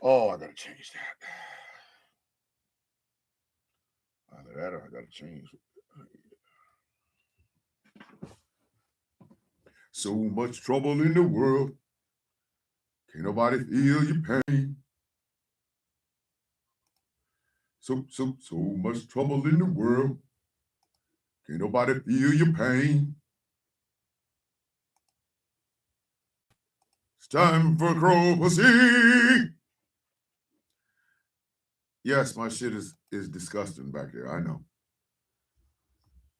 Oh, I gotta change that. Either that or I gotta change. So much trouble in the world. Can't nobody feel your pain. So much trouble in the world. Can't nobody feel your pain. It's time for crow pussy. Yes, my shit is disgusting back there. I know.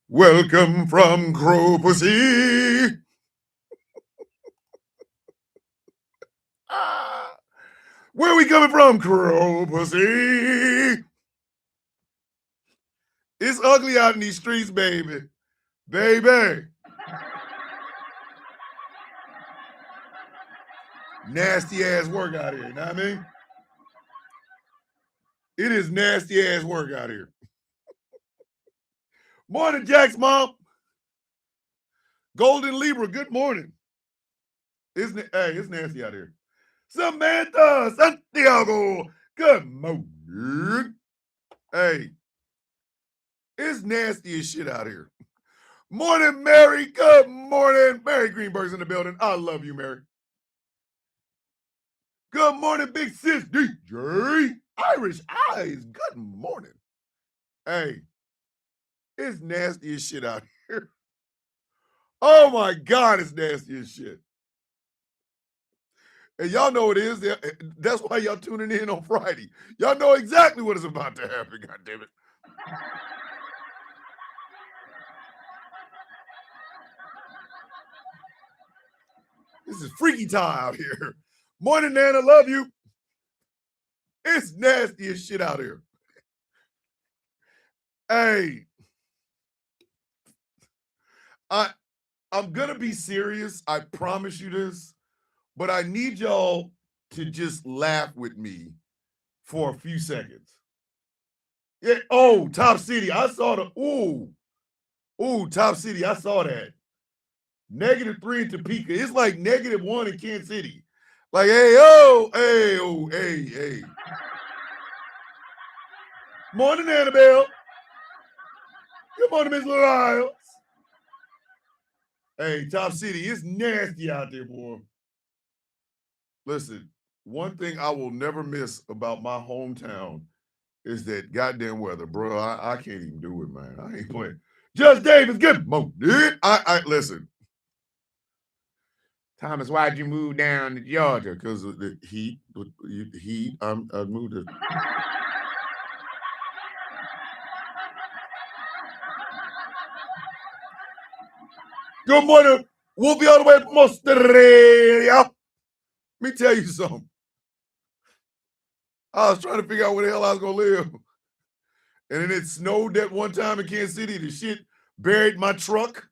Welcome from crow pussy. Ah, where we coming from, crow pussy? It's ugly out in these streets, baby. Baby. Nasty ass work out here, you know what I mean? It is nasty ass work out here. Morning, Jack's mom. Golden Libra, good morning. Isn't it? Hey, it's nasty out here. Samantha Santiago, good morning. Hey, it's nasty as shit out here. Morning, Mary. Good morning. Mary Greenberg's in the building. I love you, Mary. Good morning, big sis DJ. Irish Eyes. Good morning. Hey, it's nasty as shit out here. Oh my God, it's nasty as shit. And y'all know it is. That's why y'all tuning in on Friday. Y'all know exactly what is about to happen, God damn it. This is freaky time out here. Morning, Nana. Love you. It's nasty as shit out here. Hey, I'm gonna be serious. I promise you this, but I need y'all to just laugh with me for a few seconds. Yeah. Oh, Top City. I saw the Top City. I saw that. -3 in Topeka. It's like -1 in Kansas City. Like, hey. Morning, Annabelle. Good morning, Miss Lyles. Hey, Top City, it's nasty out there, boy. Listen, one thing I will never miss about my hometown is that goddamn weather, bro. I can't even do it, man. I ain't playing. Judge Davis, good morning. I listen. Thomas, why'd you move down to Georgia? Because of the heat. I moved to. Good morning. We'll be all the way from Australia. Let me tell you something. I was trying to figure out where the hell I was going to live. And then it snowed that one time in Kansas City. The shit buried my truck.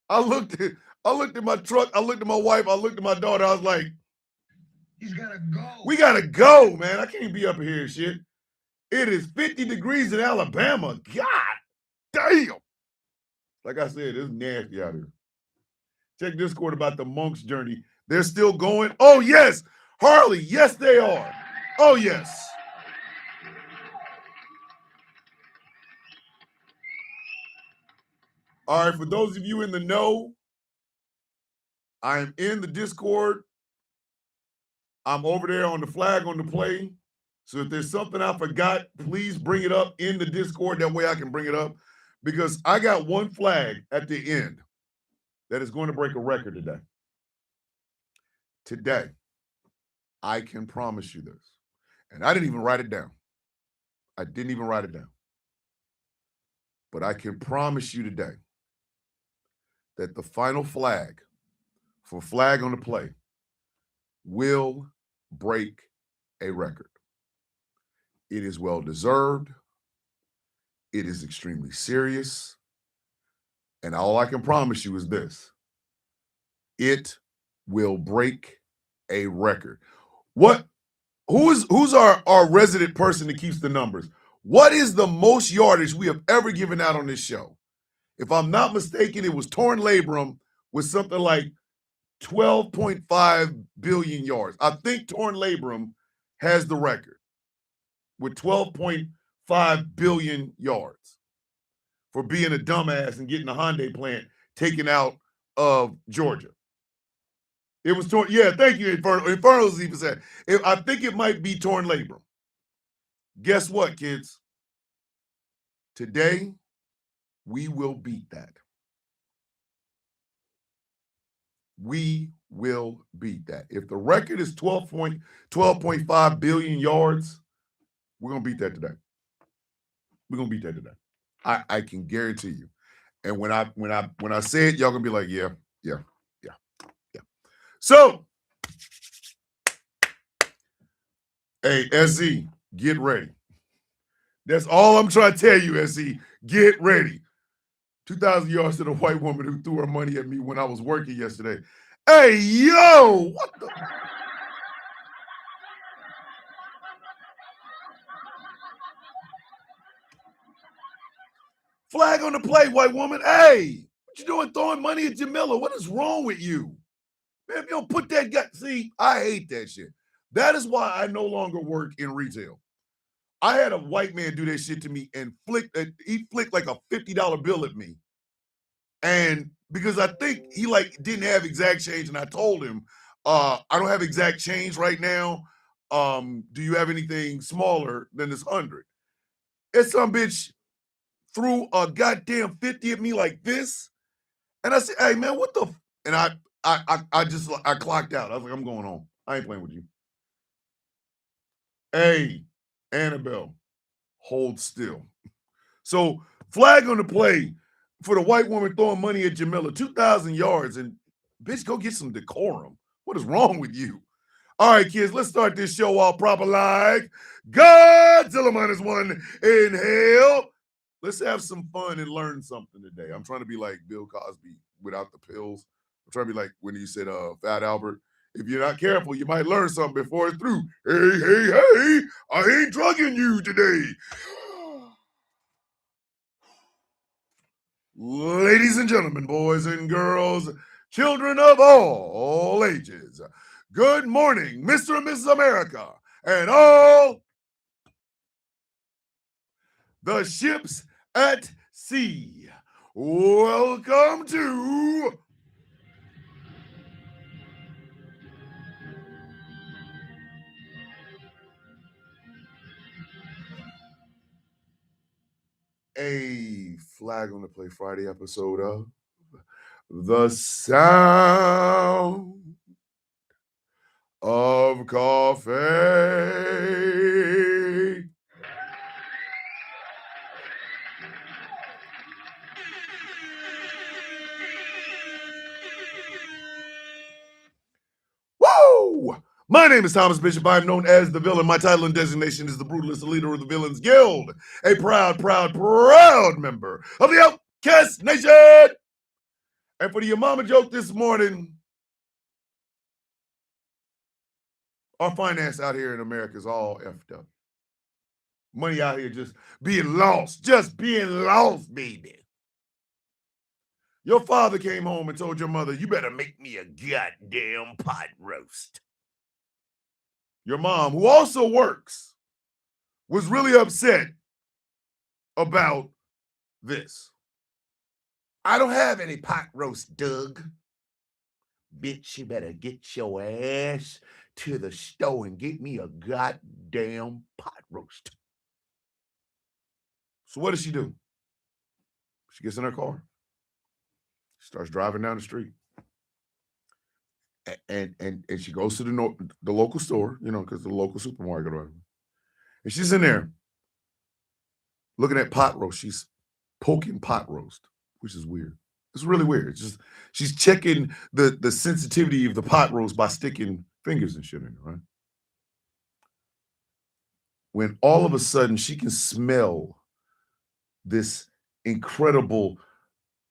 I looked at my truck. I looked at my wife. I looked at my daughter. I was like, he's got to go. We got to go, man. I can't be up here and shit. It is 50 degrees in Alabama. God damn. Like I said, it's nasty out here. Check Discord about the Monk's journey. They're still going. Oh, yes. Harley, yes, they are. Oh, yes. All right, for those of you in the know, I am in the Discord. I'm over there on the flag on the play. So if there's something I forgot, please bring it up in the Discord. That way I can bring it up. Because I got one flag at the end that is going to break a record today. Today, I can promise you this. And I didn't even write it down. But I can promise you today that the final flag for flag on the play will break a record. It is well deserved. It is extremely serious. And all I can promise you is this. It will break a record. Who's our resident person that keeps the numbers? What is the most yardage we have ever given out on this show? If I'm not mistaken, it was Torn Labrum with something like 12.5 billion yards. I think Torn Labrum has the record with 12.5 billion yards for being a dumbass and getting a Hyundai plant taken out of Georgia. It was torn. Yeah, thank you, Inferno. Inferno's even said. I think it might be Torn Labrum. Guess what, kids? Today, we will beat that. We will beat that. If the record is 12.5 billion yards, we're gonna beat that today. We're gonna beat that today. I can guarantee you. And when I say it, y'all gonna be like, yeah. So, hey, SZ, get ready. That's all I'm trying to tell you, SZ. Get ready. 2,000 yards to the white woman who threw her money at me when I was working yesterday. Hey, yo, what the? Flag on the play, white woman. Hey, what you doing throwing money at Jamila? What is wrong with you? Man, if you don't put that gut, see, I hate that shit. That is why I no longer work in retail. I had a white man do that shit to me and he flicked like a $50 bill at me. And because I think he like didn't have exact change, and I told him, I don't have exact change right now. Do you have anything smaller than this 100? And some bitch threw a goddamn 50 at me like this. And I said, hey man, what the and I clocked out. I was like, I'm going home. I ain't playing with you. Hey, Annabelle, hold still. So flag on the play for the white woman throwing money at Jamila, 2,000 yards, and bitch, go get some decorum. What is wrong with you? All right, kids, let's start this show off proper like Godzilla -1 in hell. Let's have some fun and learn something today. I'm trying to be like Bill Cosby without the pills. I'm trying to be like when he said, Fat Albert, if you're not careful, you might learn something before it's through. Hey, I ain't drugging you today. Ladies and gentlemen, boys and girls, children of all ages, good morning, Mr. and Mrs. America, and all the ships at sea. Welcome to a Flag on the Play Friday episode of The Sound of Coffee. Woo! My name is Thomas Bishop. I am known as the villain. My title and designation is the brutalist, the leader of the Villains Guild, a proud member of the Outcast Nation. And for the Your Mama joke this morning, our finance out here in America is all effed up. Money out here just being lost, baby. Your father came home and told your mother, you better make me a goddamn pot roast. Your mom, who also works, was really upset about this. I don't have any pot roast, Doug. Bitch, you better get your ass to the store and get me a goddamn pot roast. So what does she do? She gets in her car. She starts driving down the street. And she goes to the local store, because the local supermarket or whatever. And she's in there looking at pot roast. She's poking pot roast, which is weird. It's really weird. It's just she's checking the sensitivity of the pot roast by sticking fingers and shit in it, right? When all of a sudden she can smell this incredible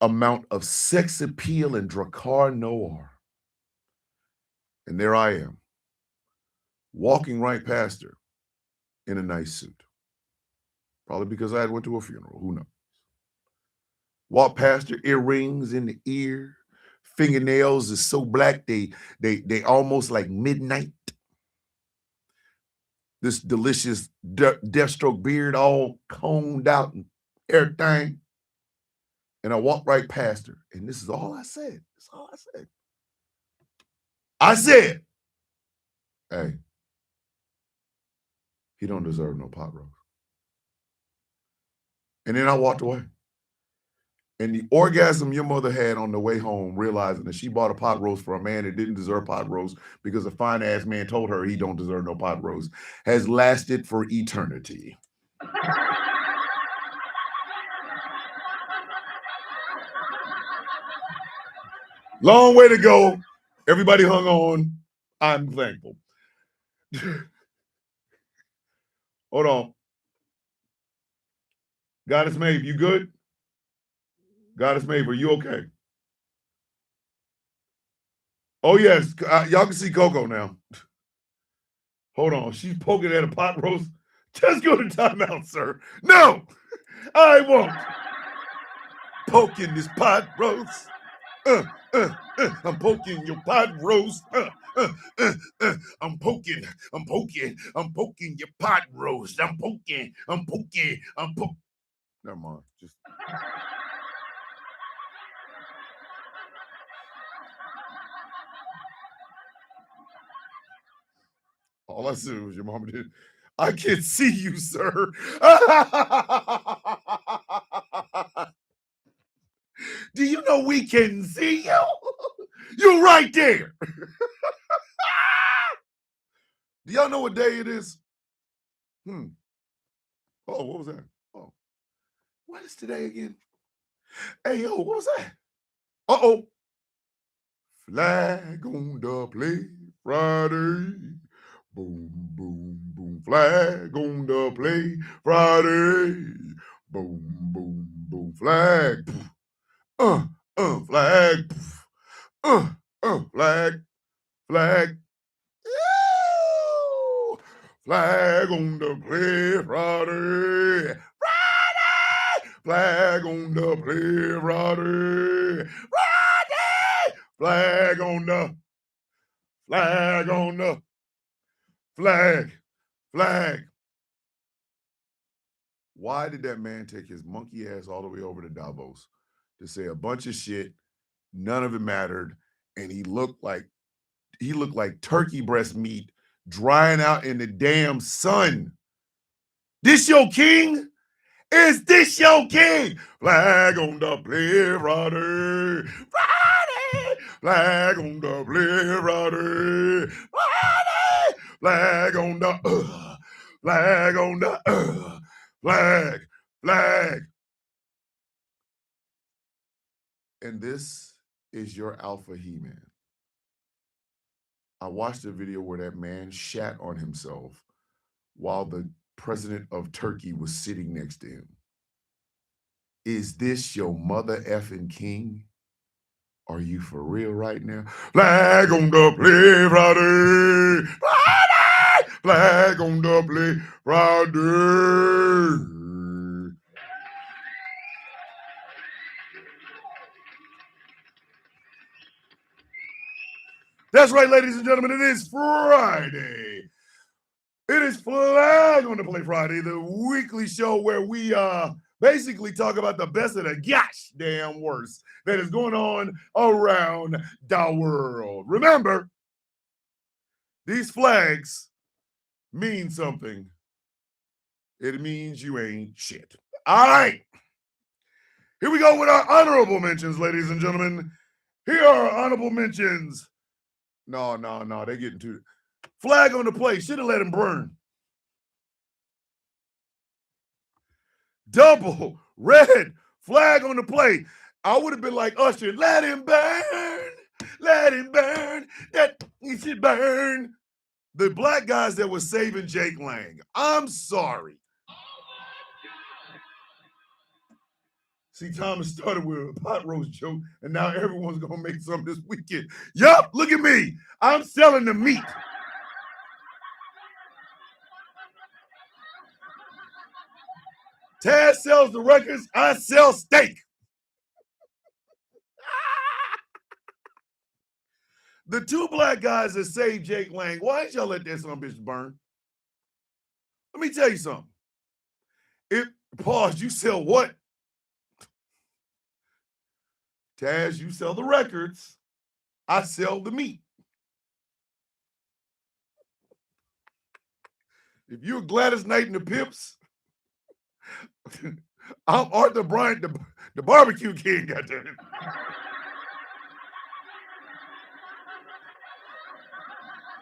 amount of sex appeal and Dracar Noir. And there I am, walking right past her in a nice suit. Probably because I had went to a funeral. Who knows? Walk past her, earrings in the ear, fingernails is so black they almost like midnight. This delicious Deathstroke beard all combed out and everything. And I walked right past her. And this is all I said. That's all I said. I said, hey, he don't deserve no pot roast. And then I walked away. And the orgasm your mother had on the way home, realizing that she bought a pot roast for a man that didn't deserve pot roast because a fine-ass man told her he don't deserve no pot roast, has lasted for eternity. Long way to go. Everybody hung on. I'm thankful. Hold on. Goddess Maeve, you good? Goddess Maeve, are you okay? Oh, yes. Y'all can see Coco now. Hold on. She's poking at a pot roast. Just go to timeout, sir. No, I won't. Poking this pot roast. I'm poking your pot roast. I'm poking your pot roast. I'm poking. Never mind. Just. All I said was your mama did. I can't see you, sir. Do you know we can see you? You're right there. Do y'all know what day it is? Oh, what was that? Oh, what is today again? Hey, yo, what was that? Uh-oh. Flag on the play Friday. Boom, boom, boom. Flag on the play Friday. Boom, boom, boom. Flag. Flag. Flag. Flag. Ew. Flag on the play Friday. Friday. Flag on the play Friday. Friday. Flag on the flag. Why did that man take his monkey ass all the way over to Davos to say a bunch of shit? None of it mattered, and he looked like turkey breast meat drying out in the damn sun. This your king? Is this your king? Flag on the play Friday. Friday. Flag on the play Friday. Friday. Flag on the flag on the flag. And this is your alpha He-Man. I watched a video where that man shat on himself while the president of Turkey was sitting next to him. Is this your mother effing king? Are you for real right now? Flag on the play Friday. Friday. Flag on the play Friday. That's right, ladies and gentlemen. It is Friday. It is Flag on the Play Friday, the weekly show where we basically talk about the best of the gosh damn worst that is going on around the world. Remember, these flags mean something. It means you ain't shit. All right. Here we go with our honorable mentions, ladies and gentlemen. Here are our honorable mentions. No, they're getting too. Flag on the Play. Should have let him burn. Double red flag on the Play. I would have been like Usher, let him burn, that he should burn. The black guys that were saving Jake Lang. I'm sorry. See, Thomas started with a pot roast joke, and now everyone's gonna make some this weekend. Yup, look at me. I'm selling the meat. Taz sells the records, I sell steak. The two black guys that saved Jake Lang, why didn't y'all let that son of a bitch burn? Let me tell you something. If pause, you sell what? Taz, you sell the records. I sell the meat. If you're Gladys Knight and the Pips, I'm Arthur Bryant, the barbecue king, goddammit.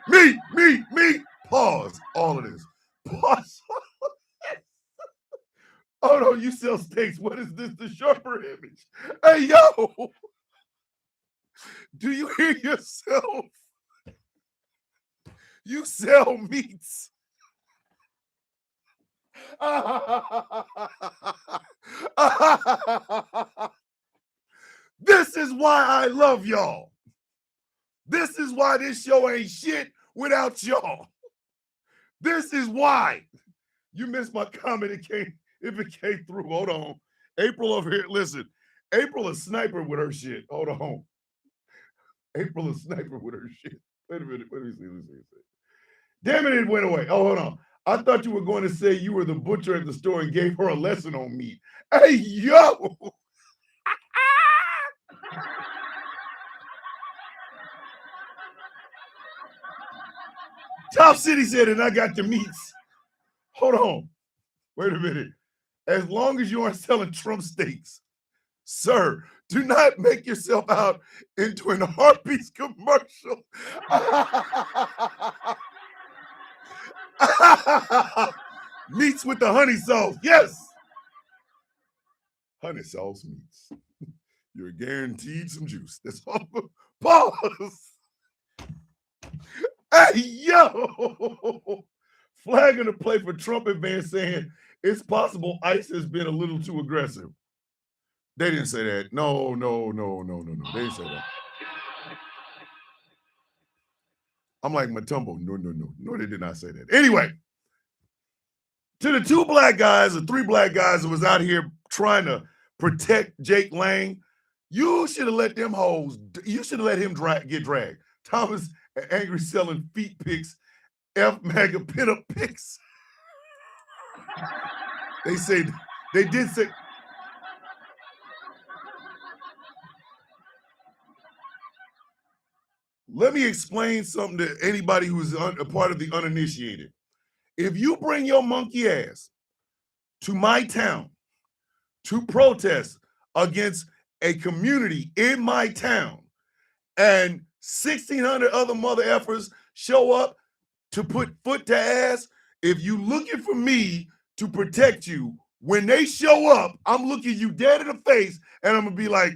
Me. Pause all of this. Pause. Oh no, you sell steaks. What is this? The sharper image. Hey, yo. Do you hear yourself? You sell meats. This is why I love y'all. This is why this show ain't shit without y'all. This is why. You missed my comment. If it came through. Hold on. April over here. Listen, April is sniper with her shit. Hold on. April is sniper with her shit. Wait a minute. Let me see. Damn it went away. Oh, hold on. I thought you were going to say you were the butcher at the store and gave her a lesson on meat. Hey, yo. Top City said, and I got the meats. Hold on. Wait a minute. As long as you aren't selling Trump steaks, sir, do not make yourself out into an Harpies commercial. Meats with the honey sauce. Yes. Honey sauce meats. You're guaranteed some juice. That's all. Pause. Hey, yo. Flag in the play for Trump advance saying it's possible ICE has been a little too aggressive. They didn't say that. No. They didn't say that. I'm like Matumbo. No, they did not say that. Anyway, to the two black guys or three black guys that was out here trying to protect Jake Lang, you should have let them hoes, you should have let him get dragged. Thomas angry selling feet pics, F MAGA pinup pics. They did say. Let me explain something to anybody who's a part of the uninitiated. If you bring your monkey ass to my town to protest against a community in my town and 1,600 other mother effers show up to put foot to ass, if you looking for me to protect you, when they show up, I'm looking you dead in the face and I'm going to be like,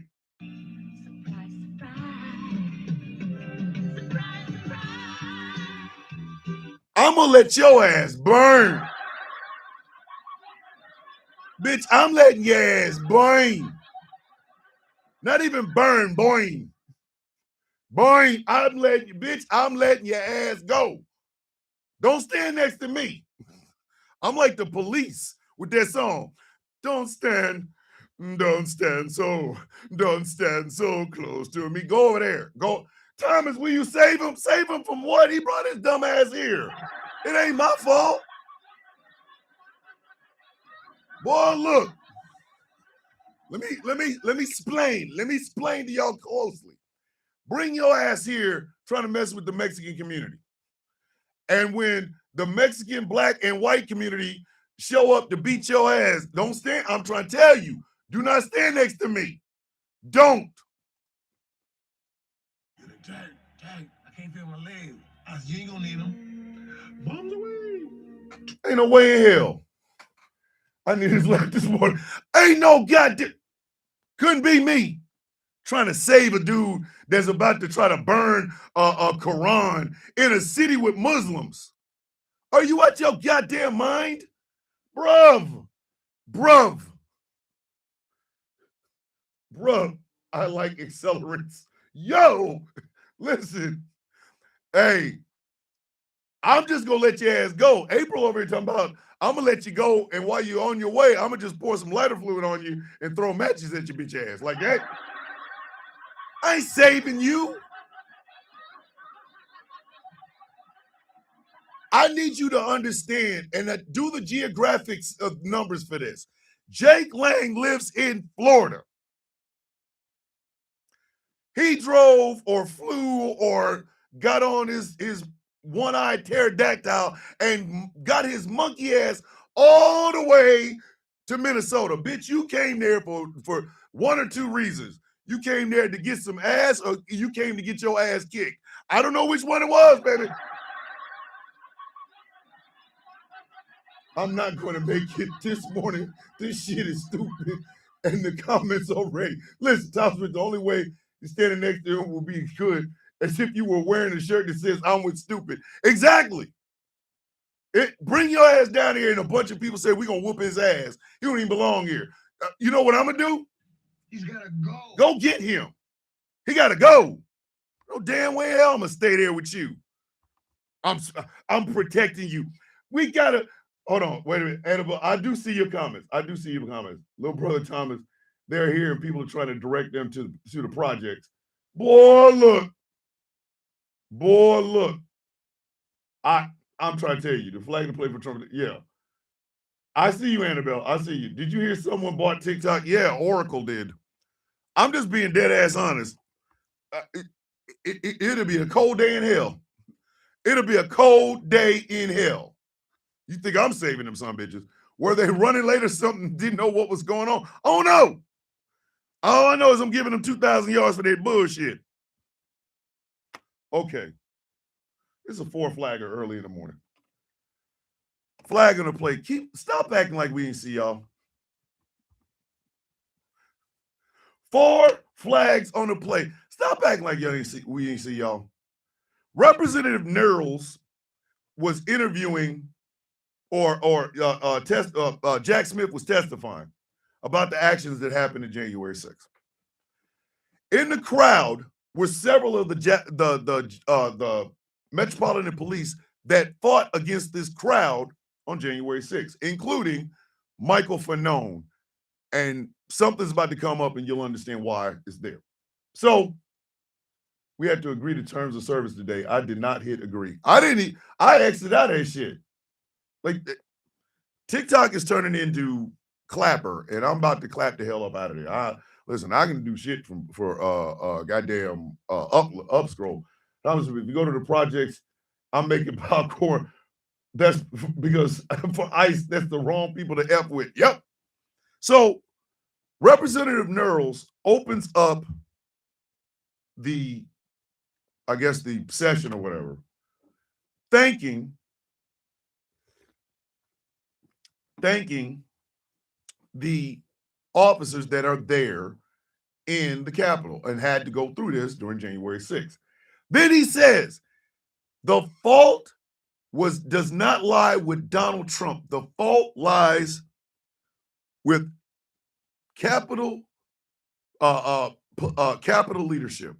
I'm going to let your ass burn. Bitch, I'm letting your ass burn. Not even burn, boing. Boing, I'm letting your ass go. Don't stand next to me. I'm like the police with that song. Don't stand so close to me. Go over there. Go. Thomas, will you save him? Save him from what? He brought his dumb ass here. It ain't my fault. Boy, look. Let me explain. Let me explain to y'all closely. Bring your ass here trying to mess with the Mexican community. And when the Mexican, black, and white community show up to beat your ass, don't stand. I'm trying to tell you, do not stand next to me. Don't. Tag. I can't feel my legs. You ain't gonna need them. Bombs away. Ain't no way in hell. I need his left this morning. Ain't no goddamn. Couldn't be me trying to save a dude that's about to try to burn a Quran in a city with Muslims. Are you out your goddamn mind? Bruv, I like accelerants. Yo, listen, hey, I'm just gonna let your ass go. April over here talking about, I'm gonna let you go, and while you're on your way, I'm gonna just pour some lighter fluid on you and throw matches at your bitch ass like that. I ain't saving you. I need you to understand and do the geographics of numbers for this. Jake Lang lives in Florida. He drove or flew or got on his one-eyed pterodactyl and got his monkey ass all the way to Minnesota. Bitch, you came there for one or two reasons. You came there to get some ass, or you came to get your ass kicked. I don't know which one it was, baby. I'm not going to make it this morning. This shit is stupid. And the comments already. Listen, Thomas, the only way you're standing next to him will be good as if you were wearing a shirt that says, I'm with stupid. Exactly. Bring your ass down here and a bunch of people say, we're going to whoop his ass. He don't even belong here. You know what I'm going to do? He's got to go. Go get him. He got to go. No damn way hell I'm going to stay there with you. I'm protecting you. We got to. Hold on, wait a minute. Annabelle, I do see your comments. Little brother Thomas, they're here and people are trying to direct them to the projects. Boy, look. I'm trying to tell you, the flag to play for Trump. Yeah. I see you, Annabelle. I see you. Did you hear someone bought TikTok? Yeah, Oracle did. I'm just being dead ass honest. It'll be a cold day in hell. It'll be a cold day in hell. You think I'm saving them some bitches? Were they running late or something? Didn't know what was going on? Oh, no. All I know is I'm giving them 2,000 yards for their bullshit. Okay. It's a 4-flagger early in the morning. Flag on the play. Stop acting like we didn't see y'all. 4 flags on the play. Stop acting like we ain't see y'all. Representative Knurls was interviewing Jack Smith was testifying about the actions that happened in January 6th. In the crowd were several of the Metropolitan Police that fought against this crowd on January 6th, including Michael Fanone. And something's about to come up and you'll understand why it's there. So we had to agree to terms of service today. I did not hit agree. I exited out of that shit. Like, TikTok is turning into Clapper, and I'm about to clap the hell up out of there. Listen, I can do shit for goddamn up scroll. If you go to the projects, I'm making popcorn. That's because for ICE, that's the wrong people to F with. Yep. So Representative Knurls opens up the session or whatever, thanking the officers that are there in the Capitol and had to go through this during January 6th. Then he says, the fault does not lie with Donald Trump. The fault lies with Capitol leadership.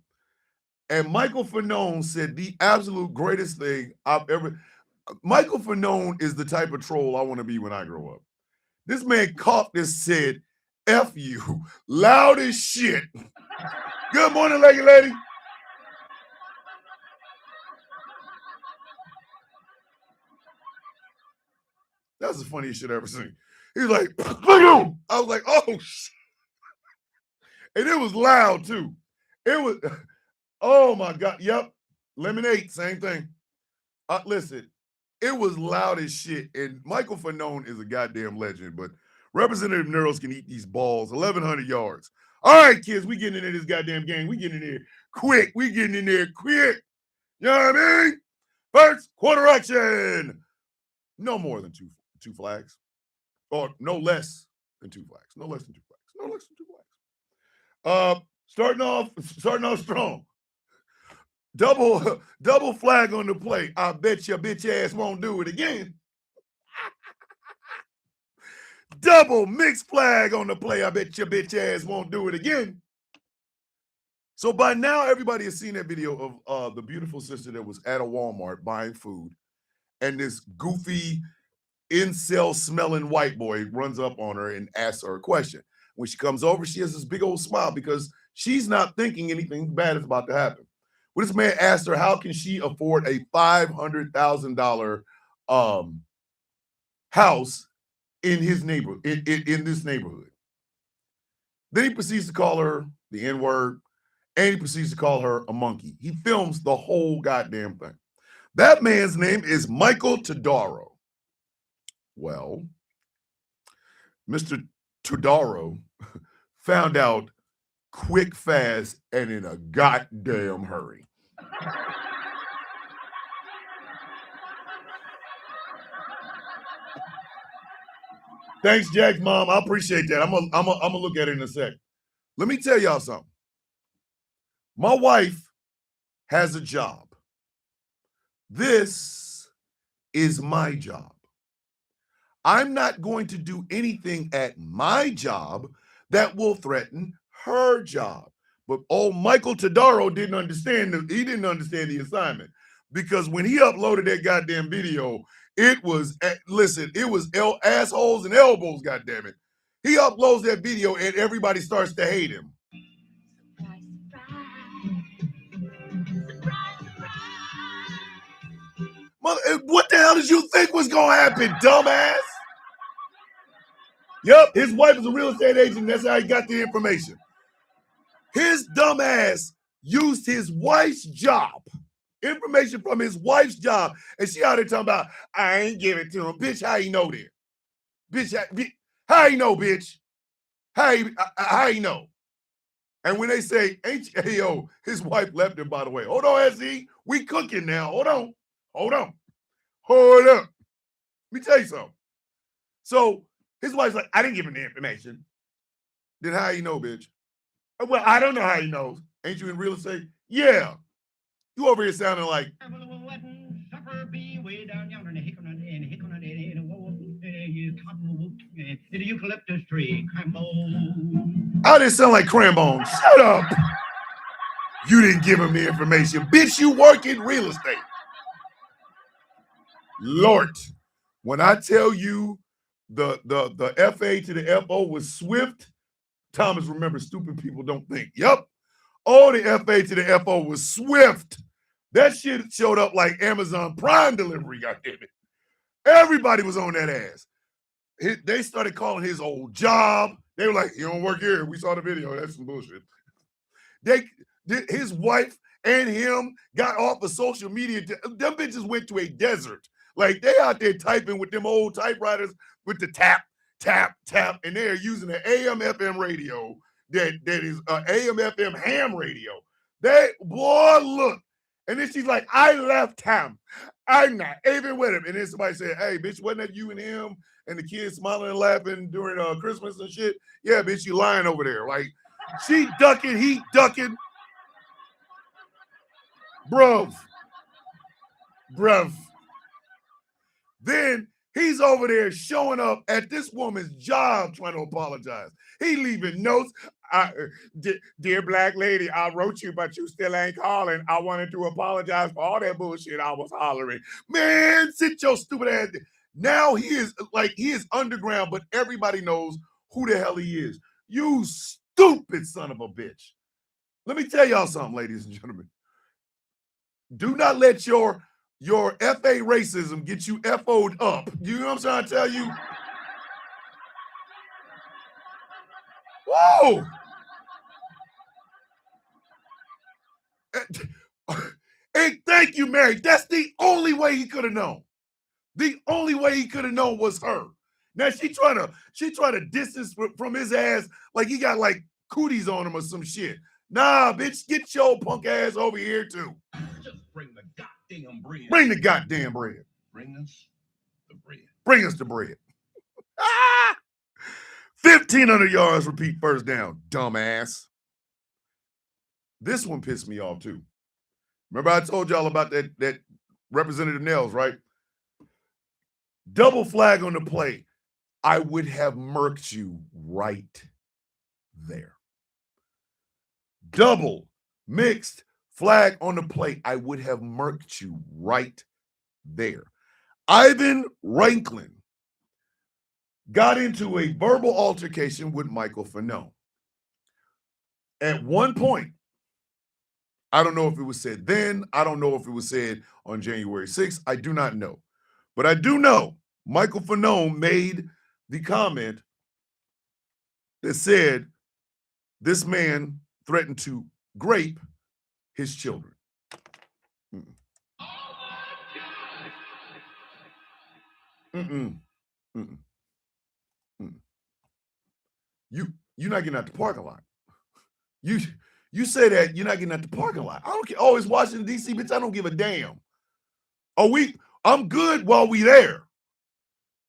And Michael Fanone said the absolute greatest thing I've ever. Michael Fanone is the type of troll I want to be when I grow up. This man coughed and said, F you, loud as shit. Good morning, lady. That's the funniest shit I ever seen. He was like, I was like, oh, shit. And it was loud, too. It was, oh, my God. Yep. Lemonade, same thing. Listen, it was loud as shit. And Michael Fanone is a goddamn legend, but Representative Knurls can eat these balls, 1,100 yards. All right, kids, we getting into this goddamn game. We getting in there quick. We getting in there quick. You know what I mean? First quarter action. No more than two flags. Or no less than 2 flags. No less than 2 flags. No less than 2 flags. Starting off strong. Double flag on the play. I bet your bitch ass won't do it again. Double mixed flag on the play. I bet your bitch ass won't do it again. So by now, everybody has seen that video of the beautiful sister that was at a Walmart buying food, and this goofy, incel smelling white boy runs up on her and asks her a question. When she comes over, she has this big old smile because she's not thinking anything bad is about to happen. When this man asked her, how can she afford a $500,000 house in his neighborhood, in this neighborhood. Then he proceeds to call her the N-word, and he proceeds to call her a monkey. He films the whole goddamn thing. That man's name is Michael Todaro. Well, Mr. Todaro found out quick, fast, and in a goddamn hurry. Thanks, Jack's mom. I appreciate that. I'm gonna look at it in a sec. Let me tell y'all something. My wife has a job. This is my job. I'm not going to do anything at my job that will threaten her job. But old Michael Todaro didn't understand. He didn't understand the assignment, because when he uploaded that goddamn video, it was, listen, it was assholes and elbows, goddammit. He uploads that video and everybody starts to hate him. Surprise, surprise. Surprise, surprise. What the hell did you think was going to happen, dumbass? Yep, his wife is a real estate agent. That's how he got the information. His dumbass used his wife's job, information from his wife's job, and she out there talking about, I ain't giving it to him. Bitch, how you know that? Bitch, how you know, bitch? How you know? And when they say, H-A-O, his wife left him, by the way. Hold on, S.E. We cooking now. Hold on. Hold up. Let me tell you something. So his wife's like, I didn't give him the information. Then how you know, bitch? Well, I don't know how you know. Ain't you in real estate? Yeah. You over here sounding like. The eucalyptus tree. I didn't sound like Crambone. Shut up. You didn't give him the information. Bitch, you work in real estate. Lord, when I tell you the FA to the FO was swift, Thomas, remember, stupid people don't think. Yep. Oh, the FA to the FO was swift. That shit showed up like Amazon Prime delivery, goddammit. Everybody was on that ass. They started calling his old job. They were like, you don't work here. We saw the video. That's some bullshit. His wife and him got off of social media. Them bitches went to a desert. Like, they out there typing with them old typewriters with the tap, tap, tap, and they're using an AM/FM radio that is an AM/FM ham radio. Boy, look. And then she's like, I left him. I'm not even with him. And then somebody said, hey, bitch, wasn't that you and him and the kids smiling and laughing during Christmas and shit? Yeah, bitch, you lying over there. Like, she ducking, he ducking. Bruv. Then he's over there showing up at this woman's job trying to apologize. He leaving notes. Dear black lady, I wrote you, but you still ain't calling. I wanted to apologize for all that bullshit I was hollering. Man, sit your stupid ass. Now he is underground, but everybody knows who the hell he is. You stupid son of a bitch. Let me tell y'all something, ladies and gentlemen. Do not let your FA racism get you FO'd up. You know what I'm trying to tell you? Whoa! And thank you, Mary. That's the only way he could have known. The only way he could have known was her. Now she trying to distance from his ass like he got like cooties on him or some shit. Nah, bitch, get your punk ass over here too. Just bring the goddamn bread. Bring the goddamn bread. Bring us the bread. Bring us the bread. 1,500 yards, repeat first down, dumbass. This one pissed me off too. Remember I told y'all about that Representative Nels, right? Double flag on the play. I would have murked you right there. Double, mixed, flag on the play. I would have murked you right there. Ivan Ranklin got into a verbal altercation with Michael Fanon. At one point, I don't know if it was said then. I don't know if it was said on January 6th. I do not know. But I do know Michael Fanone made the comment that said this man threatened to grape his children. Mm-mm. Mm-mm. Mm-mm. Mm-mm. You're not getting out the parking lot. You say that you're not getting out the parking lot. I don't care. Oh, it's Washington, D.C., bitch. I don't give a damn. I'm good while we there.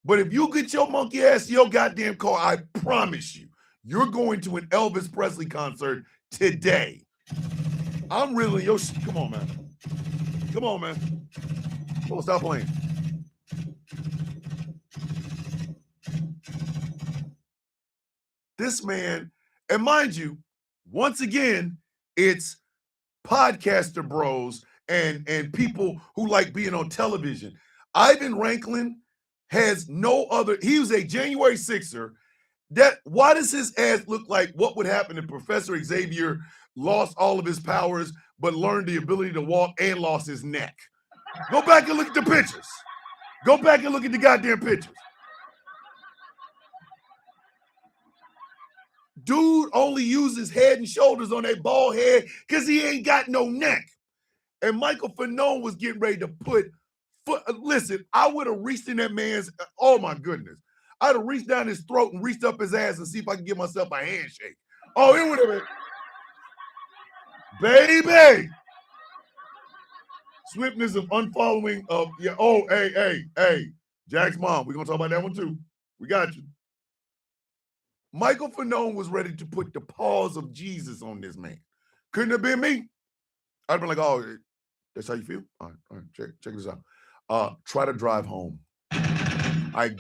But if you get your monkey ass in your goddamn car, I promise you, you're going to an Elvis Presley concert today. I'm riddling your shit. Come on, man. Come on, man. Come on, stop playing. This man, and mind you, once again, it's podcaster bros and people who like being on television. Ivan Ranklin has no other. He was a January 6er. Why does his ass look like what would happen if Professor Xavier lost all of his powers but learned the ability to walk and lost his neck? Go back and look at the pictures. Go back and look at the goddamn pictures. Dude only uses head and shoulders on that bald head because he ain't got no neck. And Michael Fanone was getting ready to put foot. Listen, I would have reached in that man's, oh my goodness. I'd have reached down his throat and reached up his ass and see if I could give myself a handshake. Oh, it would have been, baby. Swiftness of unfollowing of, yeah. Oh, hey. Jack's mom, we're going to talk about that one too. We got you. Michael Fanone was ready to put the paws of Jesus on this man. Couldn't have been me. I'd have been like, oh, that's how you feel? All right, check this out. Try to drive home. I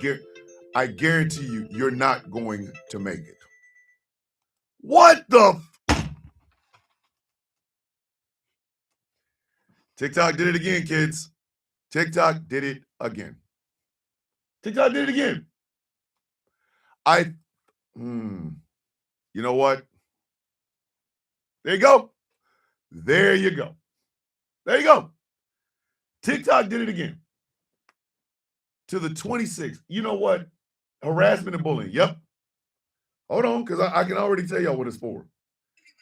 guarantee you, you're not going to make it. What the? TikTok did it again, kids. TikTok did it again. TikTok did it again. You know what? There you go. There you go. There you go. TikTok did it again. To the 26th. You know what? Harassment and bullying. Yep. Hold on, because I can already tell y'all what it's for.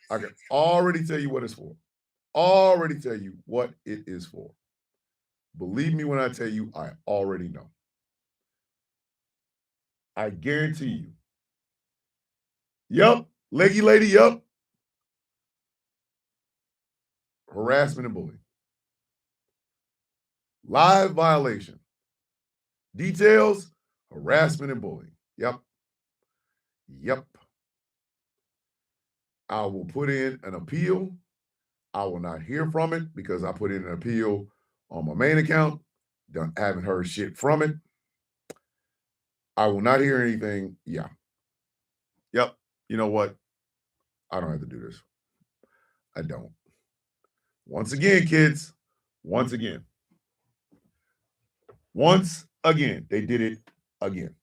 I can already tell you what it's for. Already tell you what it is for. Believe me when I tell you, I already know. I guarantee you. Yep. Leggy lady, yep. Harassment and bullying. Live violation. Details, harassment and bullying. Yep. I will put in an appeal. I will not hear from it because I put in an appeal on my main account. Haven't heard shit from it. I will not hear anything. Yeah. Yep. You know what? I don't have to do this. I don't. Once again, kids. Once again, they did it again.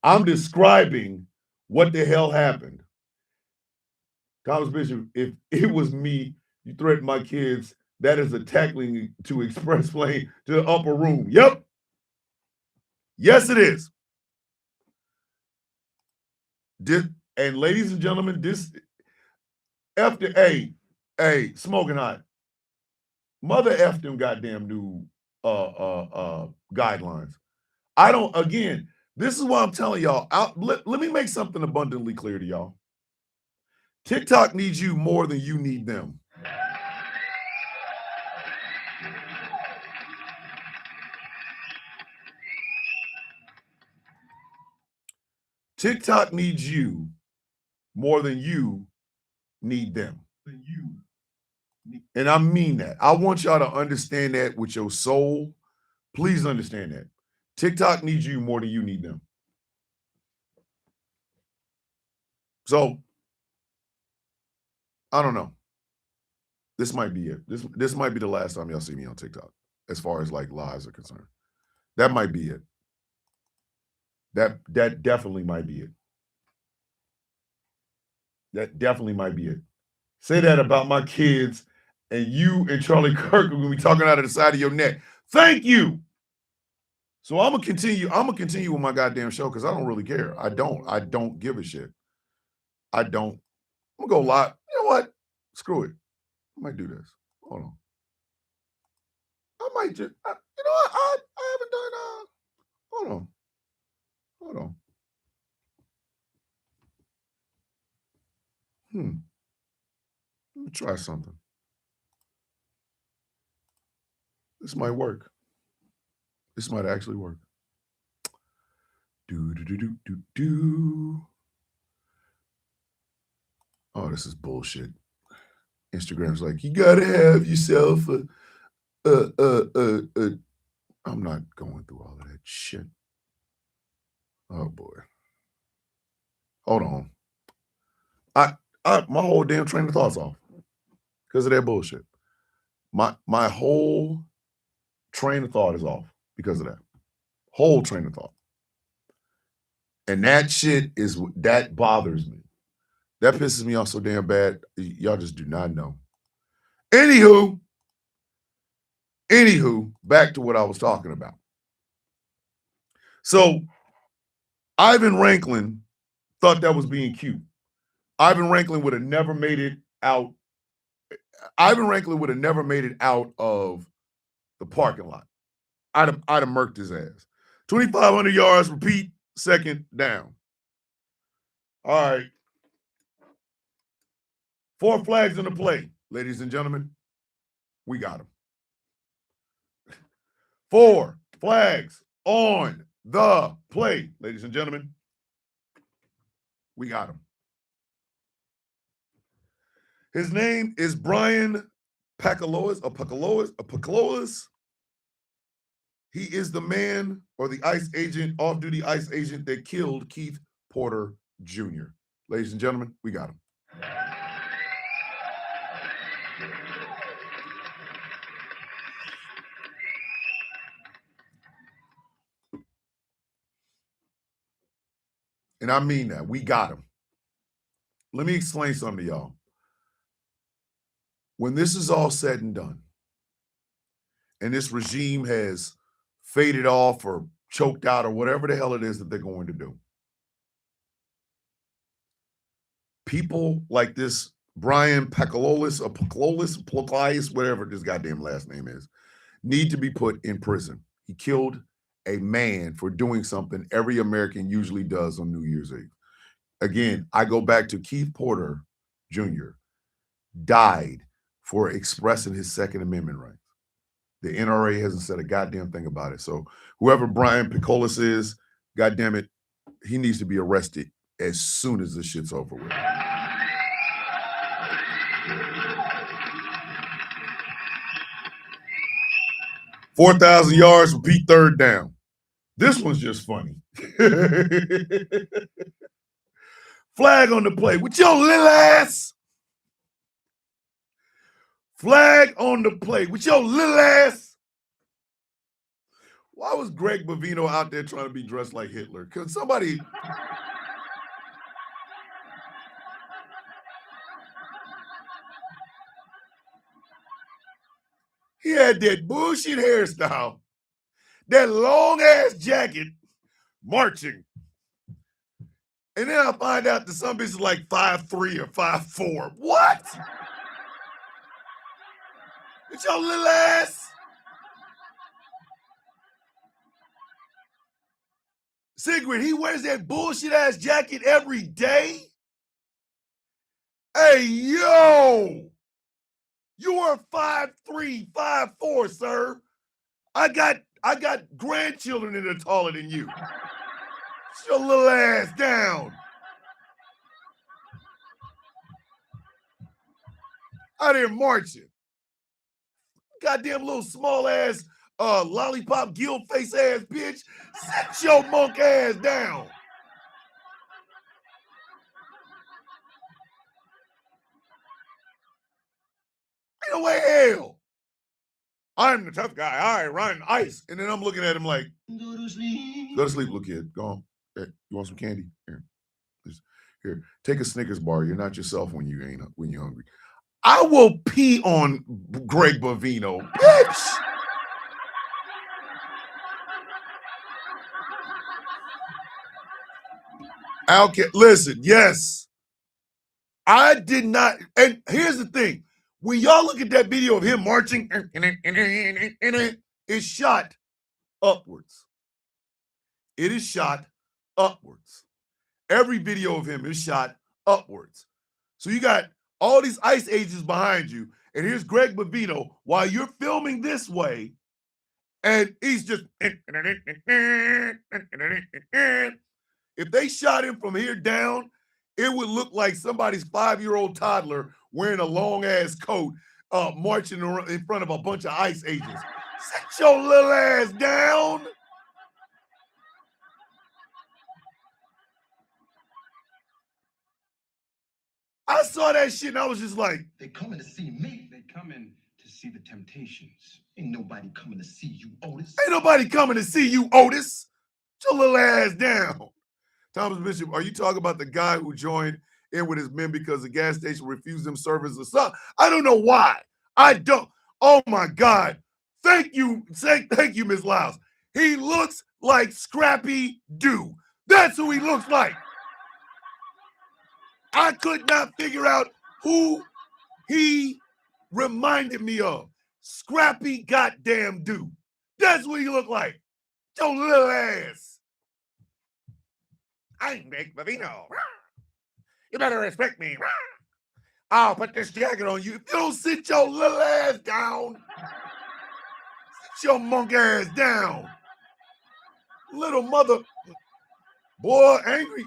I'm describing what the hell happened. Thomas Bishop, if it was me, you threatened my kids, that is a tackling to express plane to the upper room. Yep. Yes, it is. And ladies and gentlemen, this after smoking hot. Mother F them goddamn new guidelines. This is why I'm telling y'all. Let me make something abundantly clear to y'all. TikTok needs you more than you need them. TikTok needs you more than you need them. And I mean that. I want y'all to understand that with your soul. Please understand that. TikTok needs you more than you need them. So, I don't know. This might be it. This might be the last time y'all see me on TikTok, as far as like lives are concerned. That might be it. That definitely might be it. That definitely might be it. Say that about my kids, and you and Charlie Kirk are going to be talking out of the side of your neck. Thank you So I'm gonna continue with my goddamn show because I don't really care. I don't give a shit. I don't. I'm gonna go live. You know what? Screw it. I might do this. Hold on. I might just. You know what? I haven't done. Hold on. Hold on. Let me try something. This might work. This might actually work. Do. Oh, this is bullshit. Instagram's like, you gotta have yourself a. I'm not going through all of that shit. Oh boy. Hold on. My whole damn train of thoughts off because of that bullshit. My whole train of thought is off because of that. Whole train of thought. And that shit that bothers me. That pisses me off so damn bad. Y'all just do not know. Anywho, back to what I was talking about. So Ivan Ranklin thought that was being cute. Ivan Ranklin would have never made it out. Ivan Ranklin would have never made it out of the parking lot. I'd have murked his ass. 2,500 yards, repeat, second down. All right. 4 flags in the play, ladies and gentlemen. We got him. 4 flags on the play, ladies and gentlemen. We got him. His name is Brian Pacaloas. He is the man or the ICE agent, off-duty ICE agent that killed Keith Porter Jr. Ladies and gentlemen, we got him. And I mean that. We got him. Let me explain something to y'all. When this is all said and done, and this regime has faded off or choked out or whatever the hell it is that they're going to do, people like this Brian Pacaloas, whatever this goddamn last name is, need to be put in prison. He killed a man for doing something every American usually does on New Year's Eve. Again, I go back to Keith Porter Jr. died for expressing his Second Amendment rights. The NRA hasn't said a goddamn thing about it. So whoever Brian Pacaloas is, goddamn it, he needs to be arrested as soon as this shit's over with. $4,000 yards, repeat, third down. This one's just funny. Flag on the play with your little ass. Flag on the play with your little ass. Why was Greg Bovino out there trying to be dressed like Hitler? Could somebody... He had that bullshit hairstyle, that long-ass jacket, marching. And then I find out that some bitch is like 5'3" or 5'4". What? With your little ass? Sigrid, he wears that bullshit-ass jacket every day? Hey, yo! You are 5'3", 5'4", sir. I got grandchildren that are taller than you. Sit your little ass down. Out here marching. Goddamn little small ass lollipop gill face ass bitch. Sit your monk ass down. Ain't no way hell. I'm the tough guy. All right, Ryan Ice. And then I'm looking at him like, go to sleep. Go to sleep, little kid. Go on. Hey, you want some candy? Here, take a Snickers bar. You're not yourself when you're hungry. I will pee on Greg Bovino, bitch. Outcast. Listen, yes. I did not. And here's the thing. When y'all look at that video of him marching, it's shot upwards. It is shot upwards. Every video of him is shot upwards. So you got all these ice ages behind you, and here's Greg Bavino while you're filming this way, and he's just. If they shot him from here down, it would look like somebody's 5-year-old toddler wearing a long ass coat, marching in front of a bunch of ice ages. Sit your little ass down. I saw that shit and I was just like, They coming to see me. They coming to see the Temptations. Ain't nobody coming to see you, Otis. Ain't nobody coming to see you, Otis. Sit your little ass down. Thomas Bishop, are you talking about the guy who joined in with his men because the gas station refused him service or something? I don't know why. I don't. Oh my God. Thank you. Thank you, Ms. Lyles. He looks like Scrappy Doo. That's who he looks like. I could not figure out who he reminded me of. Scrappy goddamn Doo. That's what he looked like. Your little ass. I'm Nick Bavino. You better respect me. I'll put this jacket on you. If you don't sit your little ass down, sit your monk ass down. Little mother. Boy, angry.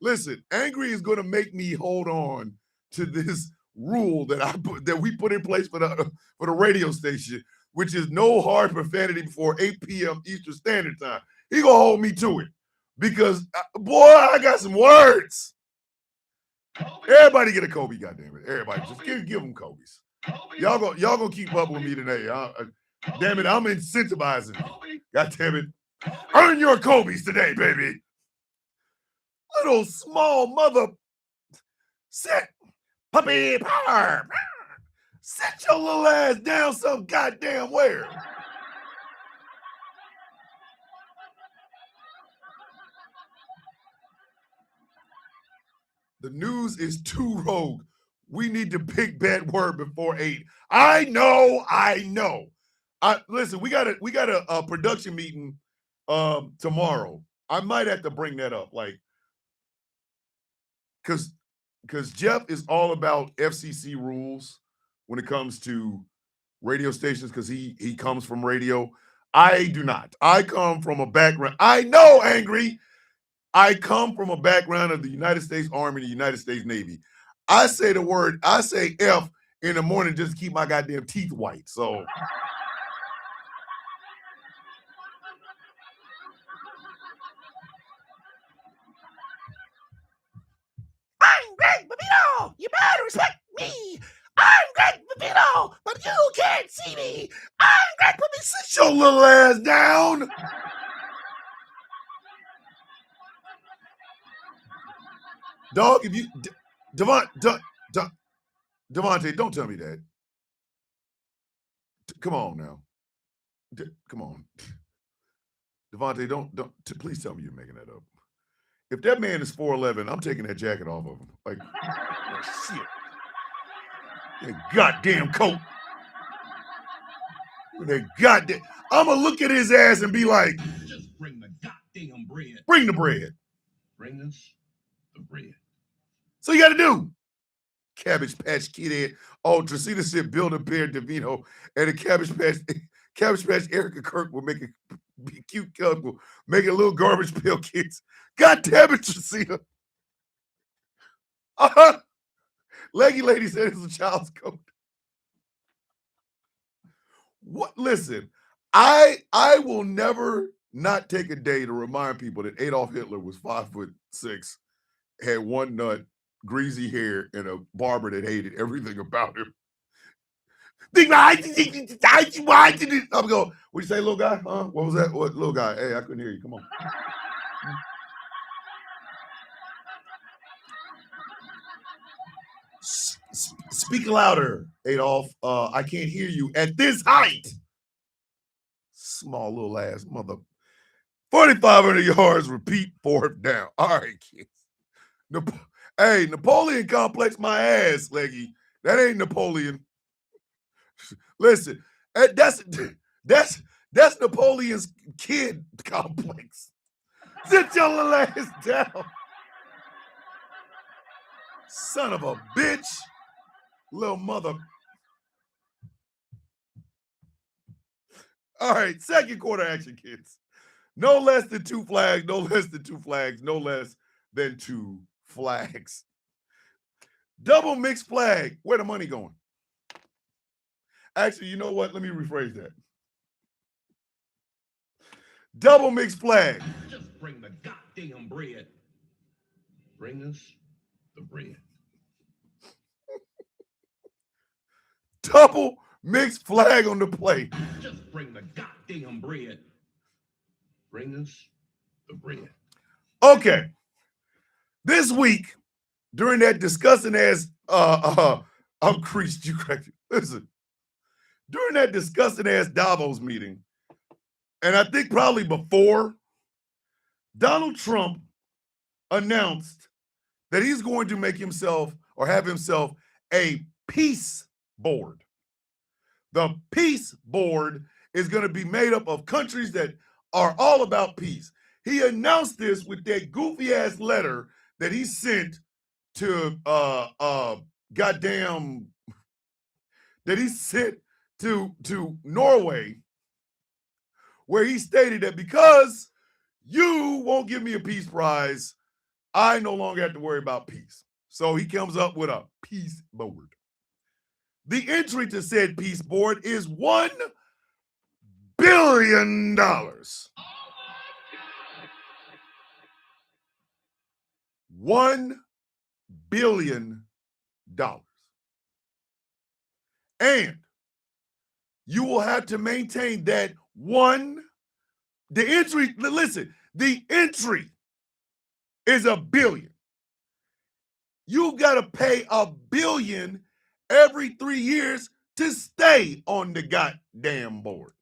Listen, angry is going to make me hold on to this rule that we put in place for the radio station, which is no hard profanity before 8 p.m. Eastern Standard Time. He going to hold me to it because, boy, I got some words. Kobe. Everybody get a Kobe, goddammit. Everybody, Kobe. Just give them Kobe's. Kobe. Y'all gonna keep up with me today. Damn it, I'm incentivizing you. God damn it. Kobe. Earn your Kobe's today, baby. Little small mother. Sit. Puppy power. Sit your little ass down some goddamn where. The news is too rogue. We need the big bad word before 8. I know. Listen, we got a production meeting tomorrow. I might have to bring that up, like, because Jeff is all about FCC rules when it comes to radio stations, because he comes from radio. I do not. I come from a background. I know, Angry. I come from a background of the United States Army and the United States Navy. I say F in the morning just to keep my goddamn teeth white. So I'm Greg Bavino. You better respect me. I'm Greg Bavino, but you can't see me. I'm Greg Bavino. Sit your little ass down. Dog, if you Devontae, don't tell me that. Come on now. Come on. Devontae, don't please tell me you're making that up. If that man is 4'11", I'm taking that jacket off of him. Like, oh, shit. That goddamn coat. That goddamn. I'm going to look at his ass and be like, just bring the goddamn bread. Bring the bread. Bring us the bread. So you got to do. Cabbage Patch Kid. Oh, Tracina said Build-A-Bear DeVito. And the Cabbage Patch Erica Kirk will make a cute couple, making little garbage pail kids. God damn it, Tracina. Leggy Lady said it's a child's coat. What? Listen, I will never not take a day to remind people that Adolf Hitler was 5'6", had one nut, greasy hair, and a barber that hated everything about him. I'm going, what'd you say, little guy? Huh? What was that? What, little guy? Hey, I couldn't hear you. Come on. Speak louder, Adolf. I can't hear you at this height. Small little ass mother. 4,500 yards, repeat, 4th down. All right, kids. Hey, Napoleon complex my ass, Leggy. That ain't Napoleon. Listen, that's that's Napoleon's kid complex. Sit your little ass down. Son of a bitch. Little mother. All right, second quarter action, kids. No less than 2 flags, no less than 2 flags, no less than 2 flags. Double mixed flag. Where the money going? Actually, you know what? Let me rephrase that. Double mixed flag. Just bring the goddamn bread. Bring us the bread. Double mixed flag on the play. Just bring the goddamn bread. Bring us the bread. Okay. This week, during that disgusting ass I'm creased, you correct. Listen, during that disgusting ass Davos meeting, and I think probably before, Donald Trump announced that he's going to make himself or have himself a peace board. The peace board is going to be made up of countries that are all about peace. He announced this with that goofy ass letter that he sent to goddamn that he sent to Norway, where he stated that because you won't give me a peace prize, I no longer have to worry about peace. So he comes up with a peace board. The entry to said peace board is $1 billion. $1 billion. And you will have to maintain that the entry is $1 billion. You got to pay $1 billion every 3 years to stay on the goddamn board.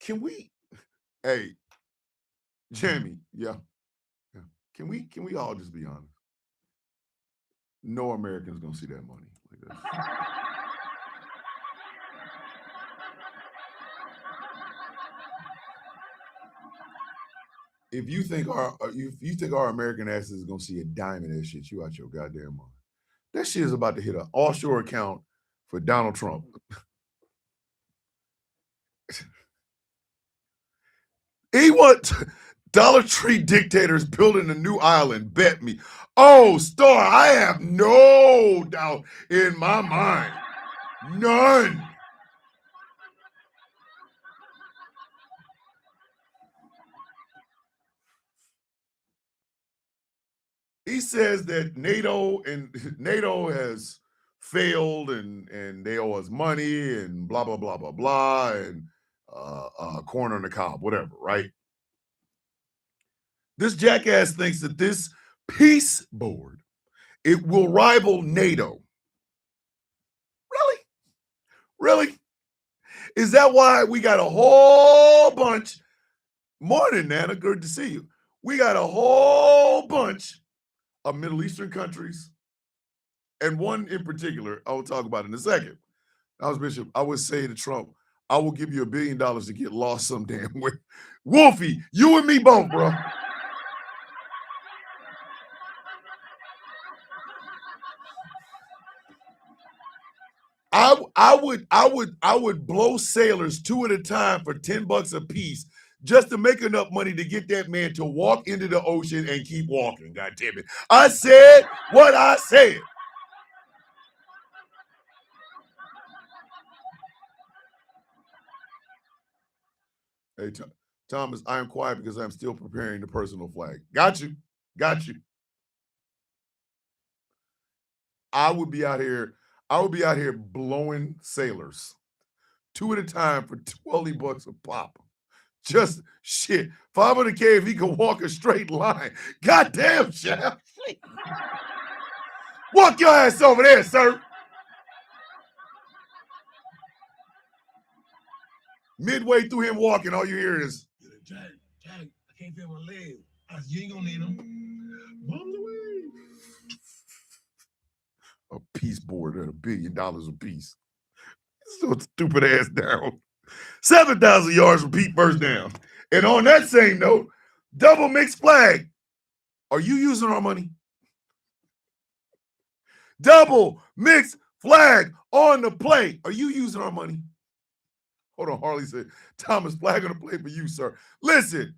Can we, hey, Jamie, yeah. Can we all just be honest? No American's gonna see that money like this. If you think our American asses is gonna see a dime of that shit, you out your goddamn mind. That shit is about to hit an offshore account for Donald Trump. He wants Dollar Tree dictators building a new island. Bet me. Oh, Star, I have no doubt in my mind. None. He says that NATO has failed and they owe us money and blah blah blah blah blah and corn on the cob, whatever, right? This jackass thinks that this peace board it will rival NATO. Really? Really? Is that why we got a whole bunch? Morning, Nana. Good to see you. We got a whole bunch of Middle Eastern countries, and one in particular I will talk about in a second. House Bishop, I would say to Trump, I will give you $1 billion to get lost some damn way. Wolfie, you and me both, bro. I would blow sailors 2 at a time for $10 a piece just to make enough money to get that man to walk into the ocean and keep walking. God damn it. I said what I said. Hey, Thomas, I am quiet because I'm still preparing the personal flag. Got you. Got you. I would be out here blowing sailors 2 at a time for $20 a pop. Just shit. 500K if he could walk a straight line. Goddamn, Chef. Walk your ass over there, sir. Midway through him walking, all you hear is Jack, I can't feel my legs. I said, you ain't gonna need them. Bombs away. A piece board at $1 billion a piece. So stupid ass down. 7,000 yards repeat first down. And on that same note, double mixed flag. Are you using our money? Double mixed flag on the play. Are you using our money? Hold on, Harley said, Thomas, flag on the play for you, sir. Listen,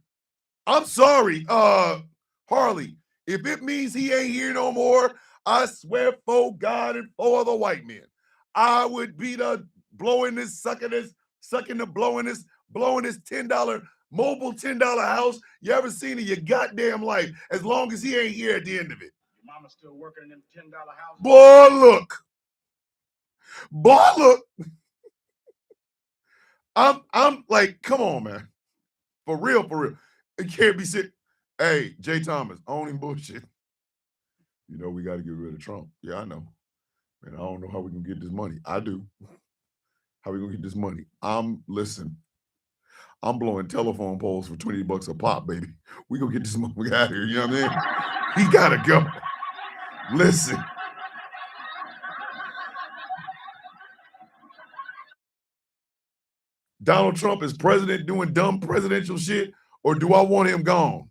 I'm sorry, Harley. If it means he ain't here no more, I swear for God and for the white men, I would be the blowing this, sucking the blowing this $10 mobile $10 house you ever seen in your goddamn life, as long as he ain't here at the end of it. Your mama still working in them $10 houses? Boy, look. I'm like, come on, man. For real. It can't be sick. Hey, Jay Thomas, owning bullshit. You know, we got to get rid of Trump. Yeah, I know. Man, I don't know how we can get this money. I do. How we gonna get this money? Listen, I'm blowing telephone poles for $20 a pop, baby. We gonna get this motherfucker out of here. You know what I mean? He gotta go. Listen. Donald Trump is president doing dumb presidential shit, or do I want him gone?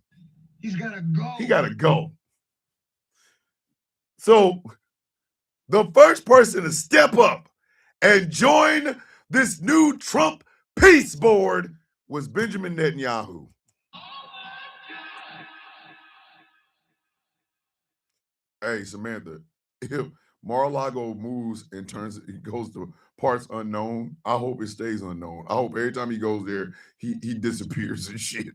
He's gotta go. He gotta go. So the first person to step up and join this new Trump peace board was Benjamin Netanyahu. Hey, Samantha, if Mar-a-Lago moves and it goes to parts unknown, I hope it stays unknown. I hope every time he goes there, he disappears and shit.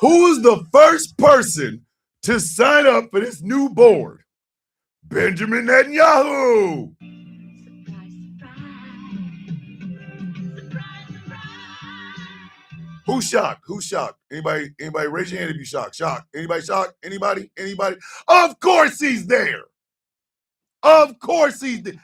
Who is the first person to sign up for this new board? Benjamin Netanyahu. Who's shocked? Who's shocked? Anybody raise your hand if you shocked? Shocked. Anybody shocked? Anybody? Of course he's there. Of course he's there.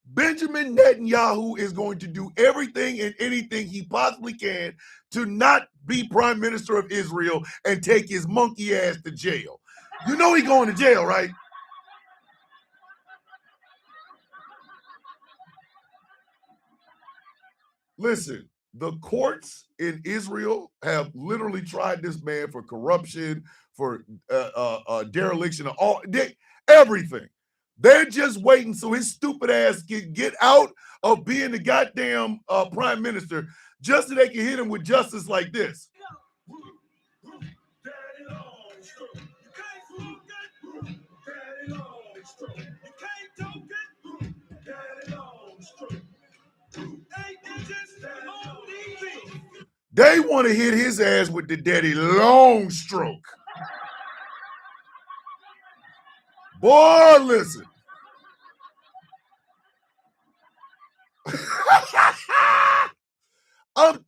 Benjamin Netanyahu is going to do everything and anything he possibly can to not be prime minister of Israel and take his monkey ass to jail. You know he's going to jail, right? Listen, the courts in Israel have literally tried this man for corruption, for dereliction, everything. They're just waiting so his stupid ass can get out of being the goddamn prime minister just so they can hit him with justice like this. They want to hit his ass with the daddy long stroke. Boy, listen.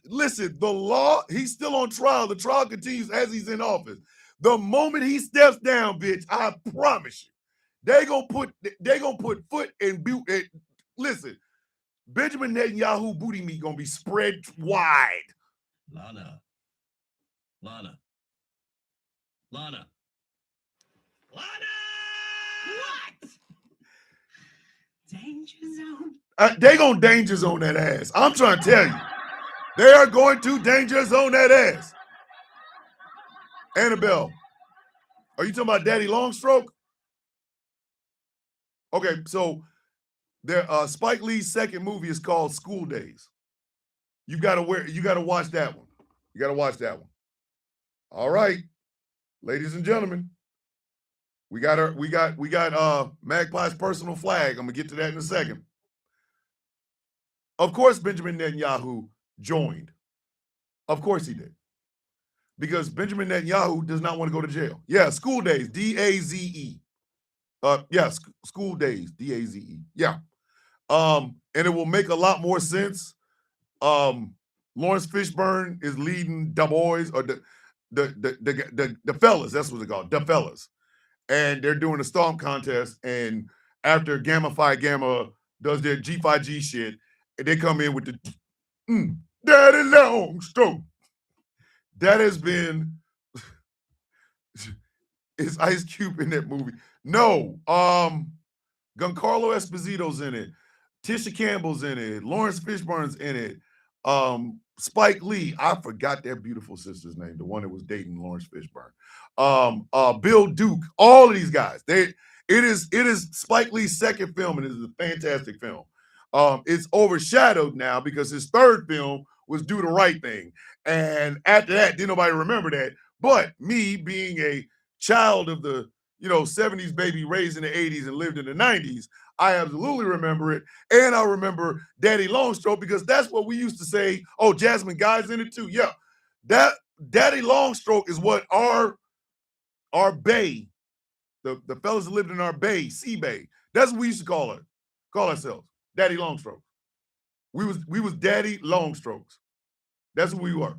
Listen, the law, he's still on trial. The trial continues as he's in office. The moment he steps down, bitch, I promise you, they gonna put foot and boot. Listen, Benjamin Netanyahu booty meat gonna be spread wide. Lana. What? Danger zone. They gonna danger zone that ass. I'm trying to tell you. They are going to danger zone that ass. Annabelle, are you talking about Daddy Longstroke? Okay, so Spike Lee's second movie is called School Days. You gotta watch that one. You gotta watch that one. All right, ladies and gentlemen, we got Magpie's personal flag. I'm gonna get to that in a second. Of course, Benjamin Netanyahu joined. Of course he did. Because Benjamin Netanyahu does not want to go to jail. Yeah, School Days, D-A-Z-E. School Days, D-A-Z-E. Yeah. And it will make a lot more sense. Lawrence Fishburne is leading the boys, or the fellas, that's what they're called, the fellas. And they're doing a stomp contest, and after Gamma Phi Gamma does their G5G shit, and they come in with the Daddy Long Stroke. That has been is Ice Cube in that movie. No, Giancarlo Esposito's in it. Tisha Campbell's in it. Lawrence Fishburne's in it. Spike Lee. I forgot their beautiful sister's name, the one that was dating Lawrence Fishburne. Bill Duke. All of these guys. It is Spike Lee's second film, and it is a fantastic film. It's overshadowed now because his third film was Do the Right Thing. And after that, didn't nobody remember that. But me being a child of the 70s baby raised in the 80s and lived in the 90s, I absolutely remember it. And I remember Daddy Longstroke because that's what we used to say. Oh, Jasmine Guy's in it too. Yeah. That Daddy Longstroke is what our bay, the fellas that lived in our bay, sea bay, that's what we used to call ourselves. Daddy Longstroke. We was Daddy Longstrokes. That's who we were.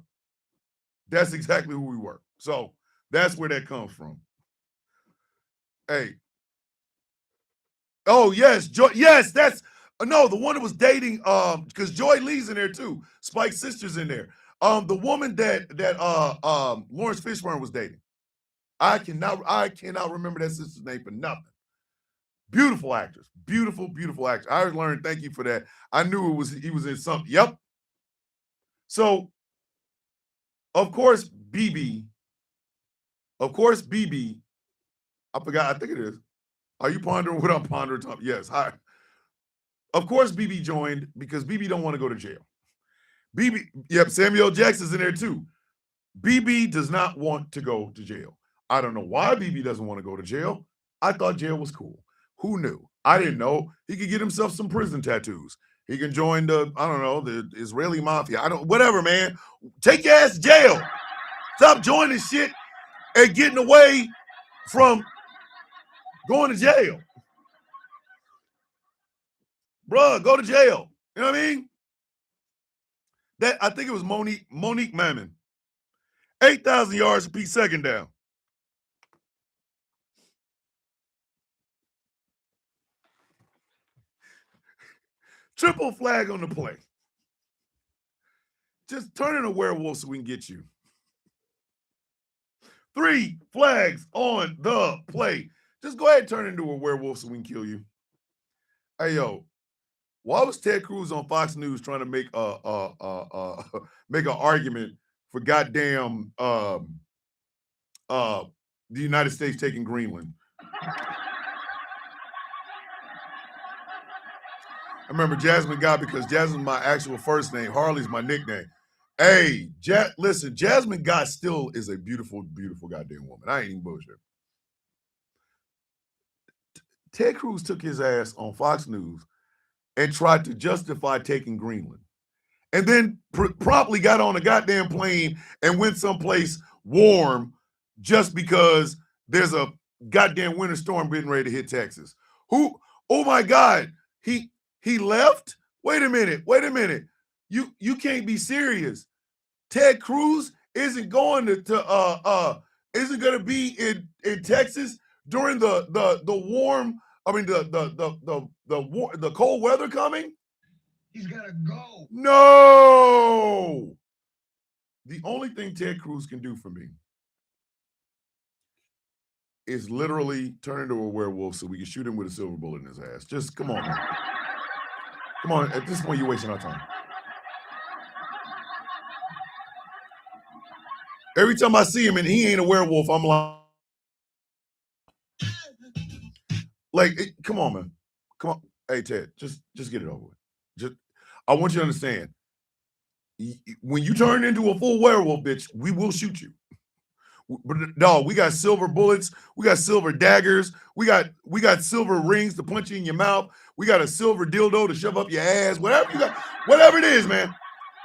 That's exactly who we were. So that's where that comes from. Hey. Oh, yes. Yes, that's no, the one that was dating, because Joy Lee's in there too. Spike's sister's in there. The woman that Lawrence Fishburne was dating. I cannot remember that sister's name for nothing. Beautiful actress. Beautiful, beautiful actress. I learned, thank you for that. I knew he was in something. Yep. So, of course, BB, I forgot, I think it is. Are you pondering what I'm pondering? Yes. Hi. Of course, BB joined because BB don't want to go to jail. BB, yep, Samuel Jackson's in there too. BB does not want to go to jail. I don't know why BB doesn't want to go to jail. I thought jail was cool. Who knew? I didn't know. He could get himself some prison tattoos. He can join the Israeli mafia. Whatever, man. Take your ass to jail. Stop joining shit and getting away from going to jail. Bruh, go to jail. You know what I mean? I think it was Monique Mammon. 8,000 yards per second down. Triple flag on the play. Just turn in a werewolf so we can get you. 3 flags on the play. Just go ahead and turn into a werewolf so we can kill you. Hey, yo, why was Ted Cruz on Fox News trying to make make an argument for goddamn the United States taking Greenland? I remember Jasmine Guy because Jasmine's my actual first name. Harley's my nickname. Hey, listen, Jasmine Guy still is a beautiful, beautiful goddamn woman. I ain't even bullshit. Ted Cruz took his ass on Fox News and tried to justify taking Greenland. And then promptly got on a goddamn plane and went someplace warm just because there's a goddamn winter storm getting ready to hit Texas. Oh my God, he left? Wait a minute. You can't be serious. Ted Cruz isn't going to isn't going to be in Texas during the warm. I mean the cold weather coming. He's got to go. No. The only thing Ted Cruz can do for me is literally turn into a werewolf so we can shoot him with a silver bullet in his ass. Just come on, man. Come on. At this point, you're wasting our time. Every time I see him and he ain't a werewolf, I'm like, come on, man. Come on. Hey, Ted, just get it over with. I want you to understand. When you turn into a full werewolf, bitch, we will shoot you. But no, we got silver bullets, we got silver daggers, we got silver rings to punch you in your mouth, we got a silver dildo to shove up your ass, whatever you got, whatever it is, man.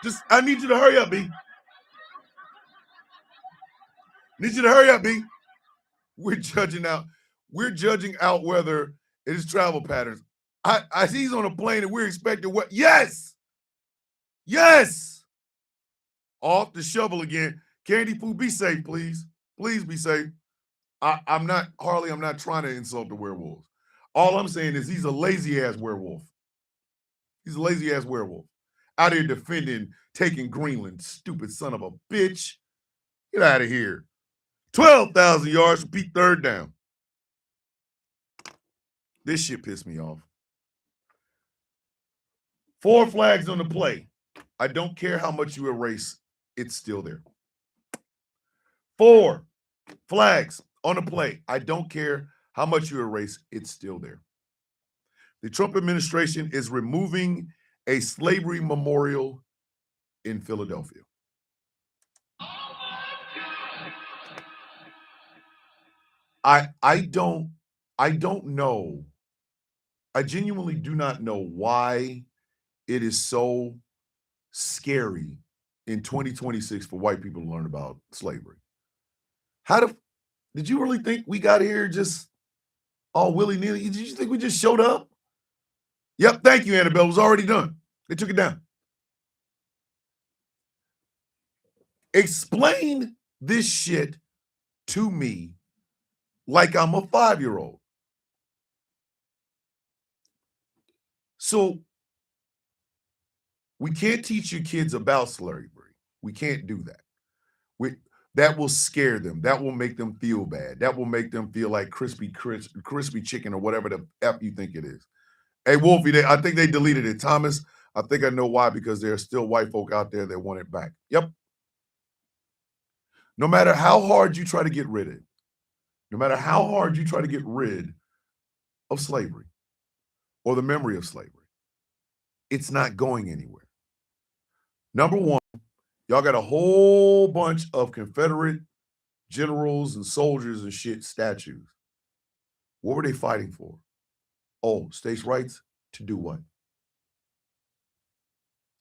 Just I need you to hurry up, B. Need you to hurry up, B. We're judging out whether it is travel patterns. I see he's on a plane and we're expecting what? Yes. Off the shovel again. Candy Poo, be safe, please. Please be safe. I'm not, Harley, I'm not trying to insult the werewolves. All I'm saying is he's a lazy ass werewolf. He's a lazy ass werewolf. Out here defending, taking Greenland. Stupid son of a bitch. Get out of here. 12,000 yards for Pete third down. This shit pissed me off. 4 flags on the play. I don't care how much you erase, it's still there. 4 flags on the play. I don't care how much you erase, it's still there. The Trump administration is removing a slavery memorial in Philadelphia. I don't know. I genuinely do not know why it is so scary in 2026 for white people to learn about slavery. Did you really think we got here just all willy-nilly? Did you think we just showed up? Yep, thank you, Annabelle. It was already done. They took it down. Explain this shit to me like I'm a 5-year-old. So we can't teach your kids about slavery. We can't do that. That will scare them. That will make them feel bad. That will make them feel like crispy chicken or whatever the F you think it is. Hey, Wolfie, I think they deleted it. Thomas, I think I know why, because there are still white folk out there that want it back. Yep. No matter how hard you try to get rid of it, no matter how hard you try to get rid of slavery or the memory of slavery, it's not going anywhere. Number one, y'all got a whole bunch of Confederate generals and soldiers and shit statues. What were they fighting for? Oh, states' rights to do what?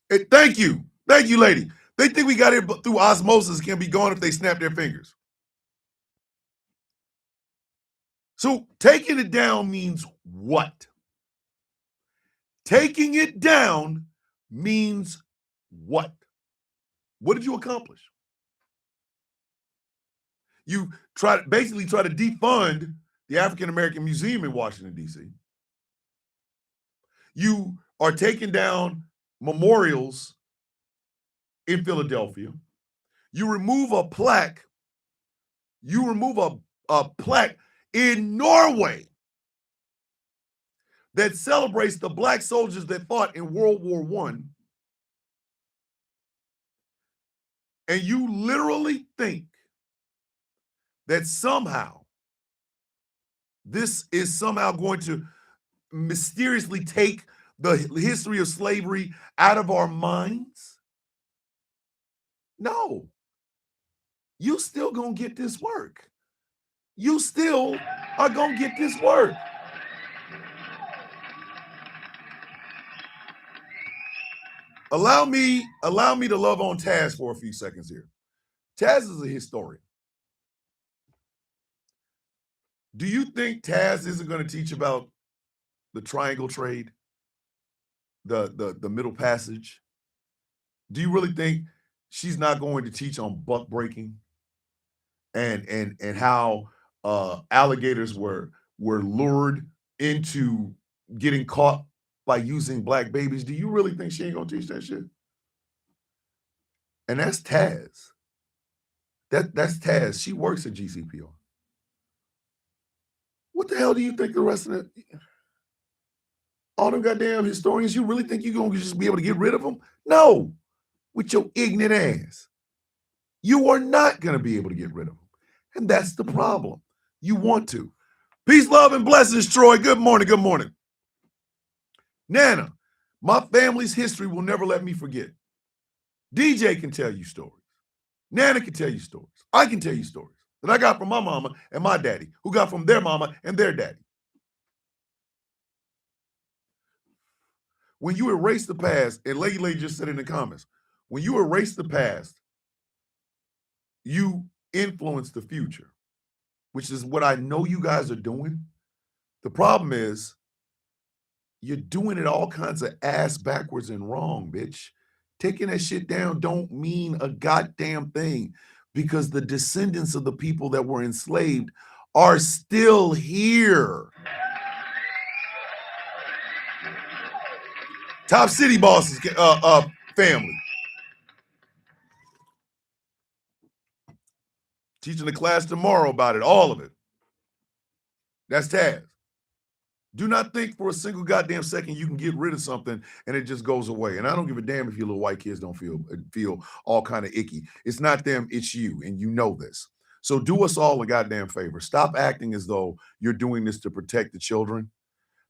Hey, thank you, lady. They think we got it through osmosis, can be gone if they snap their fingers. So taking it down means what? Taking it down means what? What did you accomplish? You basically try to defund the African American Museum in Washington, D.C. You are taking down memorials in Philadelphia. You remove a plaque. You remove a plaque in Norway that celebrates the black soldiers that fought in World War I. And you literally think that somehow this is somehow going to mysteriously take the history of slavery out of our minds? No. You still gonna get this work. You still are gonna get this work. Allow me to love on Taz for a few seconds here. Taz is a historian. Do you think Taz isn't going to teach about the triangle trade, the Middle Passage? Do you really think she's not going to teach on buck breaking and how alligators were lured into getting caught by using black babies? Do you really think she ain't gonna teach that shit? And that's Taz. That's Taz. She works at GCPR. What the hell do you think the rest of all them goddamn historians, you really think you're gonna just be able to get rid of them? No, with your ignorant ass. You are not gonna be able to get rid of them. And that's the problem. You want to. Peace, love, and blessings, Troy. Good morning, good morning. Nana, my family's history will never let me forget. DJ can tell you stories. Nana can tell you stories. I can tell you stories that I got from my mama and my daddy, who got from their mama and their daddy. When you erase the past, and Lady just said in the comments, when you erase the past, you influence the future, which is what I know you guys are doing. The problem is you're doing it all kinds of ass backwards and wrong, bitch. Taking that shit down don't mean a goddamn thing, because the descendants of the people that were enslaved are still here. Top city bosses family. Teaching the class tomorrow about it, all of it. That's Taz. Do not think for a single goddamn second you can get rid of something and it just goes away. And I don't give a damn if your little white kids don't feel all kind of icky. It's not them, it's you, and you know this. So do us all a goddamn favor. Stop acting as though you're doing this to protect the children.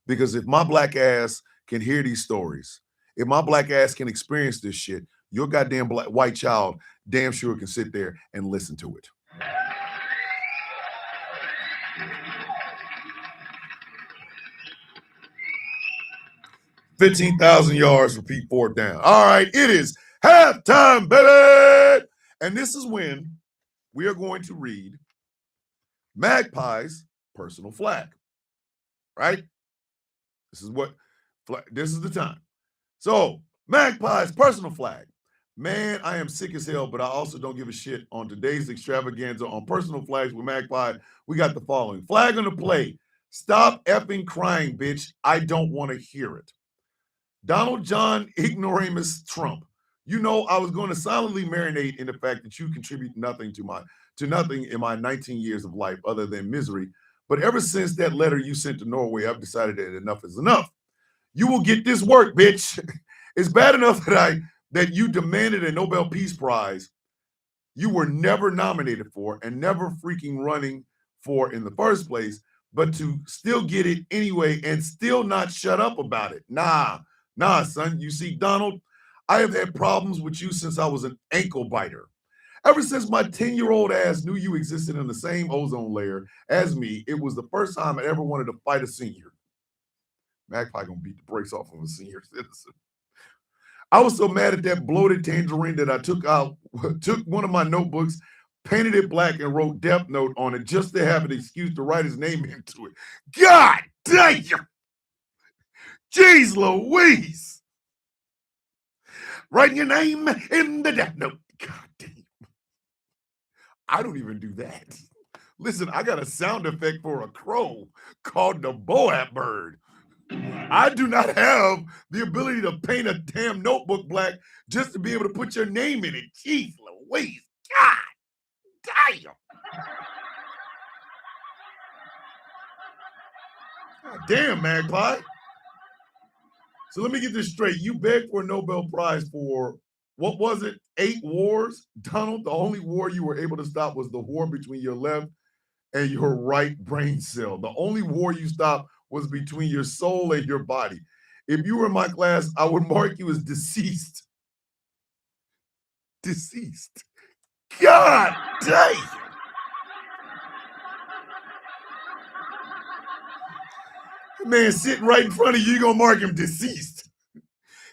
Because if my black ass can hear these stories, if my black ass can experience this shit, your goddamn black white child damn sure can sit there and listen to it. $15,000 yards, repeat fourth down. All right, it is halftime, baby. And this is when we are going to read Magpie's personal flag. Right? This is the time. So, Magpie's personal flag. Man, I am sick as hell, but I also don't give a shit. On today's extravaganza on personal flags with Magpie, we got the following. Flag on the play. Stop effing crying, bitch. I don't want to hear it. Donald John Ignoramus Trump. You know, I was going to silently marinate in the fact that you contribute nothing to nothing in my 19 years of life other than misery. But ever since that letter you sent to Norway, I've decided that enough is enough. You will get this work, bitch. It's bad enough that you demanded a Nobel Peace Prize you were never nominated for and never freaking running for in the first place, but to still get it anyway and still not shut up about it. Nah, son. You see, Donald, I have had problems with you since I was an ankle biter. Ever since my 10-year-old ass knew you existed in the same ozone layer as me, it was the first time I ever wanted to fight a senior. Magpie gonna beat the brakes off of a senior citizen. I was so mad at that bloated tangerine that I took one of my notebooks, painted it black, and wrote Death Note on it just to have an excuse to write his name into it. God damn! Jeez Louise! Writing your name in the Death Note. God damn. I don't even do that. Listen, I got a sound effect for a crow called the Boat bird. I do not have the ability to paint a damn notebook black just to be able to put your name in it. Jeez Louise. God damn. God damn, Magpie. So let me get this straight. You begged for a Nobel Prize for, what was it, 8 wars? Donald, the only war you were able to stop was the war between your left and your right brain cell. The only war you stopped was between your soul and your body. If you were in my class, I would mark you as deceased. Deceased. God damn. Man sitting right in front of you, you're gonna mark him deceased.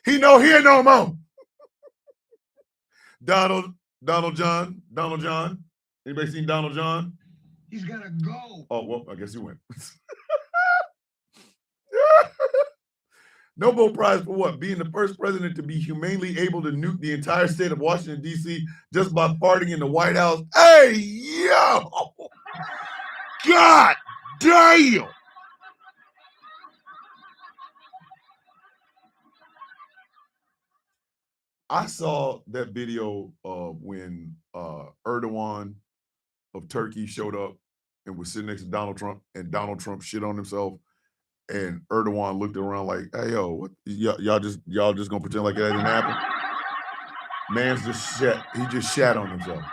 He ain't no more. Donald John. Anybody seen Donald John? He's gotta go. Oh, well, I guess he went. Nobel Prize for what? Being the first president to be humanely able to nuke the entire state of Washington, D.C. just by farting in the White House. Hey, yo! God damn! I saw that video when Erdogan of Turkey showed up and was sitting next to Donald Trump, and Donald Trump shit on himself, and Erdogan looked around like, "Hey, yo, what? Y'all just gonna pretend like that didn't happen?" Man's just shat. He just shat on himself.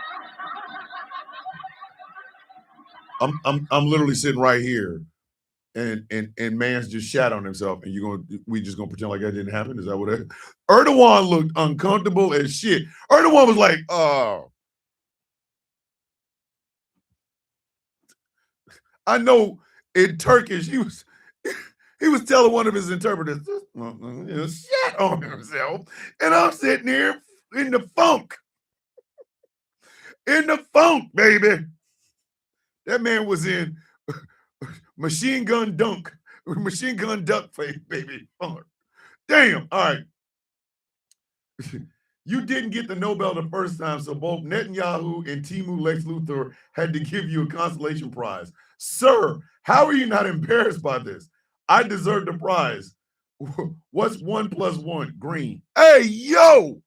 I'm literally sitting right here, and man's just shat on himself, and we just gonna pretend like that didn't happen? Is that what it? Erdogan looked uncomfortable as shit. Erdogan was like, I know in Turkish he was telling one of his interpreters, shat on himself, and I'm sitting here in the funk, baby. That man was in machine gun duck face, baby. Oh, damn. All right. You didn't get the Nobel the first time, so both Netanyahu and Timu Lex Luthor had to give you a consolation prize. Sir, how are you not embarrassed by this? I deserve the prize. What's 1 + 1? Green. Hey, yo!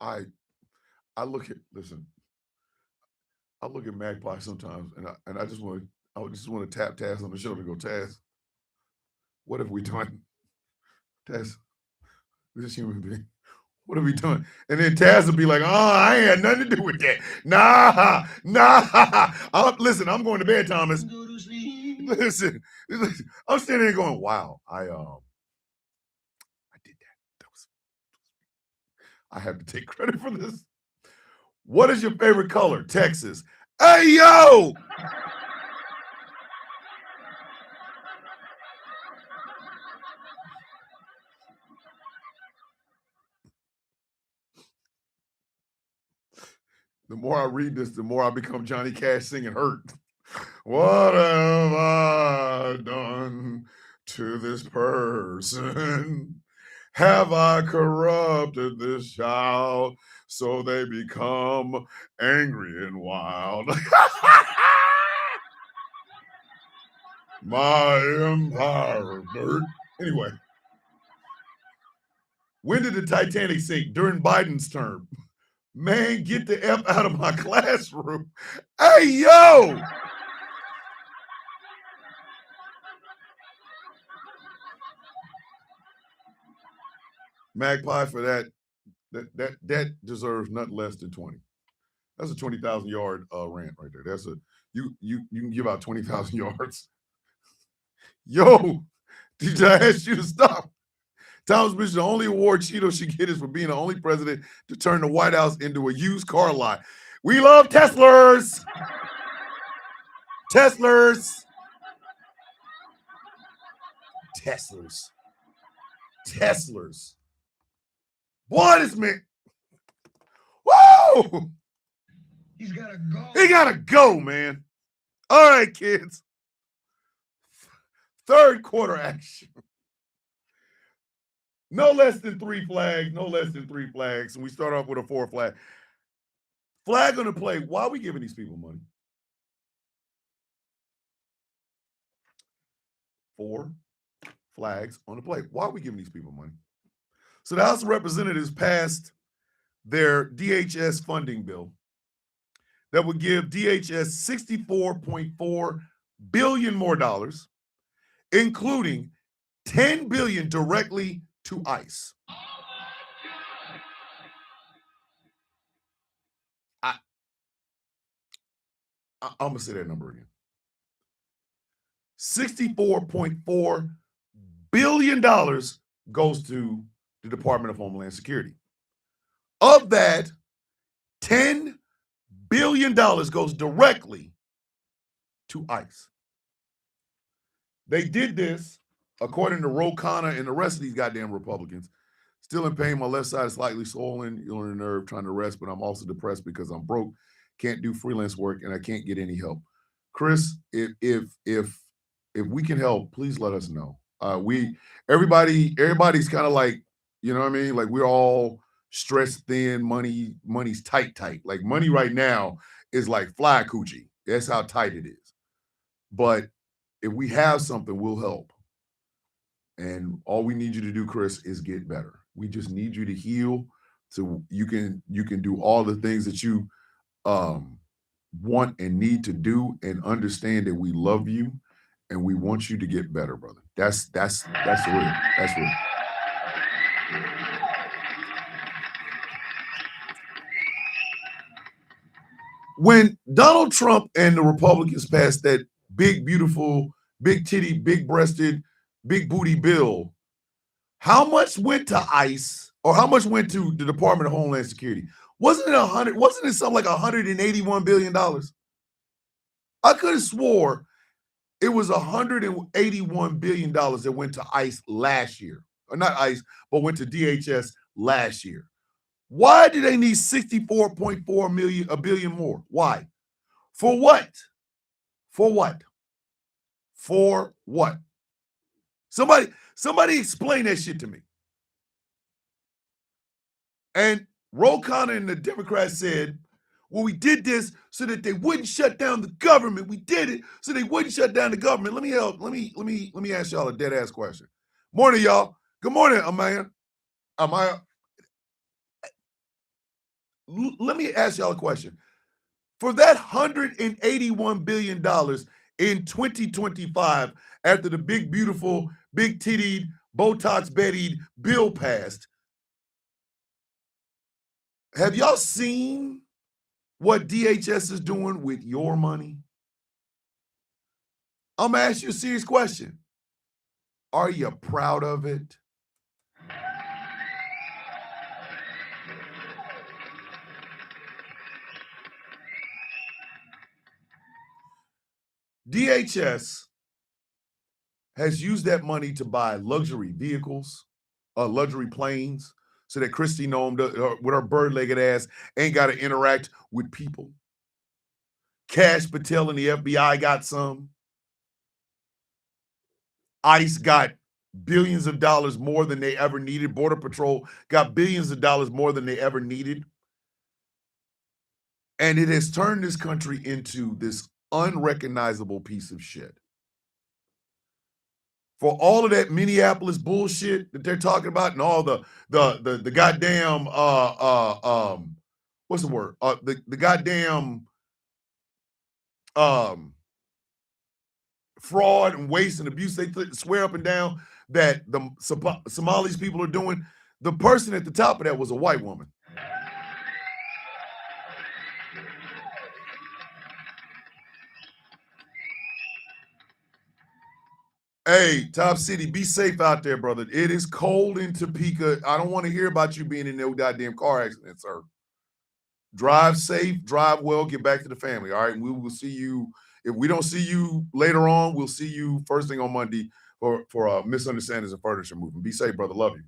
I look at I look at Magpie sometimes, and I just want to tap Taz on the shoulder and go, Taz, what have we done? Taz, this human being, what have we done? And then Taz will be like, oh, I ain't had nothing to do with that. Nah. Listen, I'm going to bed, Thomas. Go to sleep. Listen, I'm standing there going, wow, I did that. I have to take credit for this. What is your favorite color? Texas. Hey, yo! The more I read this, the more I become Johnny Cash singing Hurt. What have I done to this person? Have I corrupted this child so they become angry and wild? My empire of dirt. Anyway, when did the Titanic sink? During Biden's term. Man, get the F out of my classroom. Hey, yo! Magpie, for that deserves nothing less than 20. That's a 20,000 yard rant right there. That's you can give out 20,000 yards. Yo, did I ask you to stop? Thomas Mitchell, the only award Cheeto should get is for being the only president to turn the White House into a used car lot. We love Teslas. Teslas. Teslas. Teslas. Boy, this man. Whoa! He's got to go. He gotta go, man. All right, kids. Third quarter action. No less than 3 flags. No less than 3 flags. And we start off with a 4 flag. Flag on the play. Why are we giving these people money? 4 flags on the play. Why are we giving these people money? So the House of Representatives passed their DHS funding bill that would give DHS $64.4 billion more dollars, including $10 billion directly to ICE. I'm gonna say that number again. $64.4 billion goes to the Department of Homeland Security. Of that, $10 billion goes directly to ICE. They did this, according to Ro Khanna and the rest of these goddamn Republicans. Still in pain. My left side is slightly swollen, ill on the nerve, trying to rest, but I'm also depressed because I'm broke, can't do freelance work, and I can't get any help. Chris, if we can help, please let us know. Everybody's kind of like, you know what I mean? Like we're all stressed thin, money's tight. Like money right now is like fly coochie. That's how tight it is. But if we have something, we'll help. And all we need you to do, Chris, is get better. We just need you to heal so you can do all the things that you want and need to do, and understand that we love you and we want you to get better, brother. That's real. That's real. When Donald Trump and the Republicans passed that big, beautiful, big titty, big breasted, big booty bill, how much went to ICE or how much went to the Department of Homeland Security? Wasn't it something like $181 billion? I could have swore it was $181 billion that went to ICE last year. Or not ICE, but went to DHS last year. Why do they need $64.4 million, a billion more? Why? For what? For what? For what? Somebody explain that shit to me. And Ro Khanna and the Democrats said, well, we did this so that they wouldn't shut down the government. We did it so they wouldn't shut down the government. Let me ask y'all a dead ass question. Morning, y'all. Good morning, Amaya. Amaya. Let me ask y'all a question. For that $181 billion in 2025, after the big, beautiful, big tittied, Botox Betty bill passed, have y'all seen what DHS is doing with your money? I'm gonna ask you a serious question. Are you proud of it? DHS has used that money to buy luxury vehicles, luxury planes, so that Kristi Noem, with her bird-legged ass, ain't got to interact with people. Cash Patel and the FBI got some. ICE got billions of dollars more than they ever needed. Border Patrol got billions of dollars more than they ever needed. And it has turned this country into this unrecognizable piece of shit. For all of that Minneapolis bullshit that they're talking about, and all the goddamn what's the word? The goddamn fraud and waste and abuse they swear up and down that the Somalis people are doing. The person at the top of that was a white woman. Hey, Top City, be safe out there, brother. It is cold in Topeka. I don't want to hear about you being in no goddamn car accident, sir. Drive safe, drive well, get back to the family, all right? And we will see you. If we don't see you later on, we'll see you first thing on Monday for Misunderstandings and Furniture Movement. Be safe, brother. Love you.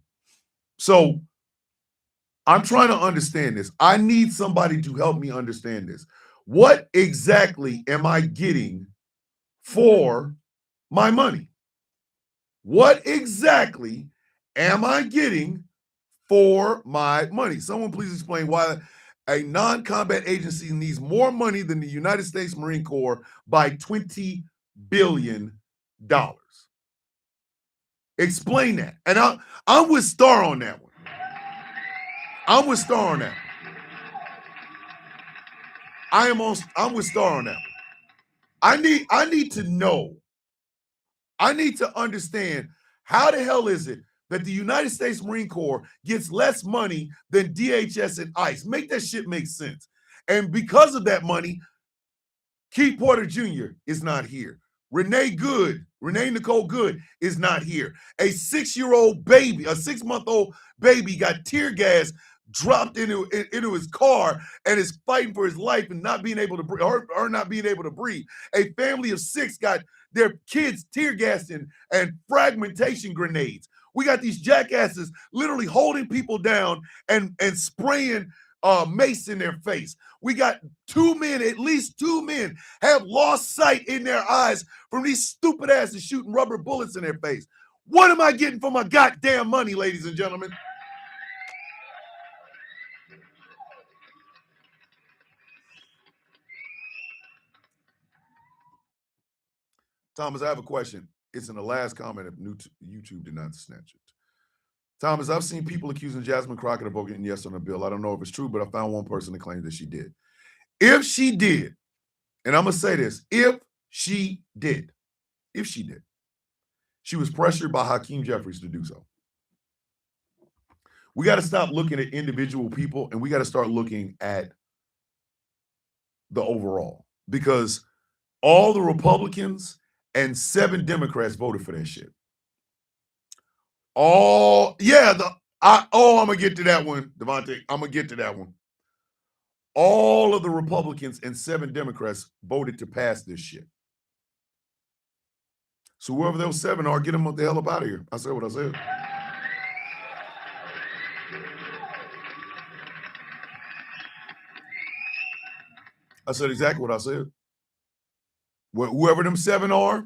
So I'm trying to understand this. I need somebody to help me understand this. What exactly am I getting for my money? What exactly am I getting for my money? Someone please explain why a non-combat agency needs more money than the United States Marine Corps by $20 billion. Explain that. And I'm with Star on that one. I'm with Star on that one. I'm with Star on that one. I need to know. I need to understand how the hell is it that the United States Marine Corps gets less money than DHS and ICE? Make that shit make sense. And because of that money, Keith Porter Jr. is not here. Renee Nicole Good is not here. A 6-year-old baby, a 6-month-old baby got tear gas dropped into his car and is fighting for his life and not being able to breathe, or not being able to breathe. A family of 6 got their kids tear gassed and fragmentation grenades. We got these jackasses literally holding people down and spraying mace in their face. We got 2 men, at least 2 men, have lost sight in their eyes from these stupid asses shooting rubber bullets in their face. What am I getting for my goddamn money, ladies and gentlemen? Thomas, I have a question. It's in the last comment if YouTube did not snatch it. Thomas, I've seen people accusing Jasmine Crockett of voting yes on the bill. I don't know if it's true, but I found one person that claims that she did. If she did, and I'm going to say this, if she did, she was pressured by Hakeem Jeffries to do so. We got to stop looking at individual people and we got to start looking at the overall, because all the Republicans and 7 Democrats voted for that shit. I'm gonna get to that one, Devontae. I'm gonna get to that one. All of the Republicans and 7 Democrats voted to pass this shit. So whoever those 7 are, get them the hell up out of here. I said what I said. I said exactly what I said. Whoever them 7 are,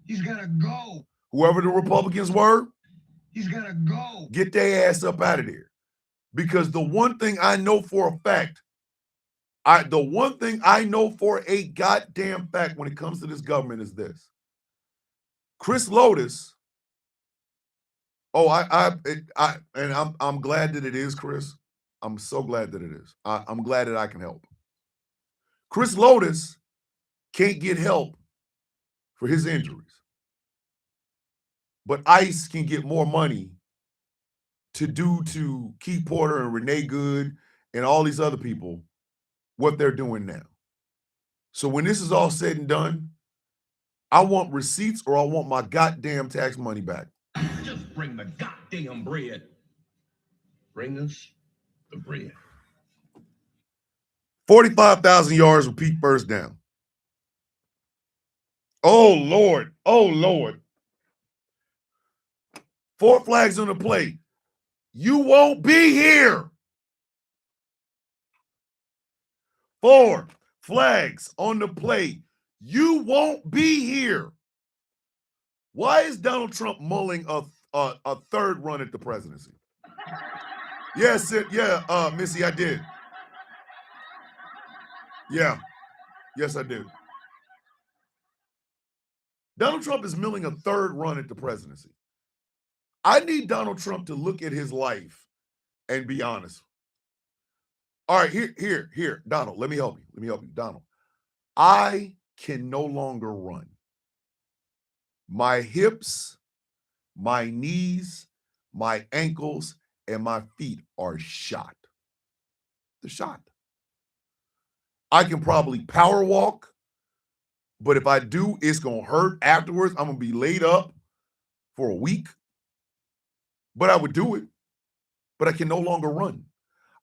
He's gotta go. Whoever the Republicans were, He's gotta go. Get their ass up out of there. Because the one thing I know for a fact, the one thing I know for a goddamn fact when it comes to this government is this. Chris Lotus, I'm glad that it is, Chris. I'm so glad that it is. I'm glad that I can help. Chris Lotus can't get help for his injuries, but ICE can get more money to do to Keith Porter and Renee Good and all these other people what they're doing now. So when this is all said and done, I want receipts or I want my goddamn tax money back. Just bring the goddamn bread. Bring us the bread. 45,000 yards with Pete first down. Oh, Lord. Oh, Lord. 4 flags on the play. You won't be here. 4 flags on the play. You won't be here. Why is Donald Trump mulling a third run at the presidency? Yes, Missy, I did. Yeah. Yes, I did. Donald Trump is milling a third run at the presidency. I need Donald Trump to look at his life and be honest. All right, here, Donald, let me help you. Donald. I can no longer run. My hips, my knees, my ankles, and my feet are shot. They're shot. I can probably power walk, but if I do, it's going to hurt afterwards. I'm going to be laid up for a week. But I would do it. But I can no longer run.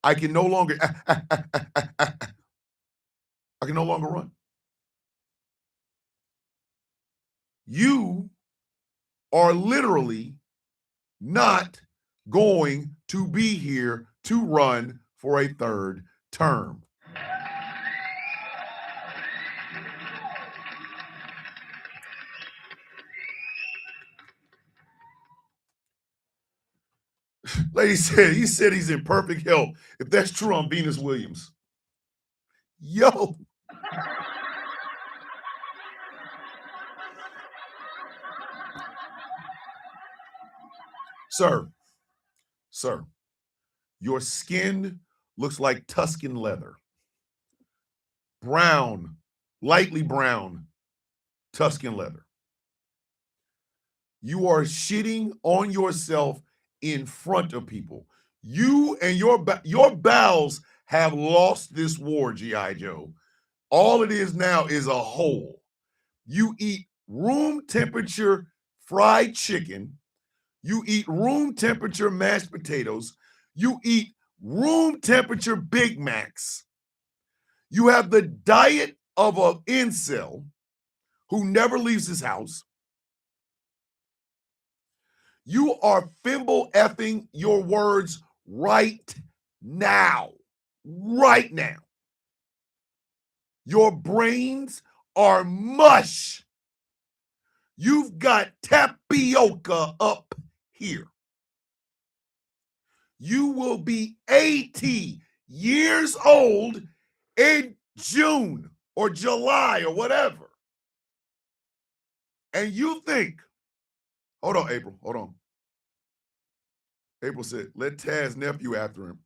I can no longer run. You are literally not going to be here to run for a third term. Lady said, he said he's in perfect health. If that's true, I'm Venus Williams. Yo. Sir, your skin looks like Tuscan leather. Brown, lightly brown Tuscan leather. You are shitting on yourself in front of people. You and your bowels have lost this war, G.I. Joe. All it is now is a hole. You eat room temperature fried chicken. You eat room temperature mashed potatoes. You eat room temperature Big Macs. You have the diet of an incel who never leaves his house. You are fimble effing your words right now. Right now. Your brains are mush. You've got tapioca up here. You will be 80 years old in June or July or whatever. And you think, hold on, April, hold on. April said, let Taz's nephew after him.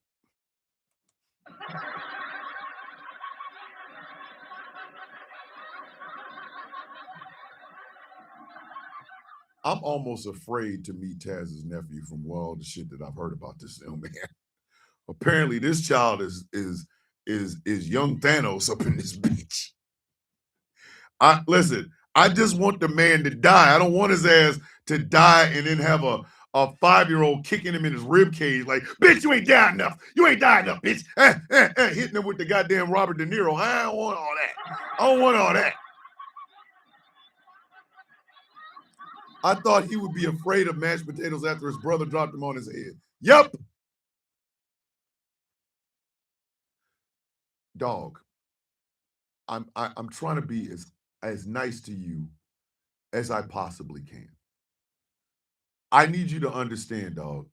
I'm almost afraid to meet Taz's nephew from all the shit that I've heard about this young man. Apparently, this child is young Thanos up in this bitch. Listen, I just want the man to die. I don't want his ass to die and then have a 5-year-old kicking him in his rib cage like, bitch, you ain't died enough. You ain't died enough, bitch. Hitting him with the goddamn Robert De Niro. I don't want all that. I don't want all that. I thought he would be afraid of mashed potatoes after his brother dropped them on his head. Yep. Dog, I'm trying to be as nice to you as I possibly can. I need you to understand, dog.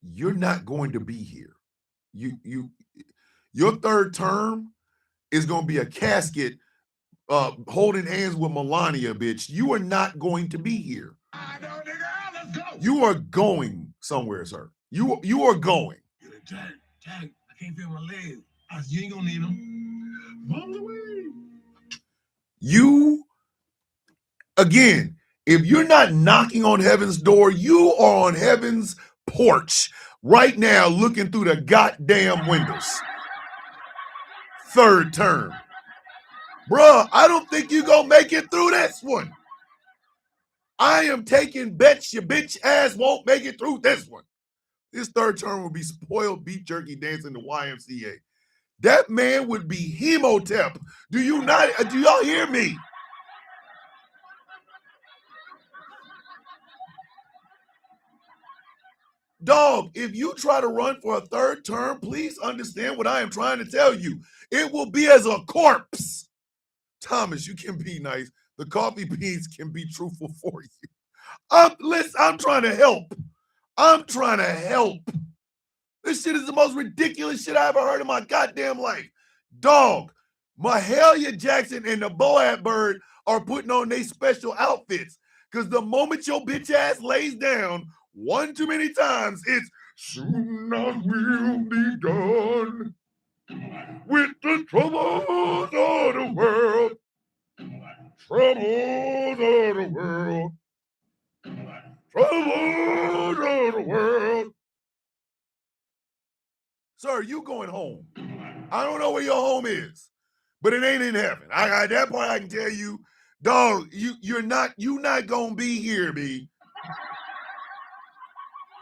you're not going to be here. Your third term is going to be a casket holding hands with Melania, bitch. You are not going to be here. I know, nigga. Let's go. You are going somewhere, sir. You are going. Jack, I can't feel my legs. You ain't gonna need them. Bombs away. You, again, if you're not knocking on heaven's door, you are on heaven's porch right now looking through the goddamn windows. Third term. Bruh, I don't think you're gonna make it through this one. I am taking bets your bitch ass won't make it through this one. This third term will be spoiled beef jerky dancing the YMCA. That man would be Hemotep. Do y'all hear me? Dog, if you try to run for a third term, please understand what I am trying to tell you. It will be as a corpse. Thomas, you can be nice. The coffee beans can be truthful for you. I'm trying to help. I'm trying to help. This shit is the most ridiculous shit I ever heard in my goddamn life. Dog, Mahalia Jackson and the Boab Bird are putting on their special outfits. Because the moment your bitch ass lays down one too many times, it's soon I will be done with the troubles of the world. Troubles of the world. Troubles of the world. Sir, you going home. I don't know where your home is, but it ain't in heaven. At that point, I can tell you, dog, you're not gonna be here, B.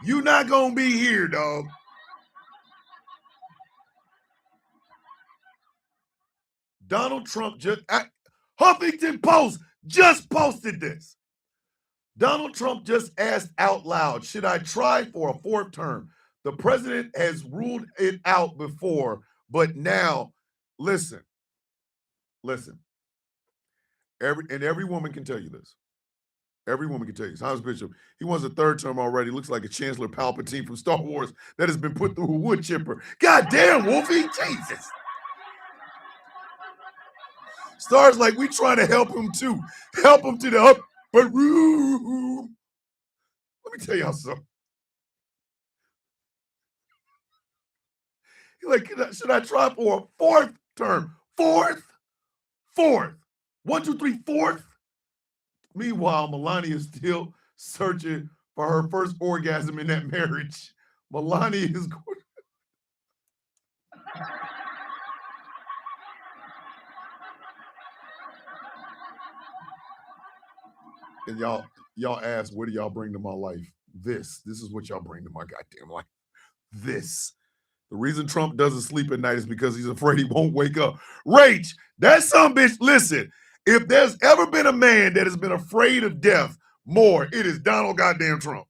You not gonna be here, dog. Donald Trump Huffington Post just posted this. Donald Trump just asked out loud, should I try for a fourth term? The president has ruled it out before, but now, listen. Every woman can tell you this. Every woman can tell you. Hans Bishop, he wants a third term already. Looks like a Chancellor Palpatine from Star Wars that has been put through a wood chipper. God damn, Wolfie, Jesus. Stars like we trying to help him too. Help him to the upper room. Let me tell y'all something. He's like, should I try for a fourth term? Fourth. 1, 2, 3, fourth. Meanwhile, Melania is still searching for her first orgasm in that marriage. Melania is going. And y'all ask, what do y'all bring to my life? This is what y'all bring to my goddamn life. This. The reason Trump doesn't sleep at night is because he's afraid he won't wake up. Rach, that some bitch, listen, if there's ever been a man that has been afraid of death more, it is Donald goddamn Trump.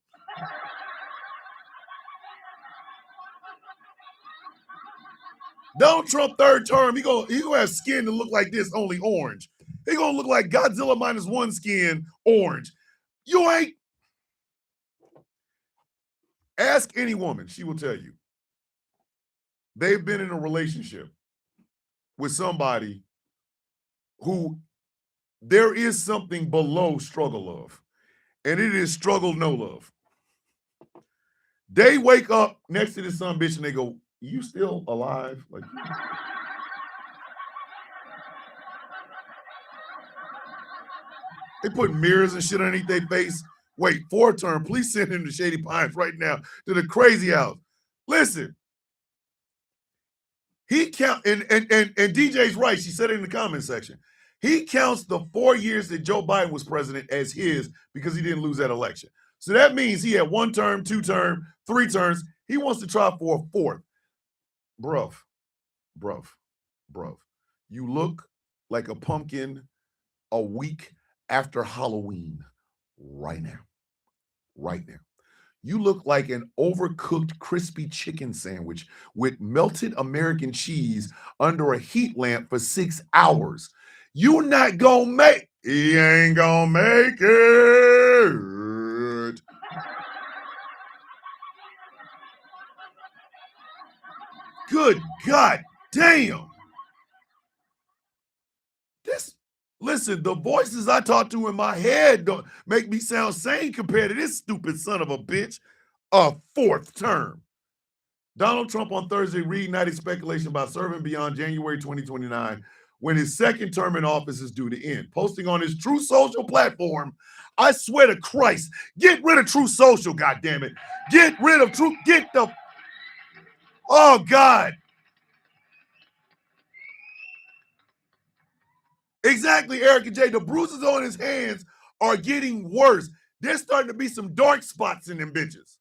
Donald Trump third term, he gonna have skin that look like this, only orange. He gonna look like Godzilla -1 skin, orange. You ain't. Ask any woman, she will tell you. They've been in a relationship with somebody who there is something below struggle love, and it is struggle no love. They wake up next to this son bitch and they go, you still alive? Like, they put mirrors and shit underneath their face. Wait, fourth term, please send him to Shady Pines right now to the crazy house. Listen, he count and DJ's right. She said it in the comment section. He counts the 4 years that Joe Biden was president as his because he didn't lose that election. So that means he had 1 term, 2 term, 3 terms. He wants to try for a fourth. Bruv. You look like a pumpkin a week after Halloween right now. You look like an overcooked crispy chicken sandwich with melted American cheese under a heat lamp for 6 hours. You not gonna make, he ain't gonna make it. Good God damn. Listen, the voices I talk to in my head don't make me sound sane compared to this stupid son of a bitch. A fourth term. Donald Trump on Thursday reignited speculation about serving beyond January 2029 when his second term in office is due to end. Posting on his True Social platform, I swear to Christ, get rid of True Social, goddammit. Get rid of True, get the, oh God. Exactly, Erica J. The bruises on his hands are getting worse. There's starting to be some dark spots in them bitches.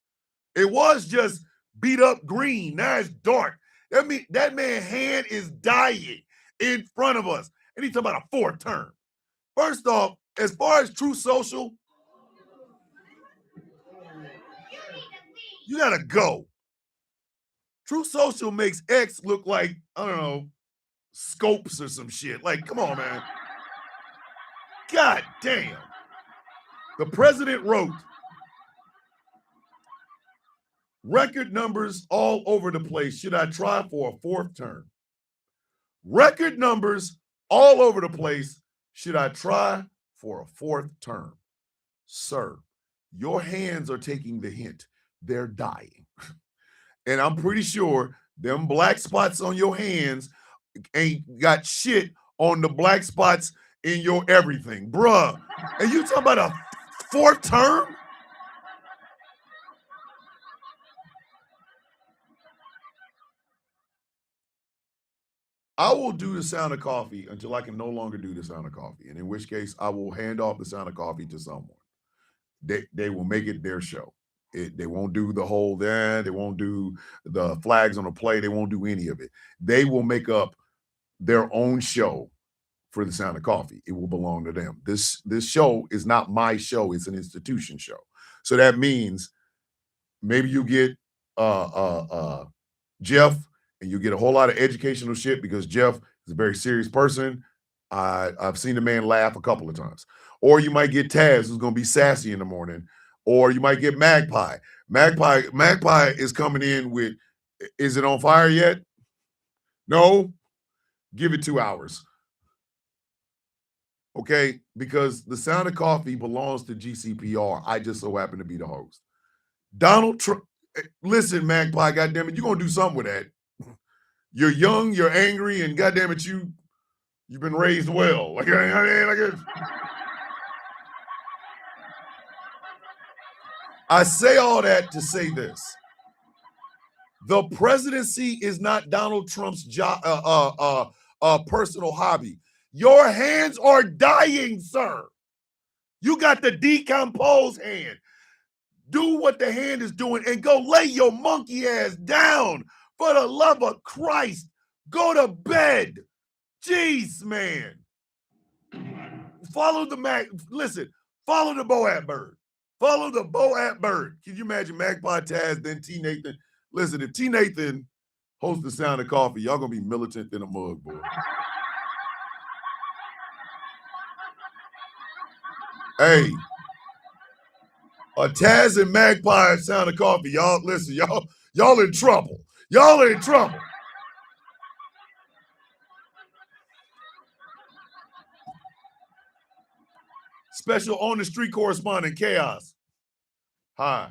It was just beat up green. Now it's dark. That means that man's hand is dying in front of us. And he's talking about a fourth term. First off, as far as True Social, you gotta go. True Social makes X look like, I don't know, Scopes or some shit. Like, come on, man. God damn. The president wrote, record numbers all over the place. Should I try for a fourth term? Record numbers all over the place. Should I try for a fourth term? Sir, your hands are taking the hint. They're dying. And I'm pretty sure them black spots on your hands ain't got shit on the black spots in your everything. Bruh. And you talking about a fourth term? I will do the sound of coffee until I can no longer do the sound of coffee. And in which case I will hand off the sound of coffee to someone. They will make it their show. They won't do the whole there. They won't do the flags on the play. They won't do any of it. They will make up their own show for the sound of coffee. It will belong to them. This show is not my show. It's an institution show. So that means maybe you get Jeff and you get a whole lot of educational shit because Jeff is a very serious person. I've seen the man laugh a couple of times. Or you might get Taz, who's going to be sassy in the morning. Or you might get Magpie. Magpie is coming in with, is it on fire yet? No. Give it 2 hours. Okay? Because the sound of coffee belongs to GCPR. I just so happen to be the host. Donald Trump, listen, Magpie, goddammit, you're going to do something with that. You're young, you're angry, and goddammit, you've been raised well. I say all that to say this. The presidency is not Donald Trump's personal hobby. Your hands are dying, sir. You got the decomposed hand. Do what the hand is doing and go lay your monkey ass down. For the love of Christ, go to bed. Jeez, man. Follow the follow the Boat Bird. Follow the Boat Bird. Can you imagine Magpie Taz, then T. Nathan? Listen, if T. Nathan hosts the sound of coffee, y'all gonna be militant in a mug, boy. Hey, a Taz and Magpie sound of coffee. Y'all, listen, y'all in trouble. Y'all in trouble. Special on the street correspondent, Chaos. Hi,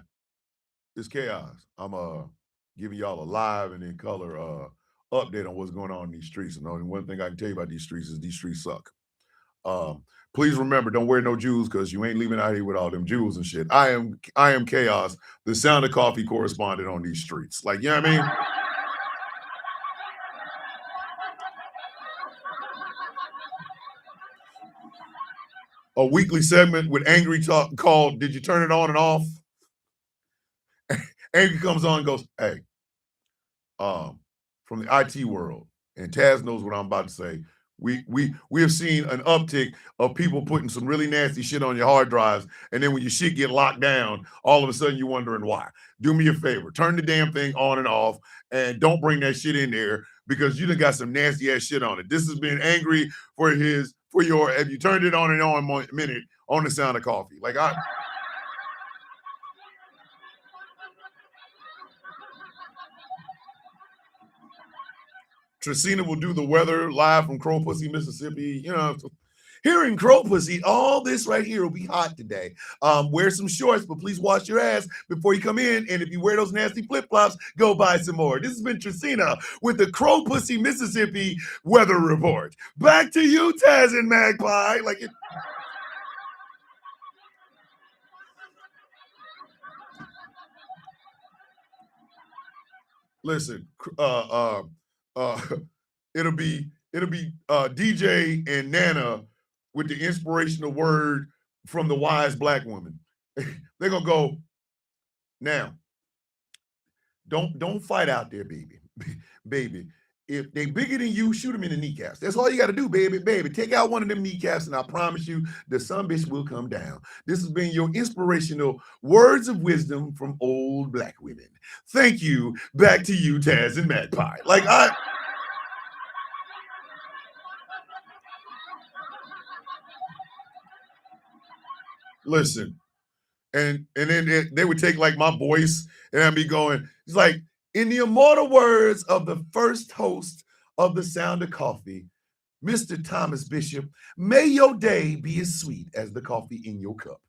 it's Chaos. I'm giving y'all a live and in color update on what's going on in these streets. And only one thing I can tell you about these streets is these streets suck. Please remember, don't wear no jewels because you ain't leaving out here with all them jewels and shit. I am Chaos, the sound of coffee correspondent on these streets. Like, you know what I mean? A weekly segment with Angry Talk called Did You Turn It On and Off? Angry comes on and goes, hey, from the IT world, and Taz knows what I'm about to say. We have seen an uptick of people putting some really nasty shit on your hard drives, and then when your shit get locked down, all of a sudden you're wondering why. Do me a favor, turn the damn thing on and off, and don't bring that shit in there because you done got some nasty ass shit on it. This has been Angry for your, have you turned it on and on minute on the sound of coffee. Like Tracina will do the weather live from Crow Pussy, Mississippi. You know, here in Crow Pussy, all this right here will be hot today. Wear some shorts, but please wash your ass before you come in. And if you wear those nasty flip-flops, go buy some more. This has been Tracina with the Crow Pussy, Mississippi weather report. Back to you, Taz and Magpie. Listen, it'll be DJ and Nana with the inspirational word from the wise black woman. They're gonna go now. Don't fight out there, baby. Baby. If they bigger than you, shoot them in the kneecaps. That's all you got to do, baby. Baby, take out one of them kneecaps, and I promise you, the some bitch will come down. This has been your inspirational words of wisdom from old black women. Thank you. Back to you, Taz and Magpie. Listen, and then they would take like my voice, and I'd be going, it's like, in the immortal words of the first host of The Sound of Coffee, Mr. Thomas Bishop, may your day be as sweet as the coffee in your cup.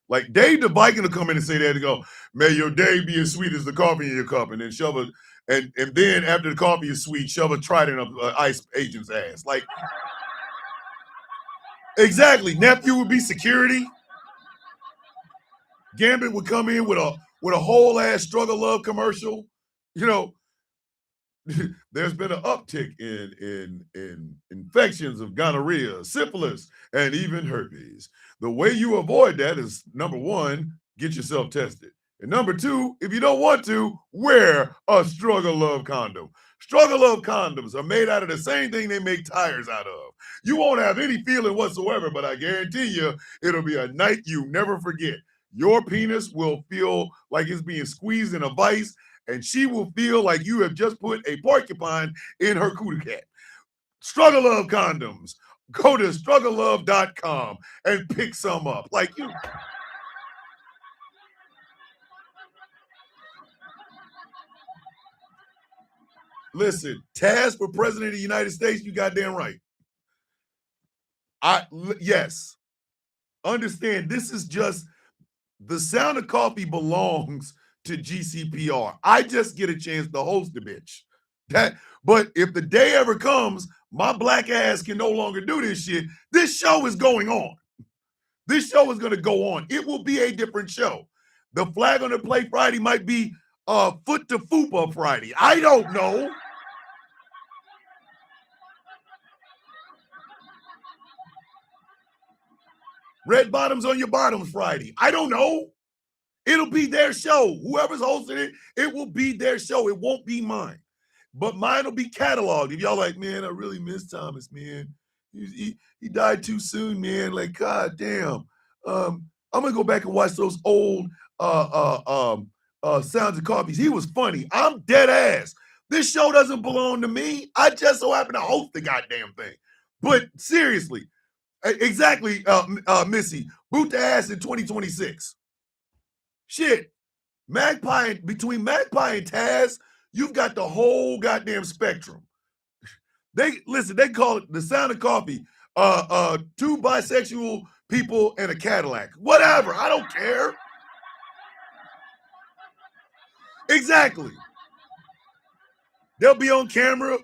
Like Dave the Viking will come in and say that and go, may your day be as sweet as the coffee in your cup, and then shove a, and then after the coffee is sweet, shove a trident of ice agent's ass. Like, exactly. Nephew would be security. Gambit would come in with a whole ass struggle love commercial. You know, there's been an uptick in infections of gonorrhea, syphilis, and even herpes. The way you avoid that is, number one, get yourself tested. And number two, if you don't want to, wear a struggle love condom. Struggle love condoms are made out of the same thing they make tires out of. You won't have any feeling whatsoever, but I guarantee you, it'll be a night you never forget. Your penis will feel like it's being squeezed in a vice, and she will feel like you have just put a porcupine in her cootie cat. Struggle Love condoms. Go to strugglelove.com and pick some up. Like you. Listen, Taz for president of the United States, you goddamn right. Yes. Understand, this is just The Sound of Coffee belongs to GCPR. I just get a chance to host the bitch. But if the day ever comes, my black ass can no longer do this shit. This show is going on. This show is going to go on. It will be a different show. The Flag on the Play Friday might be Foot to Fupa Friday. I don't know. Red Bottoms on Your Bottoms Friday. I don't know. It'll be their show. Whoever's hosting it, it will be their show. It won't be mine. But mine will be cataloged. If y'all like, man, I really miss Thomas, man. He died too soon, man. Like, god damn. I'm gonna go back and watch those old Sounds of Coffees. He was funny. I'm dead ass. This show doesn't belong to me. I just so happen to host the goddamn thing. But seriously, exactly, Missy, boot the ass in 2026. Shit, between Magpie and Taz, you've got the whole goddamn spectrum. They call it The Sound of Coffee. Two bisexual people and a Cadillac. Whatever, I don't care. Exactly. They'll be on camera.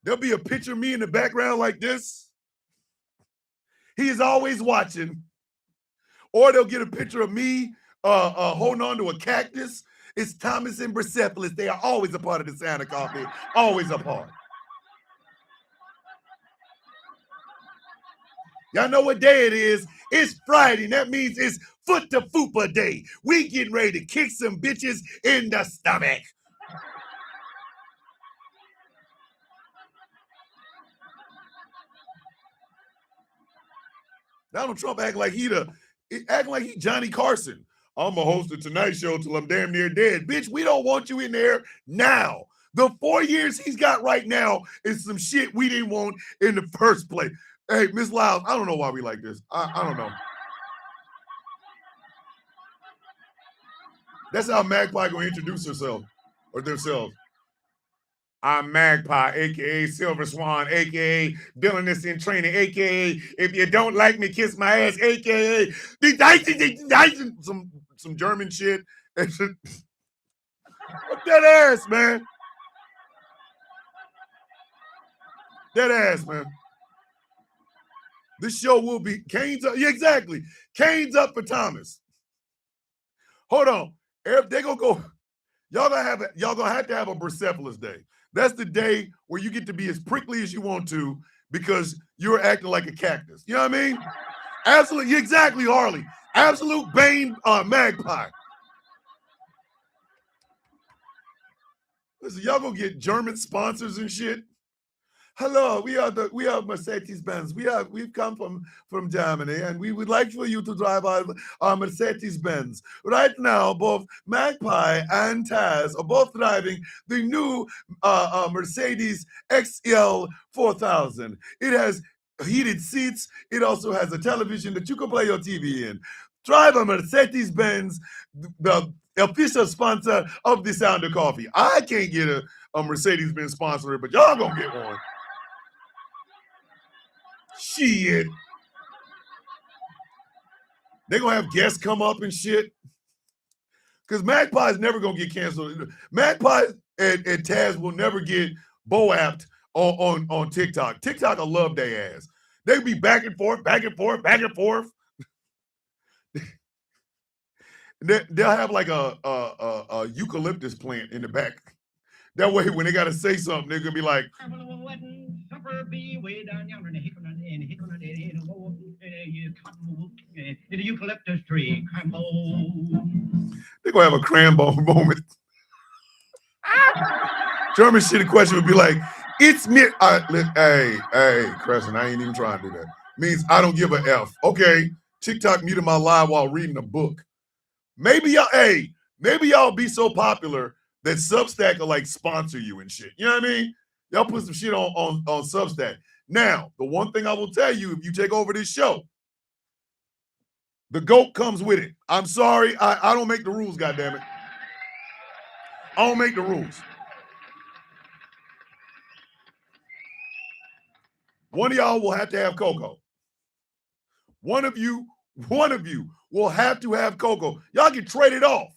There'll be a picture of me in the background like this. He is always watching. Or they'll get a picture of me holding on to a cactus. It's Thomas and Bricephalus. They are always a part of The Sound of Coffee. Always a part. Y'all know what day it is? It's Friday. That means it's Foot to Fupa Day. We getting ready to kick some bitches in the stomach. Donald Trump acting like he Johnny Carson. I'm gonna host the Tonight Show till I'm damn near dead. Bitch, we don't want you in there now. The 4 years he's got right now is some shit we didn't want in the first place. Hey, Miss Lyles, I don't know why we like this. I don't know. That's how Magpie gonna introduce herself or themselves. I'm Magpie, aka Silver Swan, aka villainous in training, aka if you don't like me, kiss my ass, aka some German shit. Fuck that ass, man. That ass, man. This show will be Kane's up. Yeah, exactly. Kane's up for Thomas. Hold on. If they gonna go, y'all gonna have to have a Persepolis day. That's the day where you get to be as prickly as you want to because you're acting like a cactus. You know what I mean? Absolutely, exactly, Harley. Absolute Bane Magpie. Listen, y'all gonna get German sponsors and shit. Hello, we are Mercedes Benz. We've come from Germany, and we would like for you to drive our Mercedes Benz. Right now, both Magpie and Taz are both driving the new Mercedes XL 4000. It has heated seats. It also has a television that you can play your TV in. Drive a Mercedes Benz, the official sponsor of the Sound of Coffee. I can't get a Mercedes Benz sponsor, but y'all gonna get one. Shit. They're gonna have guests come up and shit. Because Magpie's never gonna get canceled. Magpie and Taz will never get boapped on TikTok. TikTok will love their ass. They'll be back and forth, back and forth, back and forth. They'll have like a eucalyptus plant in the back. That way, when they gotta say something, they're gonna be like, in the eucalyptus tree. they're gonna have a crambo moment. German shit question would be like, it's me. Hey, Crescent, I ain't even trying to do that. Means I don't give a F. Okay, TikTok muted my live while reading a book. Maybe y'all be so popular that Substack will like sponsor you and shit. You know what I mean? Y'all put some shit on Substack. Now, the one thing I will tell you, if you take over this show, the GOAT comes with it. I'm sorry, I don't make the rules, goddammit. I don't make the rules. One of y'all will have to have Coco. One of you will have to have Coco. Y'all can trade it off.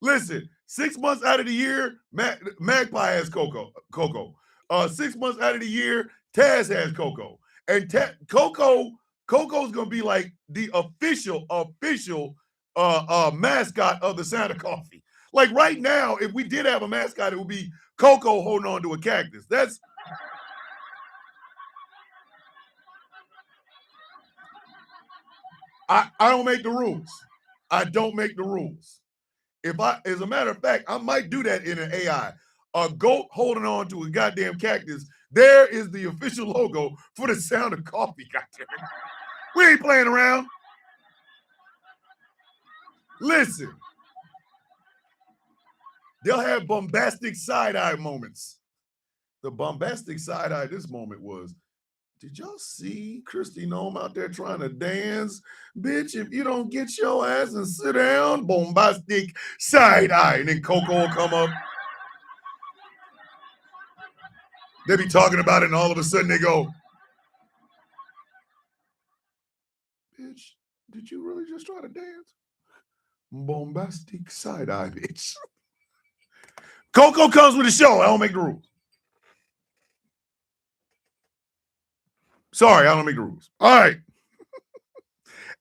Listen, 6 months out of the year, Magpie has Coco. 6 months out of the year, Taz has Coco. And Coco's gonna be like the official mascot of the Sound of Coffee. Like right now, if we did have a mascot, it would be Coco holding on to a cactus. That's I don't make the rules. I don't make the rules. As a matter of fact, I might do that in an AI. A goat holding on to a goddamn cactus. There is the official logo for the Sound of Coffee. Goddamn it. We ain't playing around. Listen, they'll have bombastic side-eye moments. The bombastic side-eye this moment was, did y'all see Christy Nome out there trying to dance? Bitch, if you don't get your ass and sit down, bombastic side-eye. And then Coco will come up. They be talking about it, and all of a sudden they go, bitch, did you really just try to dance? Bombastic side-eye, bitch. Coco comes with the show. I don't make the rules. Sorry, I don't make the rules. All right.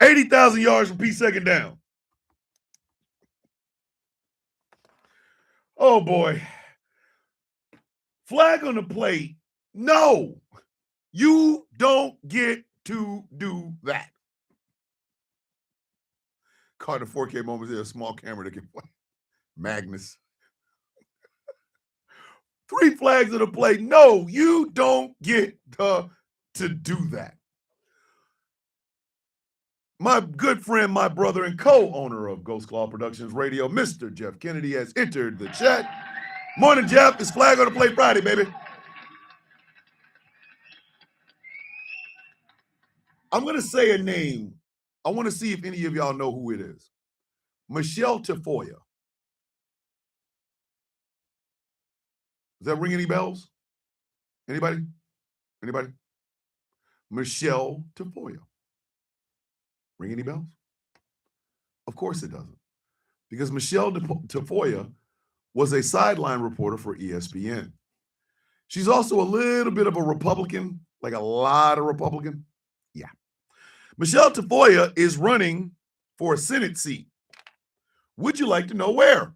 80,000 yards from P second down. Oh, boy. Flag on the play. No, you don't get to do that. Caught a 4K moment there, a small camera that can play. Magnus. 3 flags on the play. No, you don't get to do that. My good friend, my brother, and co-owner of Ghost Claw Productions Radio, Mr. Jeff Kennedy, has entered the chat. Morning, Jeff. It's Flag on the Play Friday, baby. I'm going to say a name. I want to see if any of y'all know who it is. Michelle Tafoya. Does that ring any bells? Anybody? Anybody? Michelle Tafoya. Ring any bells? Of course it doesn't. Because Michelle Tafoya was a sideline reporter for ESPN. She's also a little bit of a Republican, like a lot of Republican. Yeah. Michelle Tafoya is running for a Senate seat. Would you like to know where?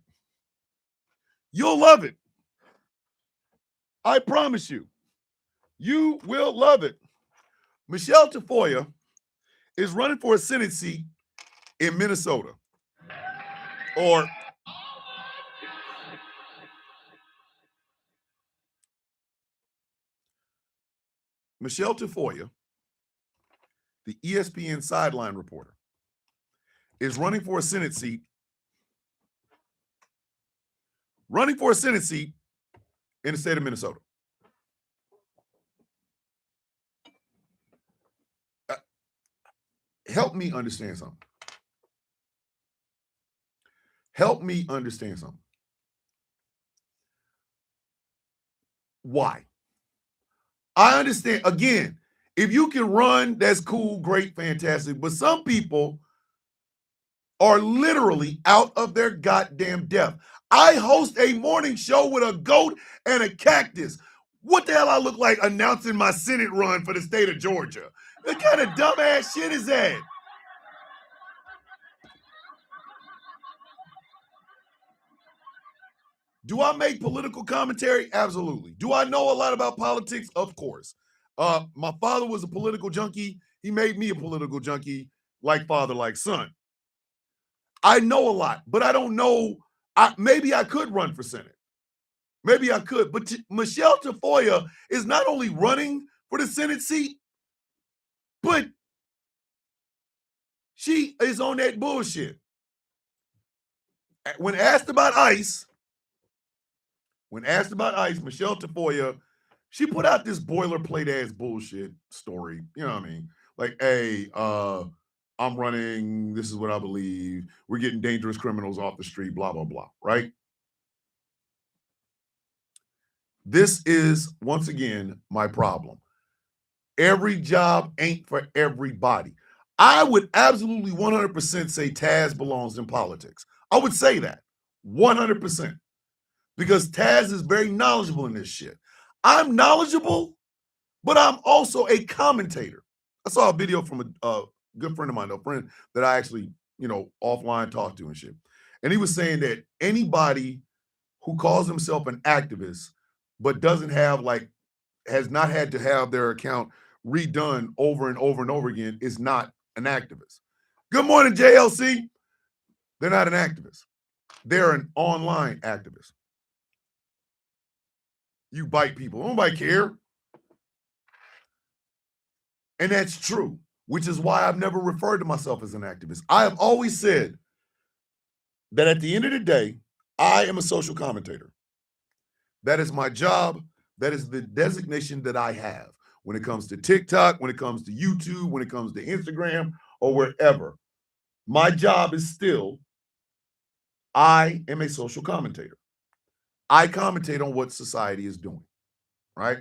You'll love it. I promise you. You will love it. Michelle Tafoya is running for a Senate seat in Minnesota. Or Michelle Tafoya, the ESPN sideline reporter, is running for a Senate seat. Running for a Senate seat in the state of Minnesota. Help me understand something. Help me understand something. Why? I understand, again, if you can run, that's cool, great, fantastic. But some people are literally out of their goddamn depth. I host a morning show with a goat and a cactus. What the hell I look like announcing my Senate run for the state of Georgia? What kind of dumbass shit is that? Do I make political commentary? Absolutely. Do I know a lot about politics? Of course. My father was a political junkie. He made me a political junkie, like father, like son. I know a lot, but I don't know. Maybe I could run for Senate. Maybe I could. But Michelle Tafoya is not only running for the Senate seat, but she is on that bullshit. When asked about ICE, Michelle Tafoya, she put out this boilerplate ass bullshit story. You know what I mean? Like, hey, I'm running. This is what I believe. We're getting dangerous criminals off the street, blah, blah, blah, right? This is, once again, my problem. Every job ain't for everybody. I would absolutely 100% say Taz belongs in politics. I would say that 100%. Because Taz is very knowledgeable in this shit. I'm knowledgeable, but I'm also a commentator. I saw a video from a good friend of mine, a friend that I actually, offline talked to and shit. And he was saying that anybody who calls himself an activist, but doesn't have has not had to have their account redone over and over and over again is not an activist. Good morning, JLC. They're not an activist. They're an online activist. You bite people. Nobody care. And that's true, which is why I've never referred to myself as an activist. I have always said that at the end of the day, I am a social commentator. That is my job. That is the designation that I have when it comes to TikTok, when it comes to YouTube, when it comes to Instagram, or wherever. My job is still, I am a social commentator. I commentate on what society is doing, right?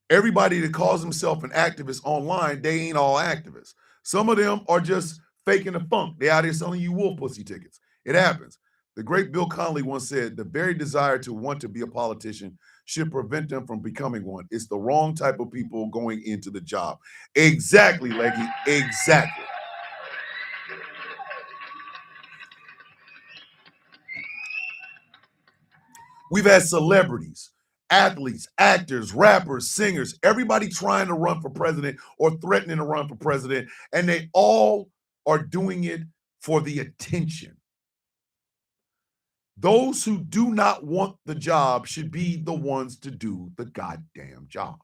Everybody that calls himself an activist online, they ain't all activists. Some of them are just faking the funk. They out here selling you wolf pussy tickets. It happens. The great Bill Connolly once said, the very desire to want to be a politician should prevent them from becoming one. It's the wrong type of people going into the job. Exactly, Leggy. Exactly. We've had celebrities, athletes, actors, rappers, singers, everybody trying to run for president or threatening to run for president, and they all are doing it for the attention. Those who do not want the job should be the ones to do the goddamn job.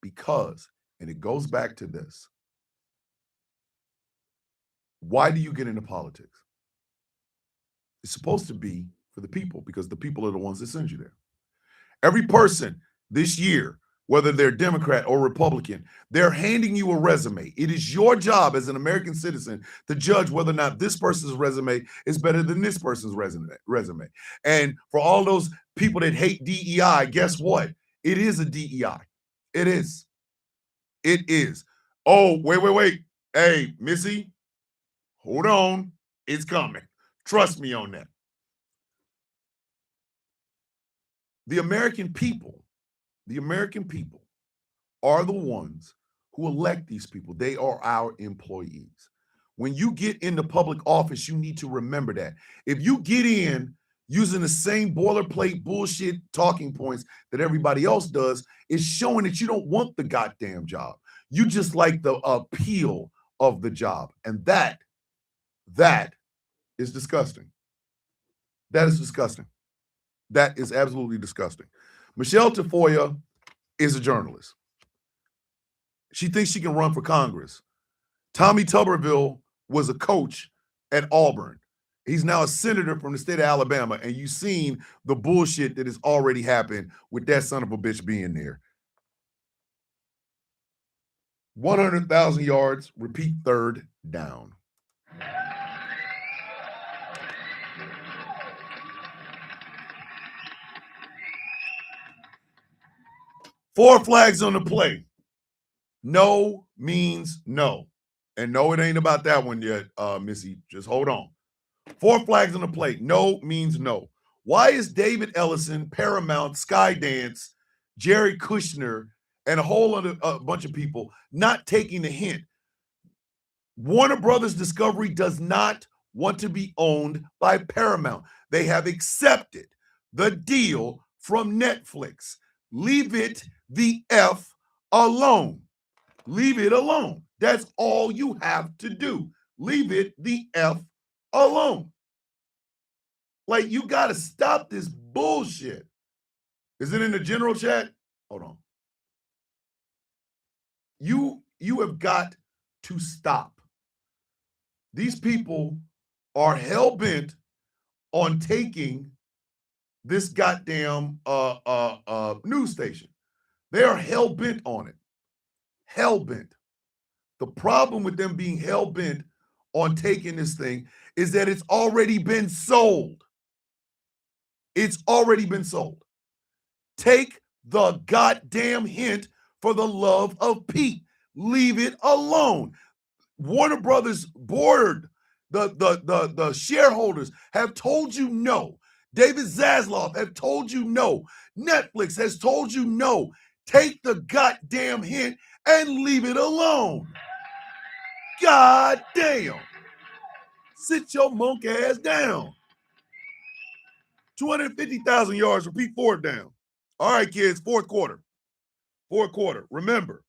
Because, and it goes back to this, why do you get into politics? It's supposed to be for the people, because the people are the ones that send you there. Every person this year whether they're Democrat or Republican. They're handing you a resume. It is your job as an American citizen to judge whether or not this person's resume is better than this person's resume. And for all those people that hate DEI, guess what? It is a DEI. It is. It is. Oh, wait. Hey, Missy, hold on. It's coming. Trust me on that. The American people are the ones who elect these people. They are our employees. When you get into public office, you need to remember that. If you get in using the same boilerplate bullshit talking points that everybody else does, it's showing that you don't want the goddamn job. You just like the appeal of the job. And that is disgusting. That is disgusting. That is absolutely disgusting. Michelle Tafoya is a journalist. She thinks she can run for Congress. Tommy Tuberville was a coach at Auburn. He's now a senator from the state of Alabama, and you've seen the bullshit that has already happened with that son of a bitch being there. 100,000 yards, repeat, third down. Four flags on the play. No means no. And no, it ain't about that one yet, Missy. Just hold on. Four flags on the plate. No means no. Why is David Ellison, Paramount, Skydance, Jerry Kushner, and a whole other bunch of people not taking the hint? Warner Brothers Discovery does not want to be owned by Paramount. They have accepted the deal from Netflix. Leave it the F alone. Leave it alone. That's all you have to do. Leave it the F alone. Like, you got to stop this bullshit. Is it in the general chat? Hold on. You have got to stop. These people are hell-bent on taking this goddamn news station. They are hell-bent on it. Hell-bent. The problem with them being hell-bent on taking this thing is that it's already been sold. It's already been sold. Take the goddamn hint for the love of Pete. Leave it alone. Warner Brothers board, the shareholders have told you no. David Zaslav have told you no. Netflix has told you no. Take the goddamn hint and leave it alone. God damn. Sit your monk ass down. 250,000 yards, repeat, fourth down. All right, kids, fourth quarter. Remember,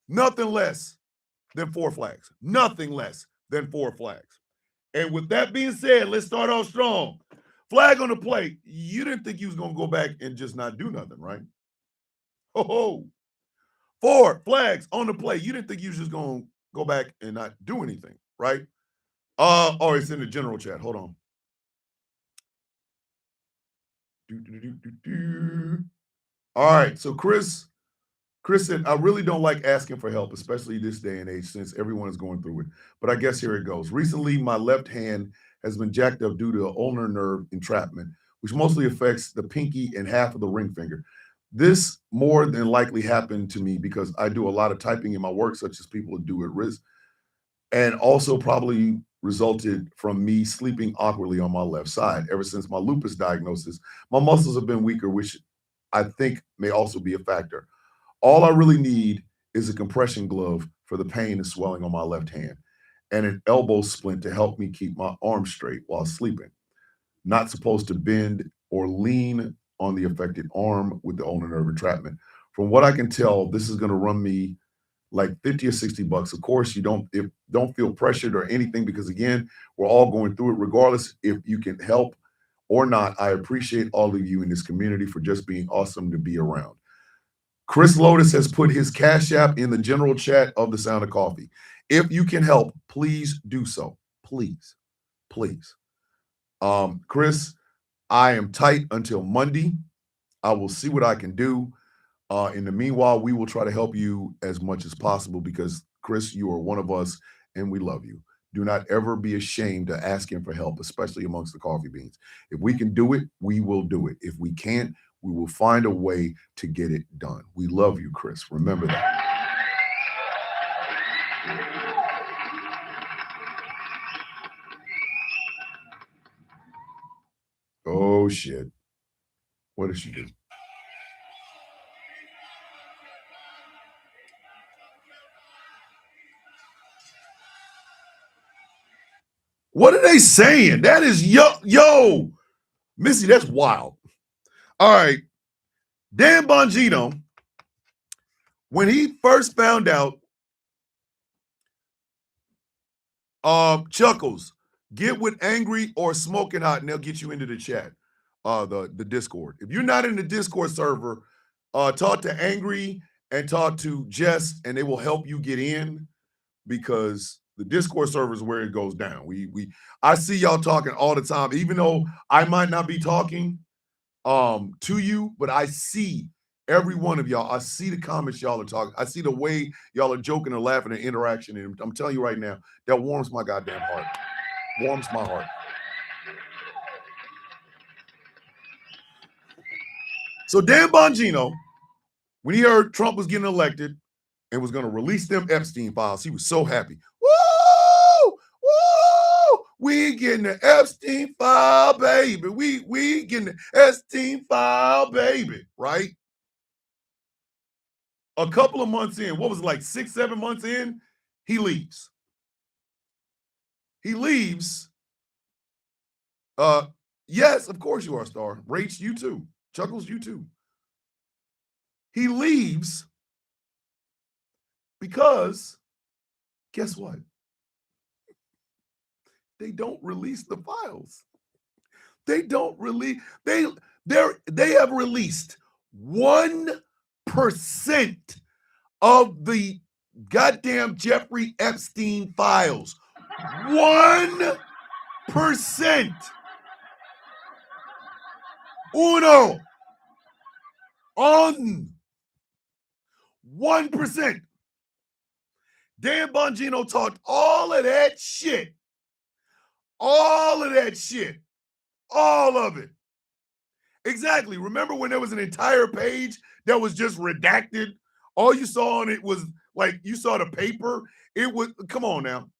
nothing less than four flags. Nothing less than four flags. And with that being said, let's start off strong. Flag on the play. You didn't think you was going to go back and just not do nothing, right? Oh, four flags on the play. You didn't think you was just going to go back and not do anything, right? Oh, it's in the general chat. Hold on. All right, so Chris said, I really don't like asking for help, especially this day and age, since everyone is going through it. But I guess here it goes. Recently, my left hand has been jacked up due to an ulnar nerve entrapment, which mostly affects the pinky and half of the ring finger. This more than likely happened to me because I do a lot of typing in my work, such as people do at risk, and also probably resulted from me sleeping awkwardly on my left side. Ever since my lupus diagnosis, my muscles have been weaker, which I think may also be a factor. All I really need is a compression glove for the pain and swelling on my left hand and an elbow splint to help me keep my arm straight while sleeping. Not supposed to bend or lean on the affected arm with the ulnar nerve entrapment. From what I can tell, this is going to run me like 50 or 60 bucks. Of course, you don't feel pressured or anything because, again, we're all going through it. Regardless if you can help or not, I appreciate all of you in this community for just being awesome to be around. Chris Lotus has put his Cash App in the general chat of the Sound of Coffee. If you can help, please do so. Please. Chris, I am tight until Monday. I will see what I can do. In the meanwhile, we will try to help you as much as possible because, Chris, you are one of us and we love you. Do not ever be ashamed to asking for help, especially amongst the coffee beans. If we can do it, we will do it. If we can't, we will find a way to get it done. We love you, Chris. Remember that. Oh, shit. What did she do? What are they saying? That is yo, Missy, that's wild. All right. Dan Bongino, when he first found out, Chuckles, get with Angry or Smoking Hot, and they'll get you into the chat, the Discord. If you're not in the Discord server, talk to Angry and talk to Jess, and they will help you get in because the Discord server is where it goes down. I see y'all talking all the time, even though I might not be talking to you, but I see every one of y'all. I see the comments y'all are talking. I see the way y'all are joking and laughing and interaction. And I'm telling you right now, that warms my goddamn heart. Warms my heart. So Dan Bongino, when he heard Trump was getting elected and was going to release them Epstein files, he was so happy. Woo! Woo! We getting the Epstein file, baby. We getting the Epstein file, baby, right? A couple of months in, what was it, like 6-7 months in, he leaves. He leaves. Yes, of course you are, Star. Rach, you too. Chuckles, you too. He leaves because guess what? They don't release the files. They don't release. They have released 1% of the goddamn Jeffrey Epstein files. 1%. Uno. On 1%. Dan Bongino talked all of that shit. All of that shit. All of it. Exactly. Remember when there was an entire page that was just redacted? All you saw on it was like you saw the paper. It was, come on now.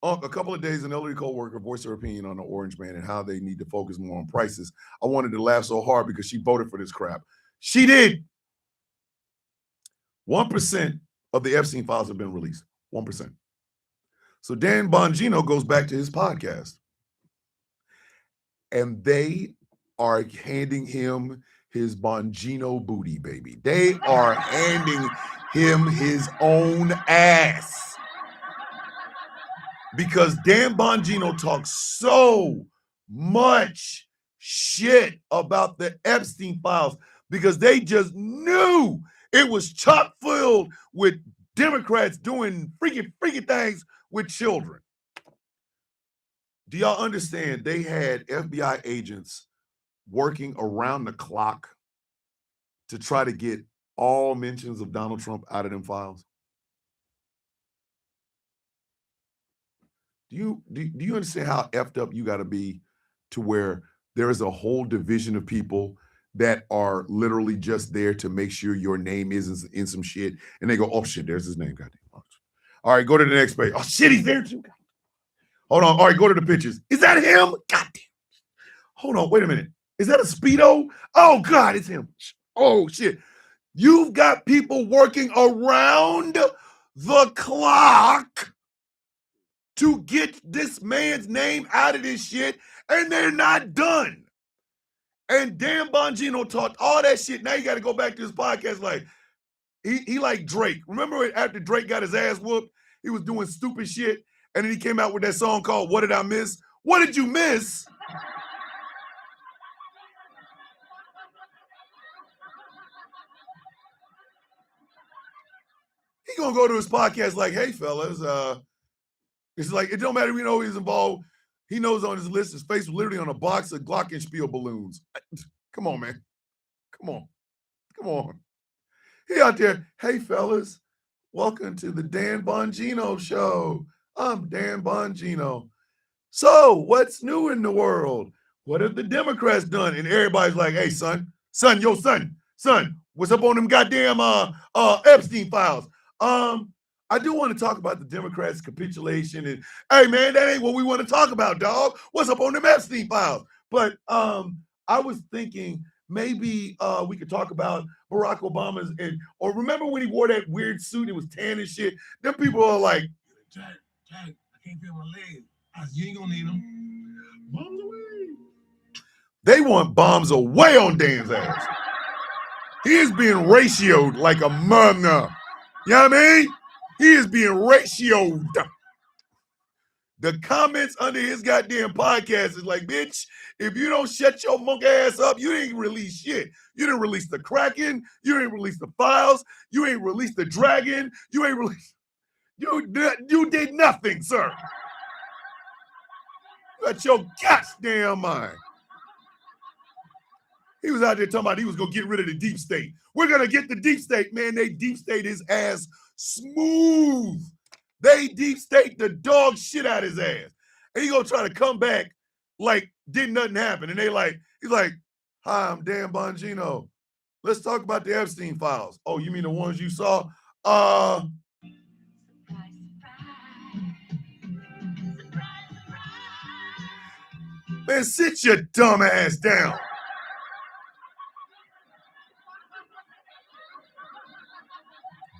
A couple of days, an elderly co-worker voiced her opinion on the Orange Man and how they need to focus more on prices. I wanted to laugh so hard because she voted for this crap. She did. 1% of the Epstein files have been released. 1%. So Dan Bongino goes back to his podcast. And they are handing him his Bongino booty, baby. They are handing him his own ass. Because Dan Bongino talks so much shit about the Epstein files because they just knew it was chock filled with Democrats doing freaky things with children. Do y'all understand they had FBI agents working around the clock to try to get all mentions of Donald Trump out of them files? Do you understand how effed up you got to be to where there is a whole division of people that are literally just there to make sure your name isn't in some shit, and they go, oh shit, there's his name, goddamn. All right, go to the next page. Oh shit, he's there too. Hold on. All right, go to the pictures. Is that him? Goddamn. Hold on, wait a minute. Is that a Speedo? Oh God, it's him. Oh shit. You've got people working around the clock to get this man's name out of this shit, and they're not done. And Dan Bongino talked all that shit. Now you got to go back to his podcast like, he like Drake. Remember after Drake got his ass whooped, he was doing stupid shit, and then he came out with that song called What Did I Miss? What did you miss? He gonna go to his podcast like, hey fellas, it's like, it don't matter, we know he's involved. He knows on his list, his face was literally on a box of Glockenspiel balloons. Come on, man. Come on. He out there, hey fellas, welcome to the Dan Bongino show. I'm Dan Bongino. So what's new in the world? What have the Democrats done? And everybody's like, hey, son, what's up on them goddamn Epstein files? I do want to talk about the Democrats' capitulation, and hey man, that ain't what we want to talk about, dog. What's up on them Epstein files? But I was thinking maybe we could talk about Barack Obama's or remember when he wore that weird suit, it was tan and shit. Them people are like, Jack, I can't feel my legs. I said, you ain't gonna need them. Bombs away. they want bombs away on Dan's ass. He is being ratioed like a mother. You know what I mean? He is being ratioed. The comments under his goddamn podcast is like, bitch, if you don't shut your monk ass up, you ain't release shit. You didn't release the Kraken. You ain't release the files. You ain't release the Dragon. You ain't release. You did nothing, sir. You got your goddamn mind. He was out there talking about he was going to get rid of the deep state. We're going to get the deep state. Man, they deep state his ass smooth. They deep state the dog shit out his ass. And he going to try to come back like did nothing happen. And he's like, hi, I'm Dan Bongino. Let's talk about the Epstein files. Oh, you mean the ones you saw? Man, sit your dumb ass down.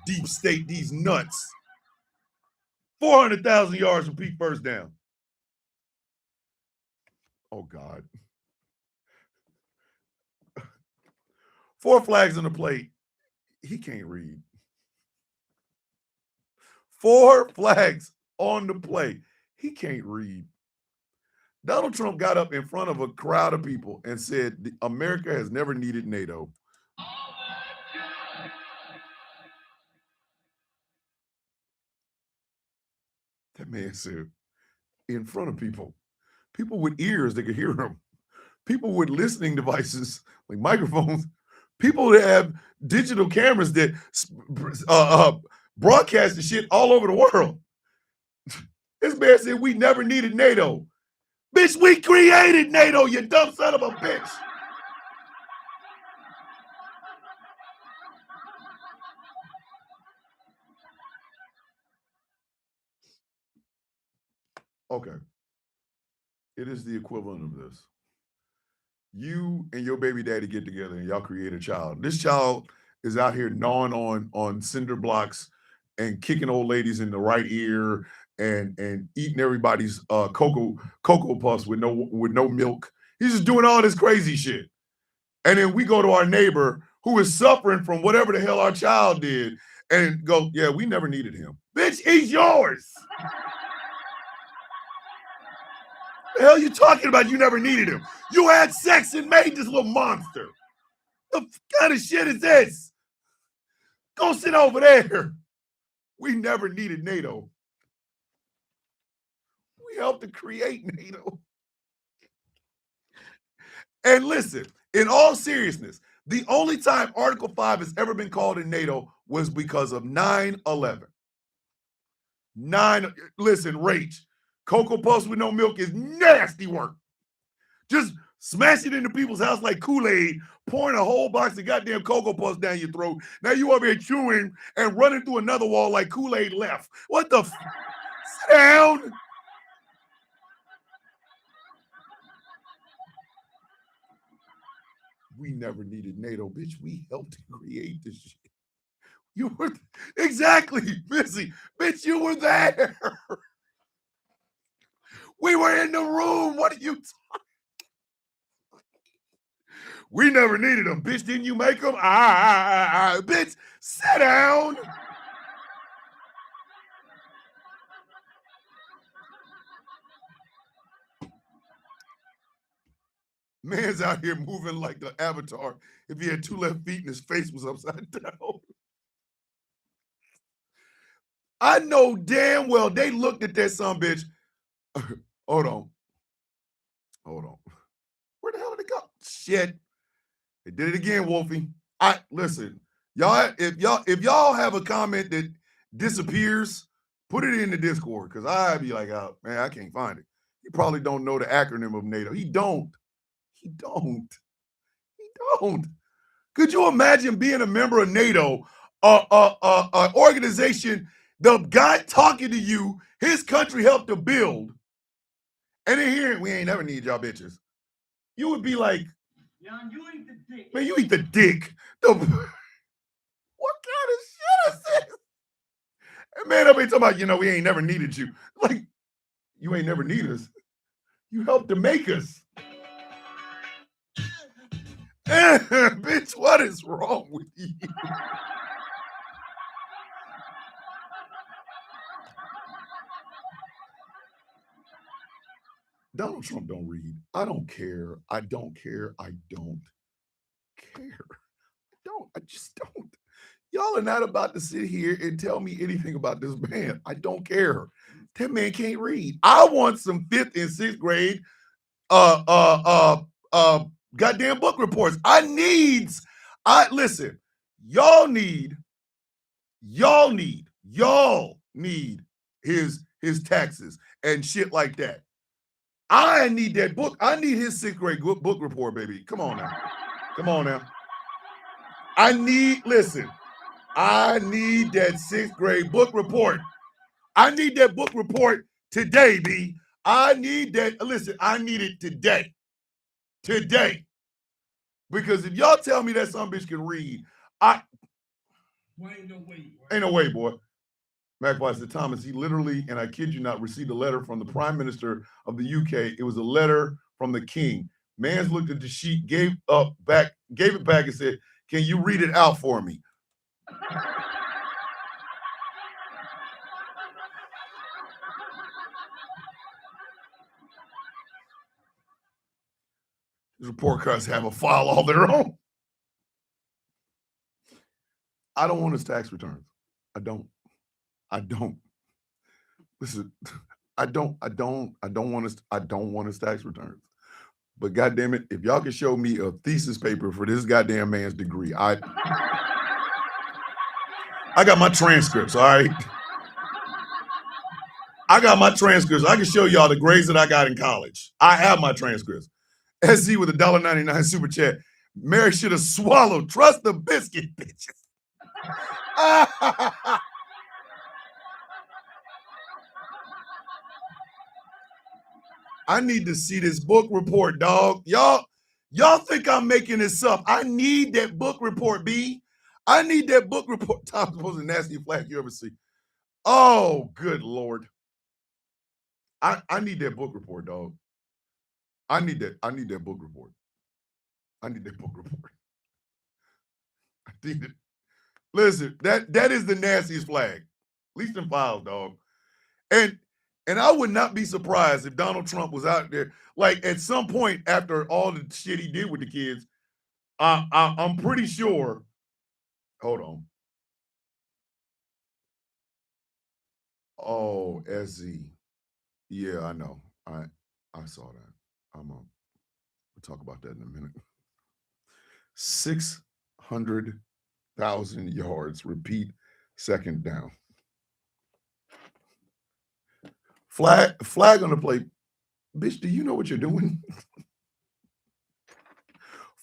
Deep state these nuts. 400,000 yards from peak first down. Oh, God. 4 flags on the plate. He can't read. 4 flags on the play. He can't read. Donald Trump got up in front of a crowd of people and said, America has never needed NATO. That man said, in front of people with ears that could hear him, people with listening devices like microphones, people that have digital cameras that broadcast the shit all over the world. This man said we never needed NATO. Bitch, we created NATO, you dumb son of a bitch. Okay. It is the equivalent of this. You and your baby daddy get together and y'all create a child. This child is out here gnawing on cinder blocks and kicking old ladies in the right ear and eating everybody's cocoa puffs with no milk. He's just doing all this crazy shit. And then we go to our neighbor who is suffering from whatever the hell our child did and go, yeah, we never needed him. Bitch, he's yours. The hell you talking about? You never needed him. You had sex and made this little monster. The kind of shit is this? Go sit over there. We never needed NATO. We helped to create NATO. And listen, in all seriousness, the only time Article 5 has ever been called in NATO was because of 9/11. Listen, Rach, Cocoa Puffs with no milk is nasty work. Just smash it into people's house like Kool-Aid, pouring a whole box of goddamn Cocoa Puffs down your throat. Now you over here chewing and running through another wall like Kool-Aid left. What the sit down. We never needed NATO, bitch. We helped to create this shit. You were exactly, Missy. Bitch, you were there. We were in the room. What are you talking? We never needed them. Bitch, didn't you make them? Bitch, sit down. Man's out here moving like the Avatar if he had 2 left feet and his face was upside down. I know damn well they looked at that son bitch. Hold on. Where the hell did it go? Shit. They did it again, Wolfie. Listen, If y'all have a comment that disappears, put it in the Discord, because I'd be like, oh man, I can't find it. You probably don't know the acronym of NATO. He don't. Could you imagine being a member of NATO, an organization, the guy talking to you, his country helped to build, and then hearing, we ain't never need y'all bitches. You would be like, Jan, you eat the dick. man, you eat the dick. What kind of shit is this? And man, I'll be talking about, we ain't never needed you. Like, you ain't never need us. You helped to make us. Bitch, what is wrong with you? Donald Trump don't read. I don't care. I just don't. Y'all are not about to sit here and tell me anything about this man. I don't care. That man can't read. I want some 5th and 6th grade goddamn book reports. Listen, y'all need his taxes and shit like that. I need that book. I need his 6th grade book report, baby. Come on now. I need that 6th grade book report. I need that book report today, B. I need that. Listen, I need it today. Because if y'all tell me that some bitch can read, Ain't no way, boy. McFly said, Thomas, he literally, and I kid you not, received a letter from the Prime Minister of the UK. It was a letter from the King. Mans looked at the sheet, gave it back, and said, can you read it out for me? These report cards have a file all their own. I don't want his tax returns. I don't. Listen, I don't want his tax returns. But goddamn it, if y'all can show me a thesis paper for this goddamn man's degree, I got my transcripts, all right? I got my transcripts. I can show y'all the grades that I got in college. I have my transcripts. SZ with $1.99 super chat. Mary should have swallowed. Trust the biscuit, bitches. I need to see this book report, dog. Y'all think I'm making this up. I need that book report, B. I need that book report. Tom's the most nasty flag you ever see. Oh, good Lord. I need that book report, dog. I need that book report. I need it. Listen, that is the nastiest flag. At least in files, dog. And I would not be surprised if Donald Trump was out there, like at some point after all the shit he did with the kids. I'm pretty sure. Hold on. Oh, SZ. Yeah, I know. I saw that. We'll talk about that in a minute. 600,000 yards. Repeat, second down. Flag on the play. Bitch, do you know what you're doing?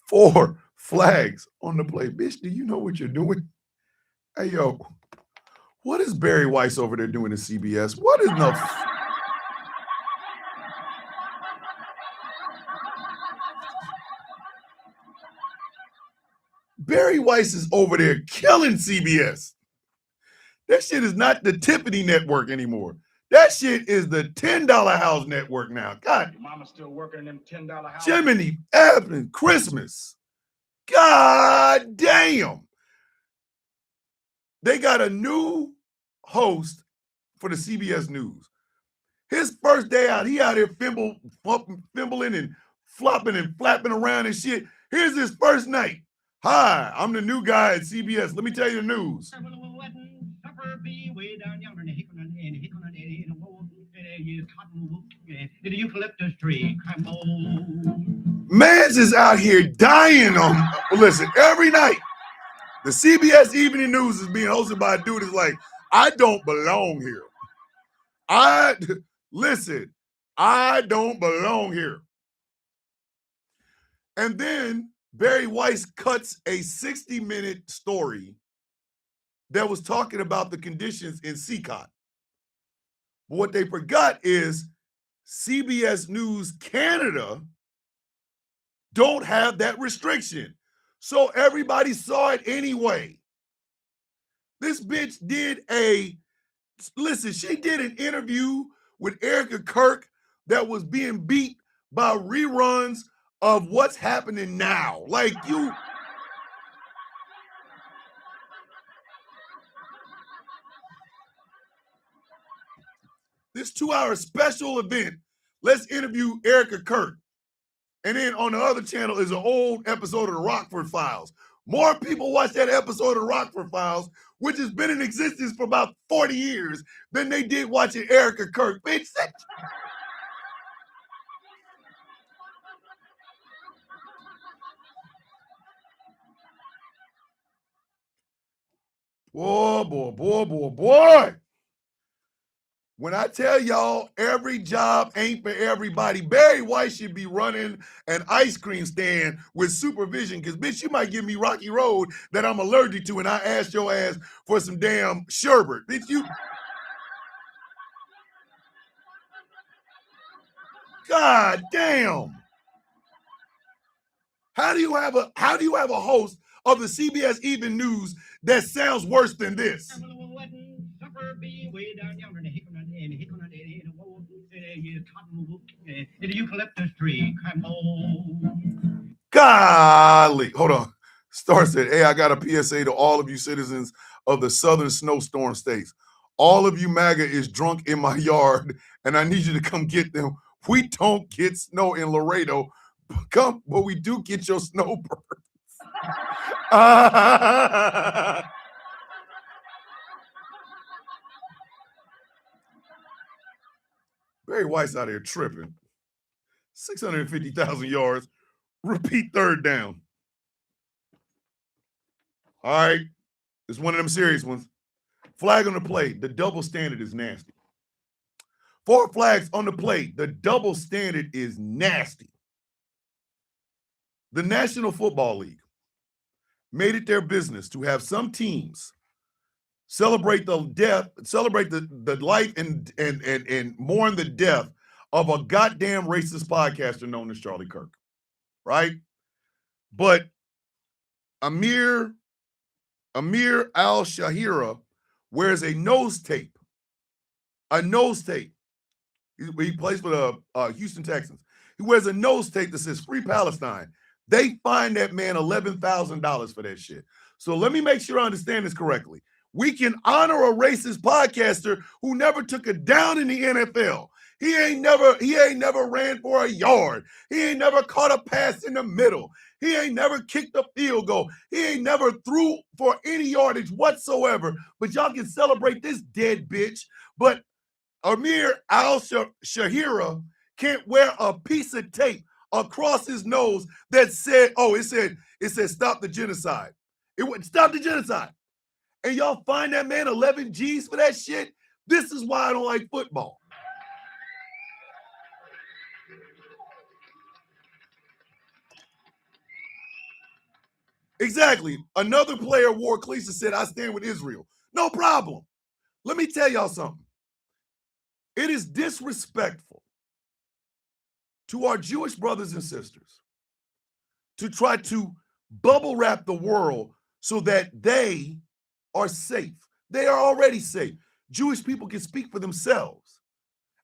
4 flags on the play. Bitch, do you know what you're doing? Hey, yo, what is Barry Weiss over there doing at CBS? What is the... Barry Weiss is over there killing CBS. That shit is not the Tiffany network anymore. That shit is the $10 house network now. God. Your mama's still working in them $10 houses. Jiminy, Evan, Christmas. God damn. They got a new host for the CBS News. His first day out, he out here fimbling and flopping and flapping around and shit. Here's his first night. Hi, I'm the new guy at CBS. Let me tell you the news. The eucalyptus tree. Mans is out here dying on. Listen, every night The CBS Evening News is being hosted by a dude that's like, I don't belong here. Listen, I don't belong here. And then Barry Weiss cuts a 60-minute story that was talking about the conditions in CCOT. But what they forgot is CBS News Canada don't have that restriction. So everybody saw it anyway. This bitch she did an interview with Erica Kirk that was being beat by reruns of What's Happening Now. Like, you... This 2-hour special event, let's interview Erica Kirk. And then on the other channel is an old episode of the Rockford Files. More people watch that episode of the Rockford Files, which has been in existence for about 40 years, than they did watching Erica Kirk. Bitch, boy. When I tell y'all every job ain't for everybody, Barry White should be running an ice cream stand with supervision, because, bitch, you might give me Rocky Road that I'm allergic to, and I ask your ass for some damn sherbet. Bitch, you... God damn. How do you have a host of the CBS Evening News that sounds worse than this? Eucalyptus tree. Golly. Hold on. Star said, hey, I got a PSA to all of you citizens of the southern snowstorm states. All of you MAGA is drunk in my yard, and I need you to come get them. We don't get snow in Laredo, but we do get your snowbirds. Barry White's out here tripping. 650,000 yards. Repeat third down. All right. It's one of them serious ones. Flag on the play. The double standard is nasty. 4 flags on the play. The double standard is nasty. The National Football League made it their business to have some teams celebrate the life and mourn the death of a goddamn racist podcaster known as Charlie Kirk, right? But Amir Al-Shahira wears a nose tape. He plays for the Houston Texans. He wears a nose tape that says Free Palestine. They fined that man $11,000 for that shit. So let me make sure I understand this correctly. We can honor a racist podcaster who never took a down in the NFL. He ain't never ran for a yard. He ain't never caught a pass in the middle. He ain't never kicked a field goal. He ain't never threw for any yardage whatsoever. But y'all can celebrate this dead bitch. But Amir Al-Shahira can't wear a piece of tape across his nose that said, it said stop the genocide. It would stop the genocide. And y'all find that man 11 G's for that shit? This is why I don't like football. Exactly. Another player wore cleats and said, I stand with Israel. No problem. Let me tell y'all something. It is disrespectful to our Jewish brothers and sisters to try to bubble wrap the world so that they are safe. They are already safe. Jewish people can speak for themselves.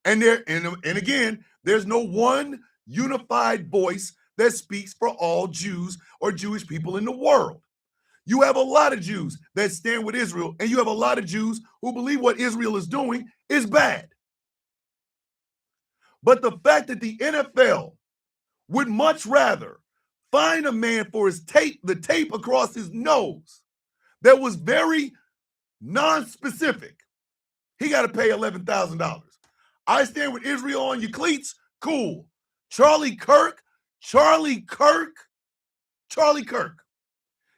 And again, there's no one unified voice that speaks for all Jews or Jewish people in the world. You have a lot of Jews that stand with Israel, and you have a lot of Jews who believe what Israel is doing is bad. But the fact that the NFL would much rather fine a man for his the tape across his nose that was very non-specific, he got to pay $11,000. I stand with Israel on your cleats, cool. Charlie Kirk,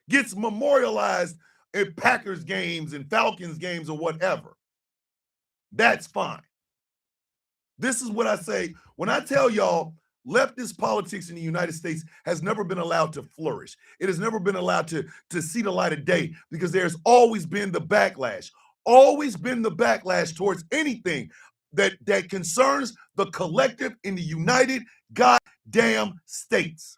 gets memorialized at Packers games and Falcons games or whatever. That's fine. This is what I say when I tell y'all leftist politics in the United States has never been allowed to flourish. It has never been allowed to see the light of day because there's always been the backlash, towards anything that concerns the collective in the United goddamn States.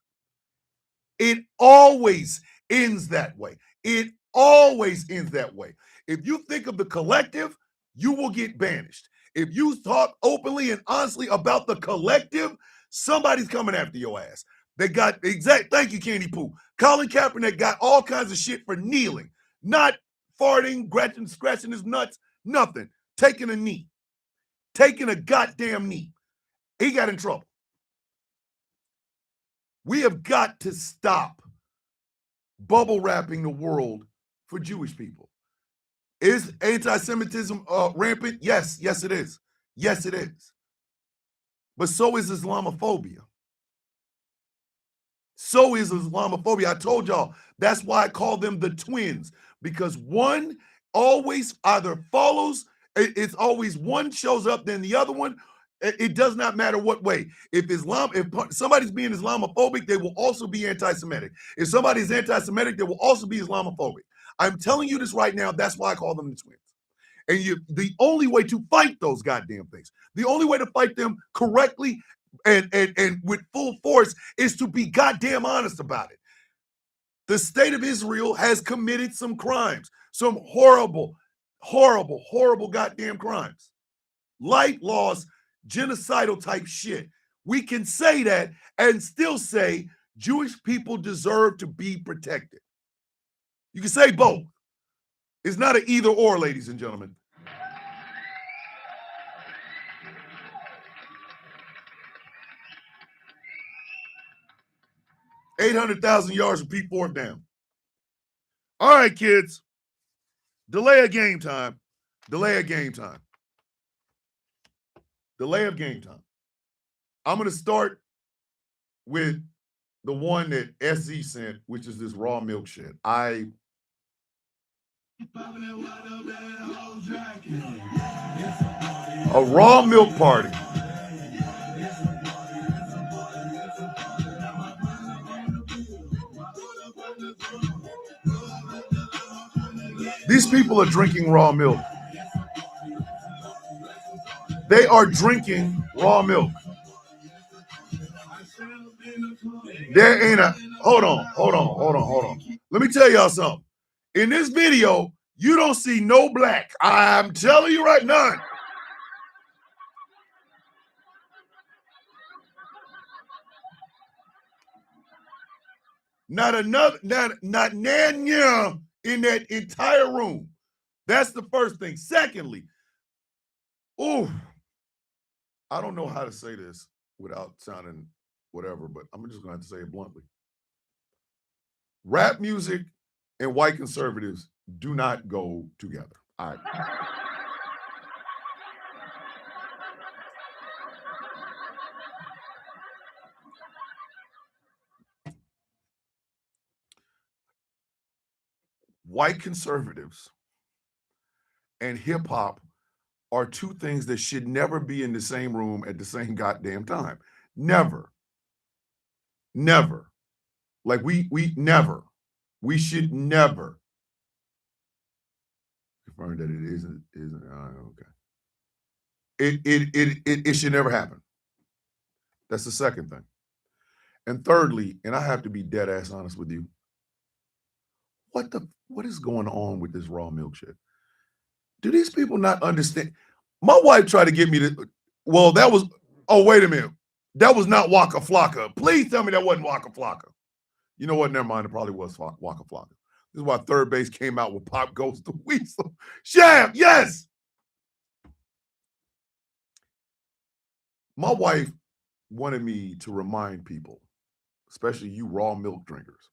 It always ends that way. It always ends that way. If you think of the collective, you will get banished. If you talk openly and honestly about the collective, somebody's coming after your ass. They got thank you, Candy Pooh. Colin Kaepernick got all kinds of shit for kneeling, not farting, scratching his nuts, nothing. Taking a knee. Taking a goddamn knee. He got in trouble. We have got to stop bubble wrapping the world for Jewish people. Is anti-Semitism rampant? Yes, it is. Yes, it is. But so is Islamophobia. So is Islamophobia. I told y'all, that's why I call them the twins, because one always either follows, it's always one shows up, then the other one, it does not matter what way. If somebody's being Islamophobic, they will also be anti-Semitic. If somebody's anti-Semitic, they will also be Islamophobic. I'm telling you this right now, that's why I call them the twins. And the only way to fight those goddamn things, the only way to fight them correctly and with full force is to be goddamn honest about it. The state of Israel has committed some crimes, some horrible, horrible, horrible goddamn crimes. Life loss, genocidal type shit. We can say that and still say Jewish people deserve to be protected. You can say both. It's not an either or, ladies and gentlemen. $800,000 yards of Pete Ford down. All right, kids. Delay of game time. Delay of game time. Delay of game time. I'm going to start with the one that SZ sent, which is this raw milk shit. A raw milk party. These people are drinking raw milk. They are drinking raw milk. There ain't a, hold on. Let me tell y'all something. In this video, you don't see no black. I'm telling you right now. Not Nanya in that entire room. That's the first thing. Secondly, I don't know how to say this without sounding whatever, but I'm just going to have to say it bluntly. Rap music and white conservatives do not go together. All right. White conservatives and hip hop are two things that should never be in the same room at the same goddamn time. Never. Like we never. We should never. Confirm that it isn't okay. It should never happen. That's the second thing. And thirdly, and I have to be dead ass honest with you, what is going on with this raw milk shit? Do these people not understand? My wife tried to get me to, wait a minute. That was not Waka Flocka. Please tell me that wasn't Waka Flocka. You know what? Never mind. It probably was Waka Flocka. This is why third base came out with Pop Goes the Weasel. Sham, yes. My wife wanted me to remind people, especially you raw milk drinkers.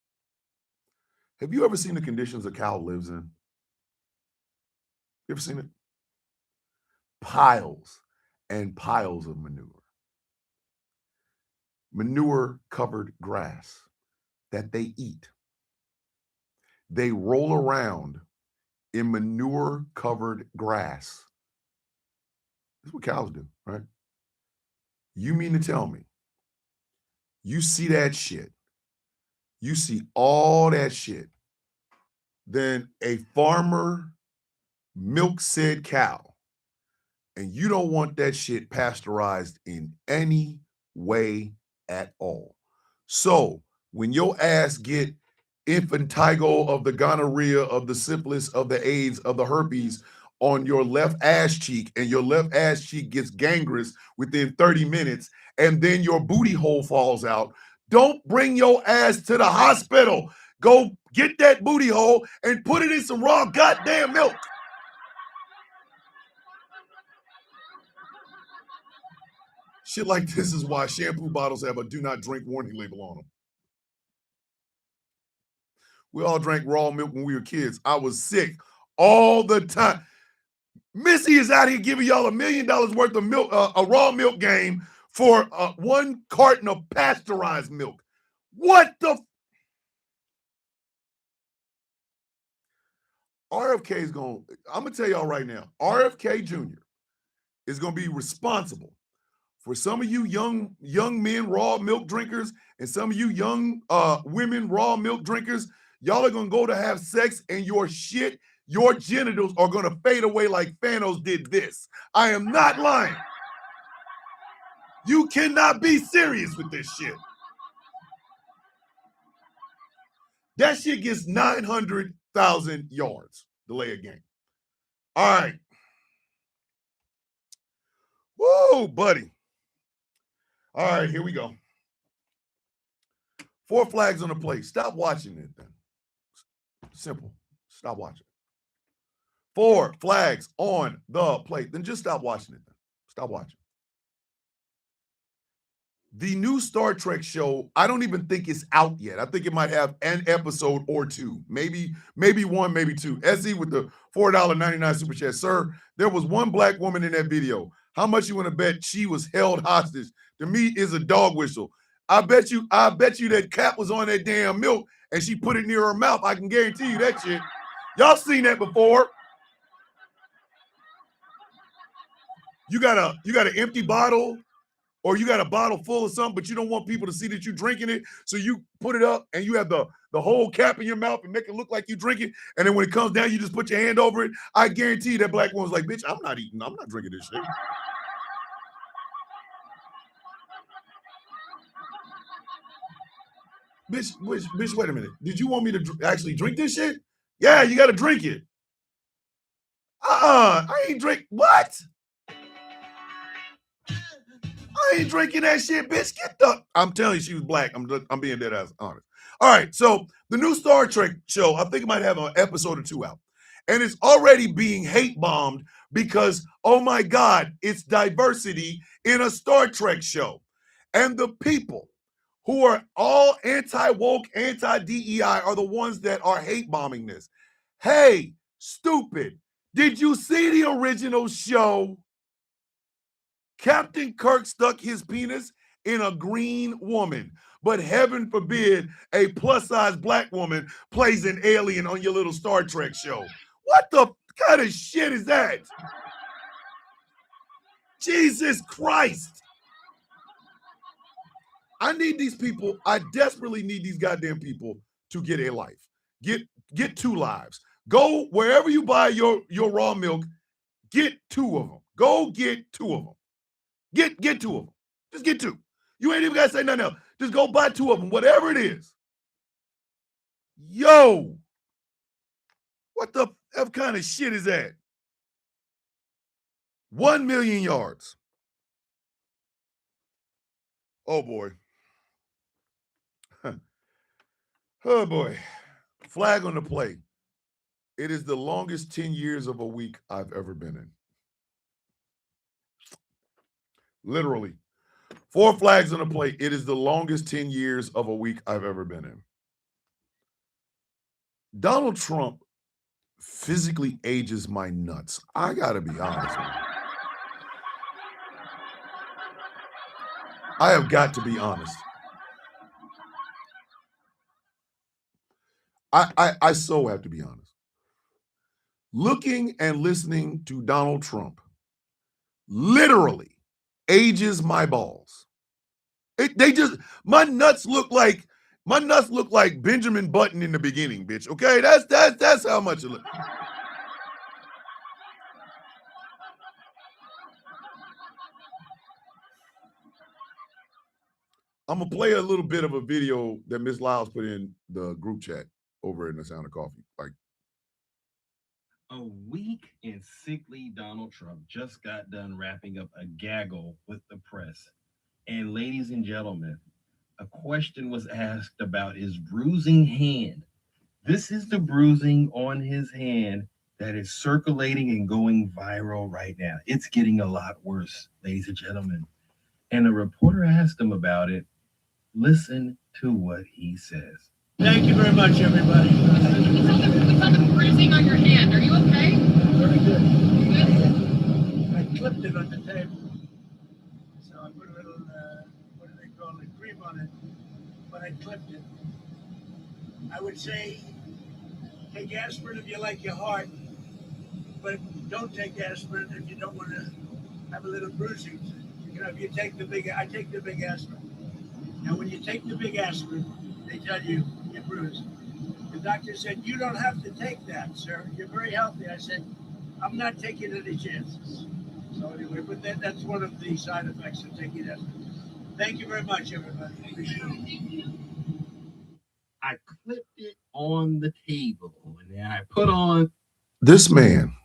Have you ever seen the conditions a cow lives in? You ever seen it? Piles and piles of manure. Manure-covered grass that they eat. they roll around in manure-covered grass. That's what cows do, right? You mean to tell me you see that shit, you see all that shit, then a farmer milks said cow, and you don't want that shit pasteurized in any way at all. So when your ass get infantigo of the gonorrhea, of the syphilis, of the AIDS, of the herpes on your left ass cheek, and your left ass cheek gets gangrenous within 30 minutes, and then your booty hole falls out, don't bring your ass to the hospital. Go get that booty hole and put it in some raw goddamn milk. Shit like this is why shampoo bottles have a do not drink warning label on them. We all drank raw milk when we were kids. I was sick all the time. Missy is out here giving y'all $1 million worth of milk, a raw milk game for 1 carton of pasteurized milk. What the? RFK is going, I'm going to tell y'all right now, RFK Jr. is going to be responsible for some of you young men raw milk drinkers and some of you young women raw milk drinkers. Y'all are going to go to have sex and your shit, your genitals are going to fade away like Thanos did this. I am not lying. You cannot be serious with this shit. That shit gets 900,000 yards, delay a game. All right. Whoa, buddy. All right, here we go. 4 flags on the plate. Stop watching it then. Simple. Stop watching. 4 flags on the plate. Then just stop watching it then. Stop watching. The new Star Trek show, I don't even think it's out yet. I think it might have an episode or 2. Maybe 1, maybe 2. Ezzy with the $4.99 super chat. Sir, there was 1 black woman in that video. How much you want to bet she was held hostage? To me, is a dog whistle. I bet you that Cap was on that damn milk and she put it near her mouth. I can guarantee you that shit. Y'all seen that before. You got an empty bottle, or you got a bottle full of something, but you don't want people to see that you're drinking it. So you put it up and you have the whole cap in your mouth and make it look like you drink it. And then when it comes down, you just put your hand over it. I guarantee you that black woman's like, bitch, I'm not drinking this shit. Bitch, wait a minute. Did you want me to actually drink this shit? Yeah, you got to drink it. I ain't drink. What? I ain't drinking that shit, bitch. Get the. I'm telling you, she was black. I'm being dead ass honest. All right, so the new Star Trek show, I think it might have an episode or 2 out. And it's already being hate bombed because, oh my God, it's diversity in a Star Trek show. And the people who are all anti-woke, anti-DEI are the ones that are hate bombing this. Hey, stupid. Did you see the original show? Captain Kirk stuck his penis in a green woman, but heaven forbid a plus-size black woman plays an alien on your little Star Trek show. What the kind of shit is that? Jesus Christ. I need these people. I desperately need these goddamn people to get a life. Get 2 lives. Go wherever you buy your raw milk, get 2 of them. Go get 2 of them. Get 2 of them. Just get 2. You ain't even got to say nothing else. Just go buy 2 of them, whatever it is. Yo, what the F kind of shit is that? 1 million yards. Oh, boy. Oh, boy. Flag on the play. It is the longest 10 years of a week I've ever been in. Literally. 4 flags on the plate. It is the longest 10 years of a week I've ever been in. Donald Trump physically ages my nuts. I got to be honest with you. I have got to be honest. I so have to be honest. Looking and listening to Donald Trump literally ages my balls. My nuts look like Benjamin Button in the beginning, bitch. Okay, that's how much it looks. I'm gonna play a little bit of a video that Miss Lyles put in the group chat over in the Sound of Coffee. Like, a weak and sickly Donald Trump just got done wrapping up a gaggle with the press. And ladies and gentlemen, a question was asked about his bruising hand. This is the bruising on his hand that is circulating and going viral right now. It's getting a lot worse, ladies and gentlemen. And a reporter asked him about it. Listen to what he says. Thank you very much, everybody. We saw the bruising on your hand. Are you okay? Very good. Good. I clipped it on the table. So I put a little, what do they call it, cream on it. But I clipped it. I would say take aspirin if you like your heart, but don't take aspirin if you don't want to have a little bruising. You know, if you take I take the big aspirin. Now, when you take the big aspirin, they tell you you're bruised. The doctor said, you don't have to take that, sir. You're very healthy. I said, I'm not taking any chances. So anyway, but that's one of the side effects of taking aspirin. Thank you very much, everybody. Appreciate it. I clipped it on the table and then I put on this man,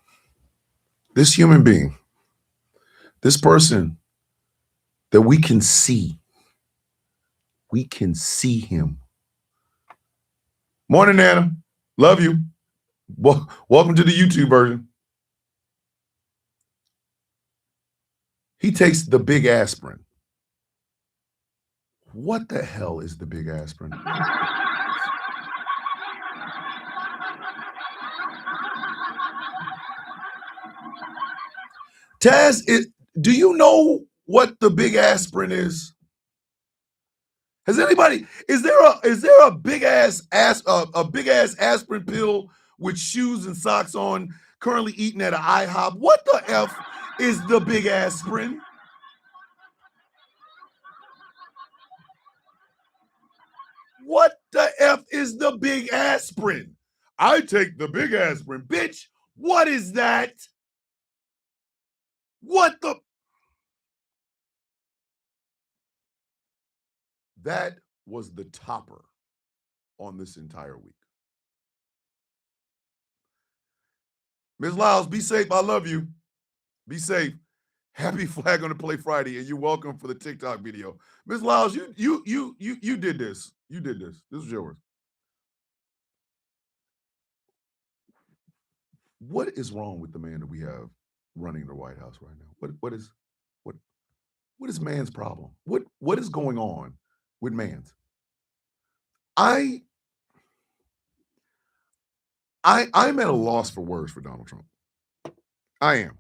this human being, this person that we can see him. Morning, Nana. Love you. Welcome to the YouTube version. He takes the big aspirin. What the hell is the big aspirin? Taz, do you know what the big aspirin is? Has anybody? Is there a big ass aspirin pill with shoes and socks on? Currently eating at an IHOP. What the f is the big aspirin? What the f is the big aspirin? I take the big aspirin, bitch. What is that? What the? That was the topper on this entire week. Ms. Lyles, be safe. I love you. Be safe. Happy Flag on the Play Friday, and you're welcome for the TikTok video. Ms. Lyles, you did this. You did this. This was yours. What is wrong with the man that we have running the White House right now? What is man's problem? What is going on with man's? I'm at a loss for words for Donald Trump. I am.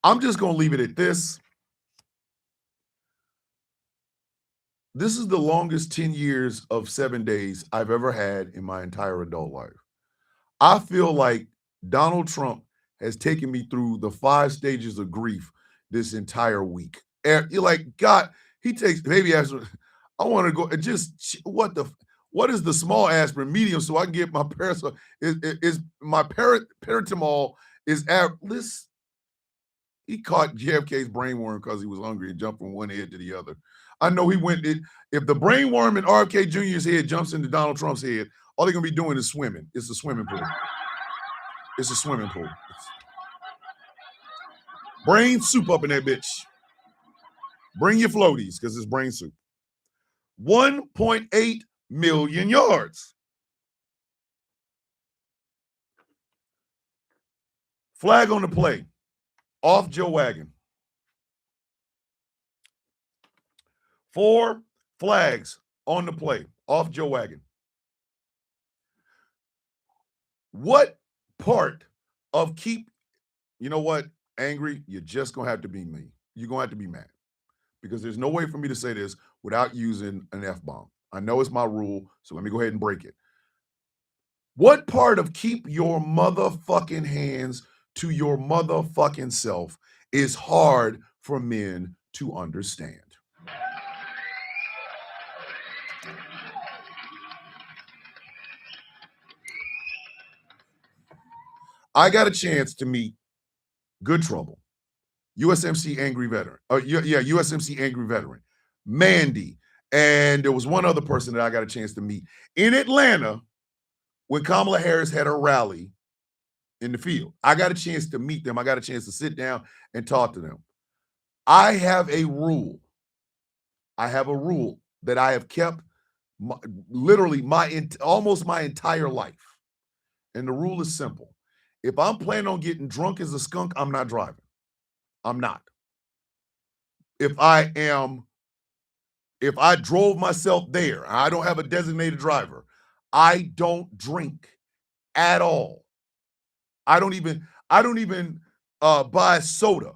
I'm just going to leave it at this. This is the longest 10 years of 7 days I've ever had in my entire adult life. I feel like Donald Trump has taken me through the 5 stages of grief this entire week. And you're like, God, he takes baby aspirin. I want to go and just what is the small aspirin, medium, so I can get my parents is my paracetamol is this. He caught JFK's brainworm because he was hungry and jumped from one head to the other. I know he went. If the brainworm in RFK Jr.'s head jumps into Donald Trump's head, all they're gonna be doing is swimming. It's a swimming pool. It's a swimming pool. Brain soup up in that bitch. Bring your floaties because it's brain soup. 1.8 million yards. Flag on the play. Off Joe Wagon. 4 flags on the play. Off Joe Wagon. What part of you know what, angry, you're just going to have to be me. You're going to have to be mad because there's no way for me to say this without using an F-bomb. I know it's my rule, so let me go ahead and break it. What part of keep your motherfucking hands to your motherfucking self is hard for men to understand? I got a chance to meet Good Trouble, USMC Angry Veteran. USMC Angry Veteran, Mandy, and there was one other person that I got a chance to meet in Atlanta when Kamala Harris had her rally in the field. I got a chance to meet them. I got a chance to sit down and talk to them. I have a rule. That I have kept literally almost my entire life. And the rule is simple. If I'm planning on getting drunk as a skunk, I'm not driving. I'm not. If I drove myself there, I don't have a designated driver, I don't drink at all. I don't even buy soda.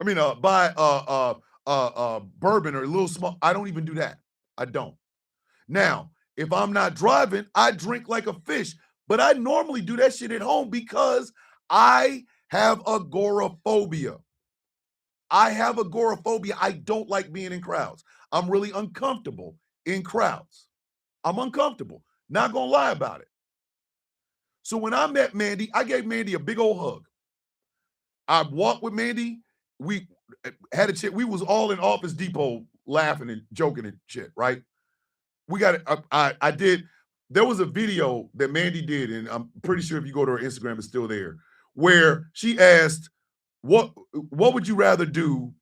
I mean, buy bourbon or a little small. I don't even do that. I don't. Now, if I'm not driving, I drink like a fish, but I normally do that shit at home because I have agoraphobia. I don't like being in crowds. I'm really uncomfortable in crowds. I'm uncomfortable. Not gonna lie about it. So when I met Mandy, I gave Mandy a big old hug. I walked with Mandy. We had a chat. We was all in Office Depot laughing and joking and shit, right? We got it. I did. There was a video that Mandy did, and I'm pretty sure if you go to her Instagram, it's still there, where she asked, what would you rather do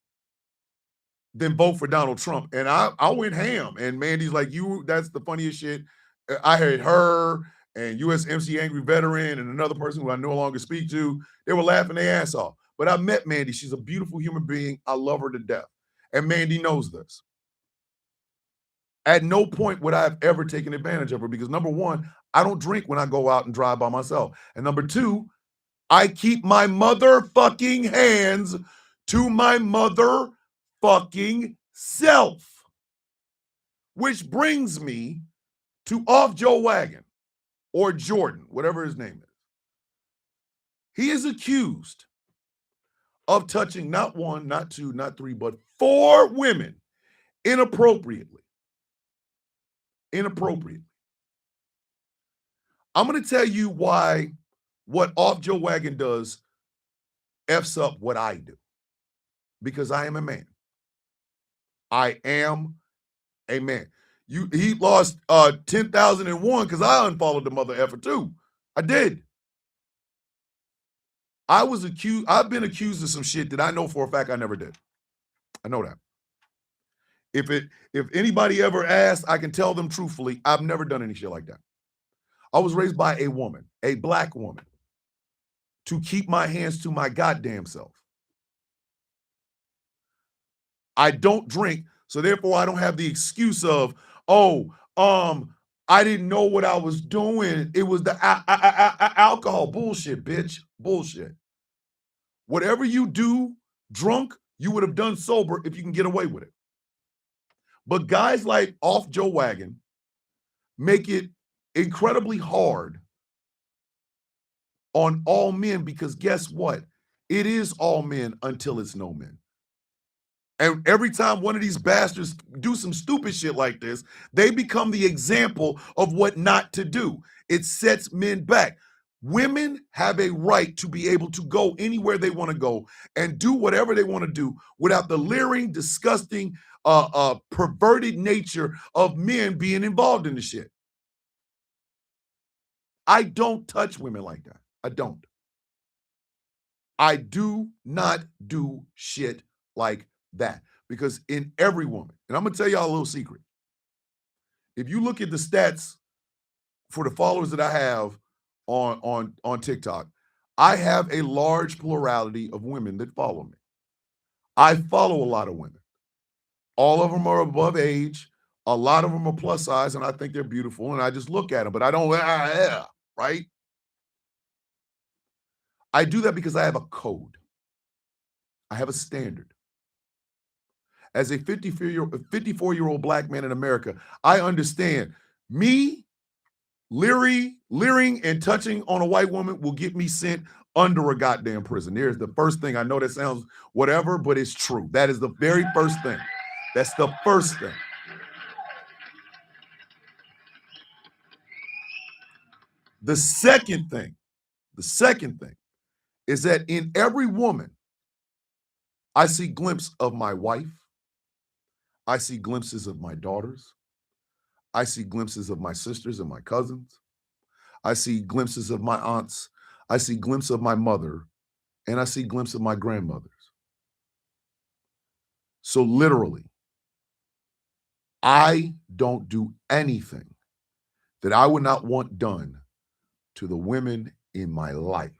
than vote for Donald Trump? And I went ham. And Mandy's like, that's the funniest shit. I had her and USMC Angry Veteran and another person who I no longer speak to. They were laughing their ass off. But I met Mandy. She's a beautiful human being. I love her to death. And Mandy knows this. At no point would I have ever taken advantage of her because, number one, I don't drink when I go out and drive by myself. And number two, I keep my motherfucking hands to my motherfucking self. Which brings me to Off Joe Wagon, or Jordan, whatever his name is. He is accused of touching not one, not two, not three, but 4 women inappropriately. I'm going to tell you why what Off Joe Wagon does F's up what I do. Because I am a man. I am a man. He lost 10,001 because I unfollowed the mother effer too. I did. I've been accused of some shit that I know for a fact I never did. I know that. If anybody ever asks, I can tell them truthfully, I've never done any shit like that. I was raised by a woman, a black woman, to keep my hands to my goddamn self. I don't drink, so therefore I don't have the excuse of, I didn't know what I was doing. It was the alcohol. Bullshit, bitch. Bullshit. Whatever you do drunk, you would have done sober if you can get away with it. But guys like Off Joe Wagon make it incredibly hard on all men because guess what? It is all men until it's no men. And every time one of these bastards do some stupid shit like this, they become the example of what not to do. It sets men back. Women have a right to be able to go anywhere they want to go and do whatever they want to do without the leering, disgusting, perverted nature of men being involved in the shit. I don't touch women like that. I don't. I do not do shit like that because in every woman, and I'm going to tell y'all a little secret. If you look at the stats for the followers that I have on TikTok, I have a large plurality of women that follow me. I follow a lot of women. All of them are above age. A lot of them are plus size, and I think they're beautiful, and I just look at them, but I don't, right? I do that because I have a code. I have a standard. as a 54-year-old black man in America, I understand me leering and touching on a white woman will get me sent under a goddamn prison. There's the first thing. I know that sounds whatever, but it's true. That is the very first thing. That's the first thing. The second thing is that in every woman, I see glimpses of my wife. I see glimpses of my daughters. I see glimpses of my sisters and my cousins. I see glimpses of my aunts. I see glimpses of my mother. And I see glimpses of my grandmothers. So literally, I don't do anything that I would not want done to the women in my life.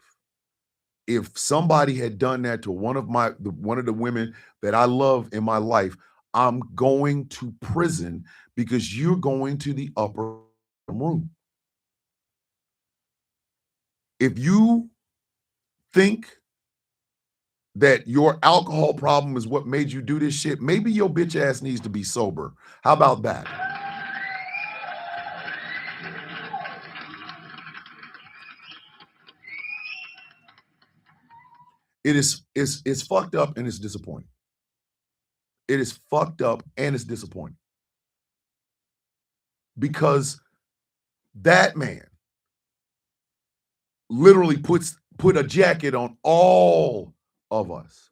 If somebody had done that to one of the women that I love in my life, I'm going to prison because you're going to the upper room. If you think that your alcohol problem is what made you do this shit, maybe your bitch ass needs to be sober. How about that? It's fucked up and it's disappointing. It is fucked up and it's disappointing. Because that man literally put a jacket on all of us.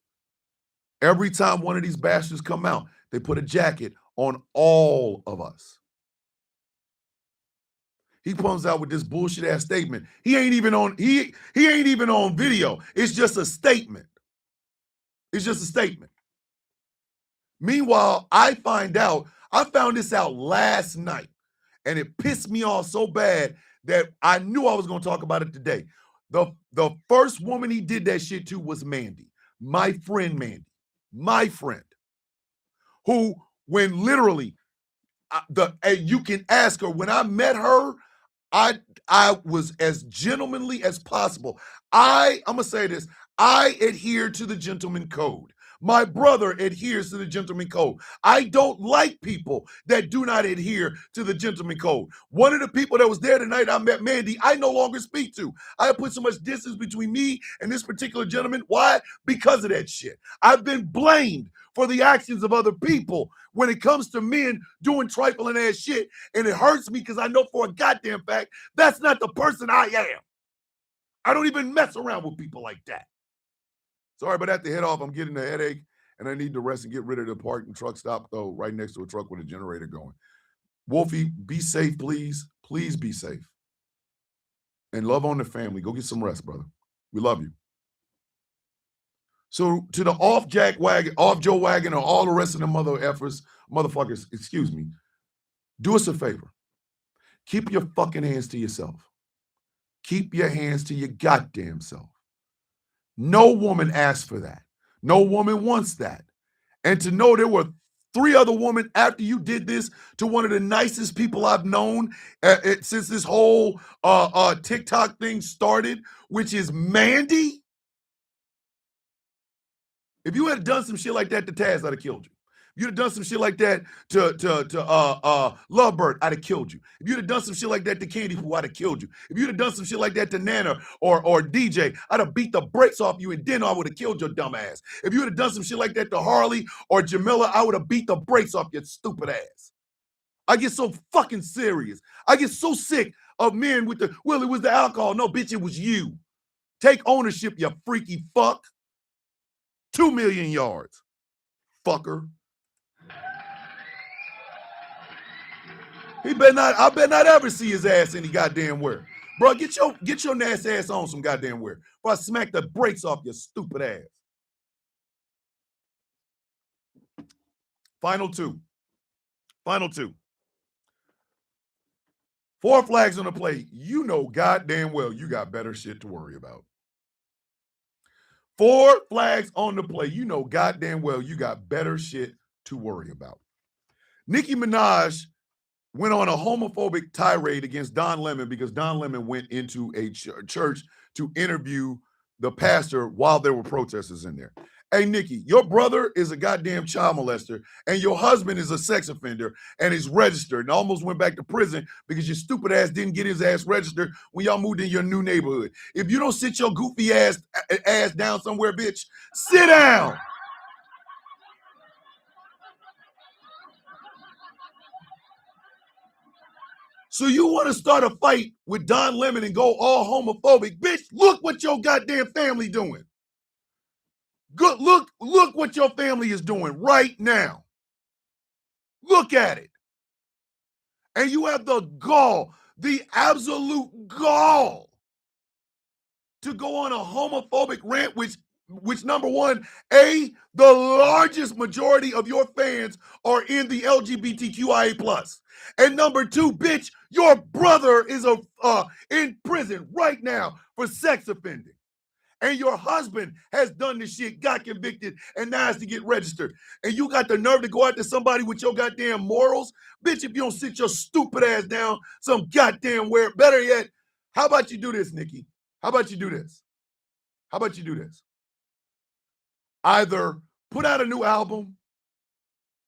Every time one of these bastards come out, they put a jacket on all of us. He comes out with this bullshit ass statement. He ain't even on video. It's just a statement. It's just a statement. Meanwhile, I found this out last night, and it pissed me off so bad that I knew I was going to talk about it today. The first woman he did that shit to was Mandy, my friend Mandy, my friend, who, when literally, you can ask her, when I met her, I was as gentlemanly as possible. I'm going to say this. I adhere to the gentleman code. My brother adheres to the gentleman code. I don't like people that do not adhere to the gentleman code. One of the people that was there tonight, I met Mandy, I no longer speak to. I have put so much distance between me and this particular gentleman. Why? Because of that shit. I've been blamed for the actions of other people when it comes to men doing trifling ass shit, and it hurts me because I know for a goddamn fact that's not the person I am. I don't even mess around with people like that. Sorry, but I have to head off. I'm getting a headache, and I need to rest and get rid of the parking truck stop, though, right next to a truck with a generator going. Wolfie, be safe, please. Please be safe. And love on the family. Go get some rest, brother. We love you. So to the off Joe Wagon, or all the rest of the motherfuckers, excuse me, do us a favor. Keep your fucking hands to yourself. Keep your hands to your goddamn self. No woman asked for that. No woman wants that. And to know there were 3 other women after you did this to one of the nicest people I've known since this whole TikTok thing started, which is Mandy. If you had done some shit like that to Taz, I'd have killed you. If you'd have done some shit like that to Lovebird, I'd have killed you. If you'd have done some shit like that to Candy Poo, I'd have killed you. If you'd have done some shit like that to Nana or DJ, I'd have beat the brakes off you, and then I would have killed your dumb ass. If you would have done some shit like that to Harley or Jamila, I would have beat the brakes off your stupid ass. I get so fucking serious. I get so sick of men with it was the alcohol. No, bitch, it was you. Take ownership, you freaky fuck. 2 million yards, fucker. I better not ever see his ass any goddamn where. Bro, get your nasty ass on some goddamn where. Or I smack the brakes off your stupid ass. Final two. 4 flags on the play. You know goddamn well you got better shit to worry about. 4 flags on the play. You know goddamn well you got better shit to worry about. Nicki Minaj went on a homophobic tirade against Don Lemon because Don Lemon went into a church to interview the pastor while there were protesters in there. Hey, Nikki, your brother is a goddamn child molester, and your husband is a sex offender and is registered and almost went back to prison because your stupid ass didn't get his ass registered when y'all moved in your new neighborhood. If you don't sit your goofy ass down somewhere, bitch, sit down. So you want to start a fight with Don Lemon and go all homophobic? Bitch, look what your goddamn family doing. Good, look what your family is doing right now. Look at it. And you have the gall, the absolute gall to go on a homophobic rant, which number one, the largest majority of your fans are in the LGBTQIA+. And number two, bitch, your brother is in prison right now for sex offending. And your husband has done this shit, got convicted, and now has to get registered. And you got the nerve to go after somebody with your goddamn morals? Bitch, if you don't sit your stupid ass down some goddamn where, better yet, how about you do this, Nikki? How about you do this? How about you do this? Either put out a new album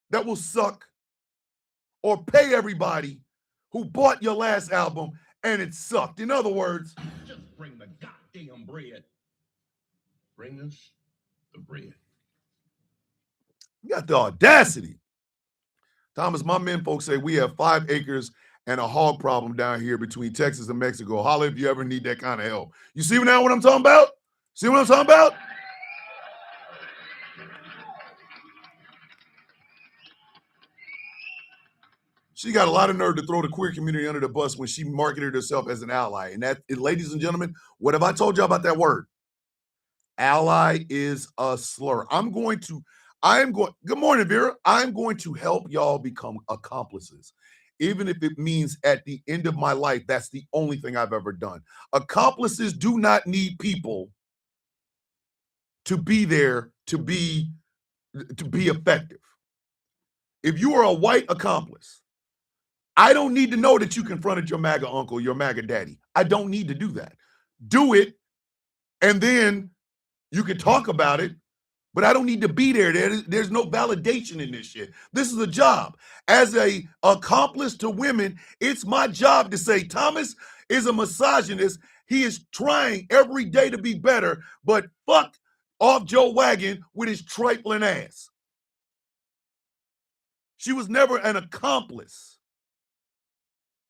that will suck, or pay everybody who bought your last album and it sucked. In other words, Just bring the goddamn bread. Bring us the bread. you got the audacity. Thomas, my men folks say we have 5 acres and a hog problem down here between Texas and Mexico. Holla if you ever need that kind of help. You see now what I'm talking about? See what I'm talking about? She got a lot of nerve to throw the queer community under the bus when she marketed herself as an ally. And that, ladies and gentlemen, what have I told you about that word? Ally is a slur. Good morning, Vera. I'm going to help y'all become accomplices. Even if it means at the end of my life, that's the only thing I've ever done. Accomplices do not need people to be there to be effective. If you are a white accomplice, I don't need to know that you confronted your MAGA uncle, your MAGA daddy. I don't need to do that. Do it, and then you can talk about it, but I don't need to be there. There's no validation in this shit. This is a job. As a accomplice to women, it's my job to say, Thomas is a misogynist. He is trying every day to be better, but fuck off Joe Wagon with his trifling ass. She was never an accomplice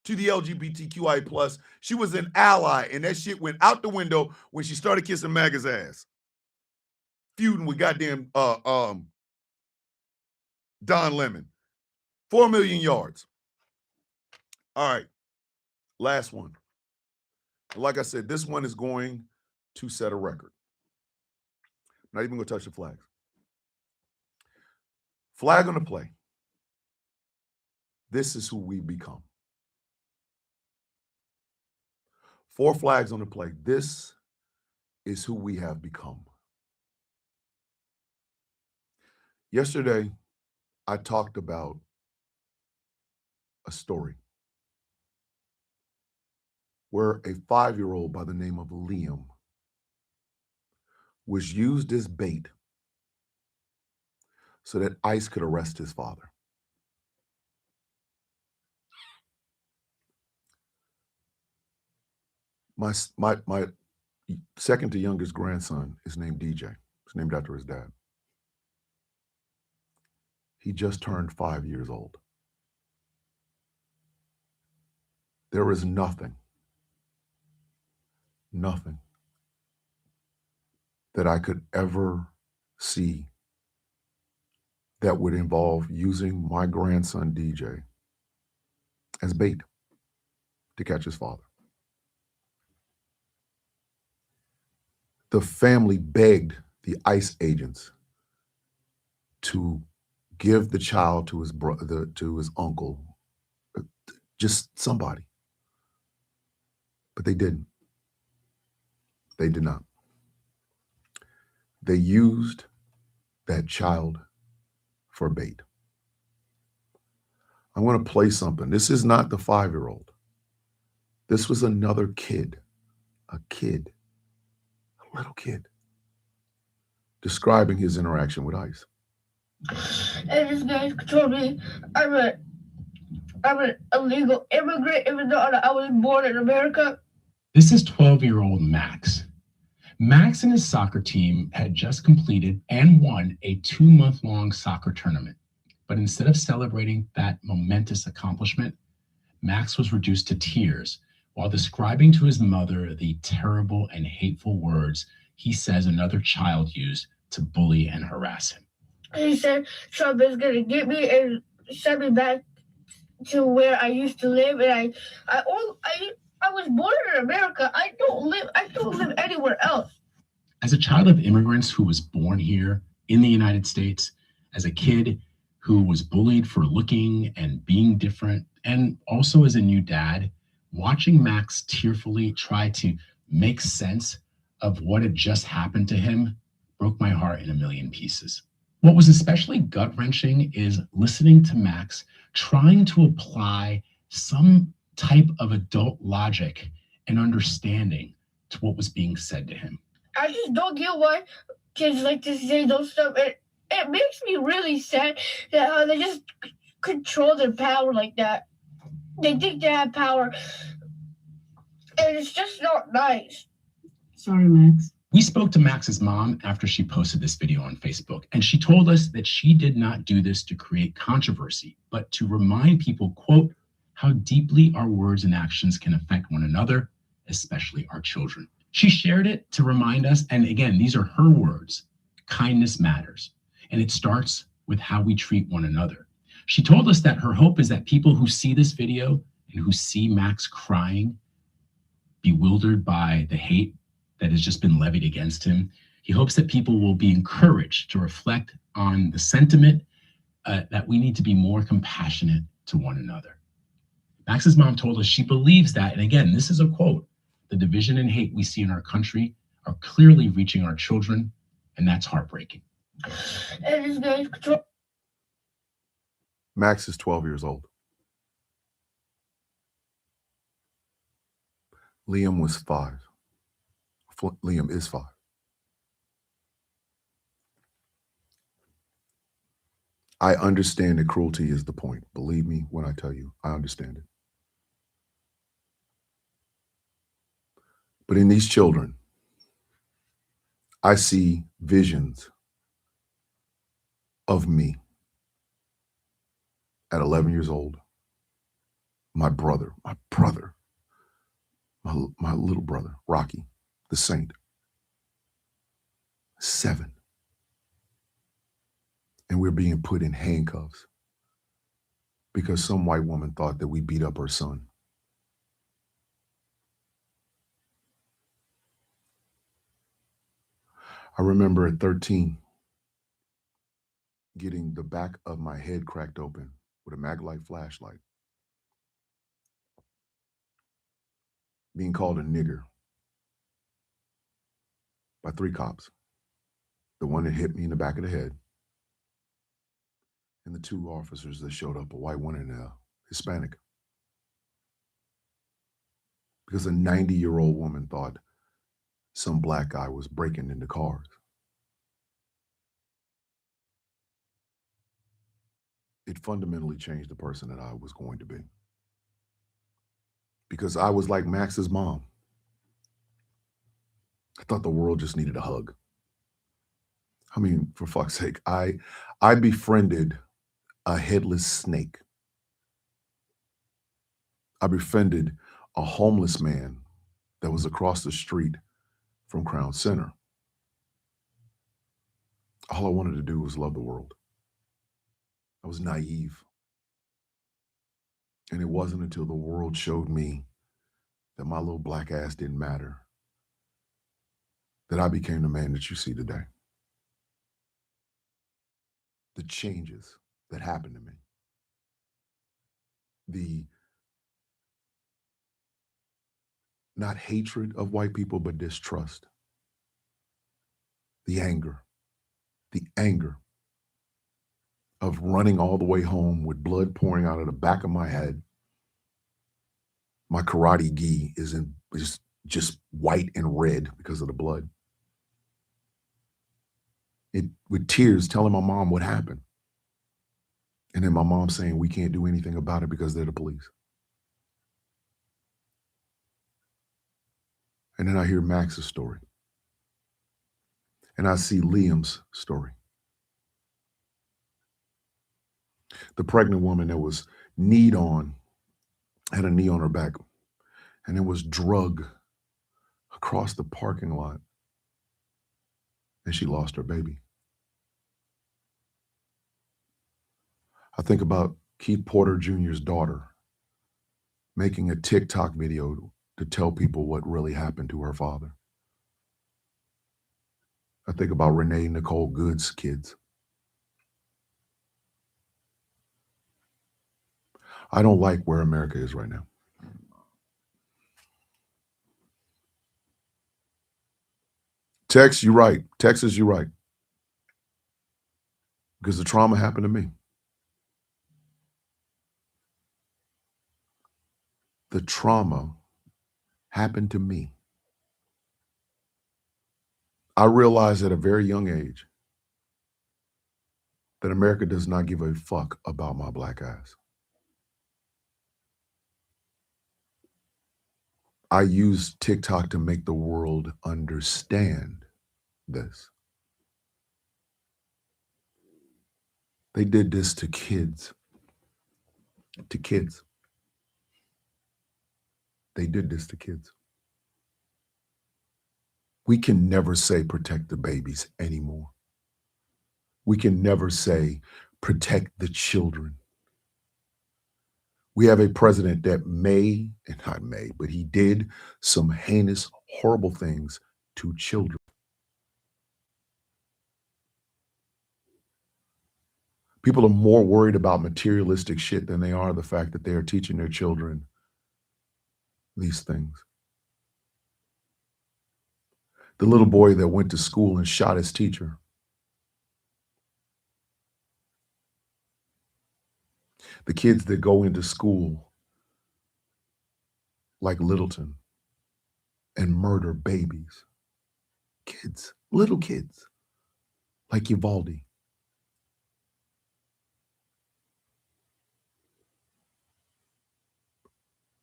to the LGBTQI+. She was an ally, and that shit went out the window when she started kissing MAGA's ass. Feuding with goddamn Don Lemon. 4 million yards. All right. Last one. Like I said, this one is going to set a record. Not even going to touch the flags. Flag on the play. This is who we become. 4 flags on the play. This is who we have become. Yesterday, I talked about a story where a 5-year-old by the name of Liam was used as bait so that ICE could arrest his father. My second to youngest grandson is named DJ. It's named after his dad. He just turned 5 years old. There is nothing that I could ever see that would involve using my grandson DJ as bait to catch his father. The family begged the ICE agents to give the child to his brother, to his uncle, just somebody. But they didn't. They did not. They used that child for bait. I'm going to play something. This is not the 5-year-old. This was another kid, a little kid, describing his interaction with ICE. And this guy told me I'm an illegal immigrant, even though I was born in America. This is 12-year-old Max. Max and his soccer team had just completed and won a 2-month-long soccer tournament. But instead of celebrating that momentous accomplishment, Max was reduced to tears while describing to his mother the terrible and hateful words he says another child used to bully and harass him. He said Trump is going to get me and send me back to where I used to live. And I was born in America. I don't live anywhere else. As a child of immigrants who was born here in the United States, as a kid who was bullied for looking and being different, and also as a new dad, watching Max tearfully try to make sense of what had just happened to him broke my heart in a million pieces. What was especially gut-wrenching is listening to Max trying to apply some type of adult logic and understanding to what was being said to him. I just don't get why kids like to say those stuff. It makes me really sad that how they just control their power like that. They think they have power, and it's just not nice. Sorry, Max. We spoke to Max's mom after she posted this video on Facebook, and she told us that she did not do this to create controversy, but to remind people, quote, how deeply our words and actions can affect one another, especially our children. She shared it to remind us, and again, these are her words, kindness matters, and it starts with how we treat one another. She told us that her hope is that people who see this video and who see Max crying, bewildered by the hate that has just been levied against him, he hopes that people will be encouraged to reflect on the sentiment that we need to be more compassionate to one another. Max's mom told us she believes that, and again, this is a quote, the division and hate we see in our country are clearly reaching our children, and that's heartbreaking. Max is 12 years old. Liam was 5. Liam is 5. I understand that cruelty is the point. Believe me when I tell you, I understand it. But in these children, I see visions of me at 11 years old. My little brother, Rocky, the Saint, 7. And we're being put in handcuffs because some white woman thought that we beat up her son. I remember at 13 getting the back of my head cracked open with a Maglite flashlight, being called a nigger by 3 cops. The one that hit me in the back of the head, and the 2 officers that showed up, a white one and a Hispanic. Because a 90-year-old woman thought some black guy was breaking into cars. It fundamentally changed the person that I was going to be. Because I was like Max's mom. I thought the world just needed a hug. I mean, for fuck's sake, I befriended a headless snake. I befriended a homeless man that was across the street from Crown Center. All I wanted to do was love the world. I was naive. And it wasn't until the world showed me that my little black ass didn't matter that I became the man that you see today. The changes that happened to me. The not hatred of white people, but distrust. The anger of running all the way home with blood pouring out of the back of my head. My karate gi is just white and red because of the blood. with tears telling my mom what happened. And then my mom saying, we can't do anything about it because they're the police. And then I hear Max's story. And I see Liam's story. The pregnant woman that was kneed on, had a knee on her back, and it was drug across the parking lot. And she lost her baby. I think about Keith Porter Jr.'s daughter making a TikTok video to tell people what really happened to her father. I think about Renee Nicole Good's kids. I don't like where America is right now. Tex, you're right. Texas, you're right. Because the trauma happened to me. The trauma happened to me. I realized at a very young age that America does not give a fuck about my black ass. I use TikTok to make the world understand this. They did this to kids. To kids. They did this to kids. We can never say protect the babies anymore. We can never say protect the children. We have a president that but he did some heinous, horrible things to children. People are more worried about materialistic shit than they are the fact that they are teaching their children these things. The little boy that went to school and shot his teacher. The kids that go into school like Littleton and murder babies. Kids, little kids like Uvalde.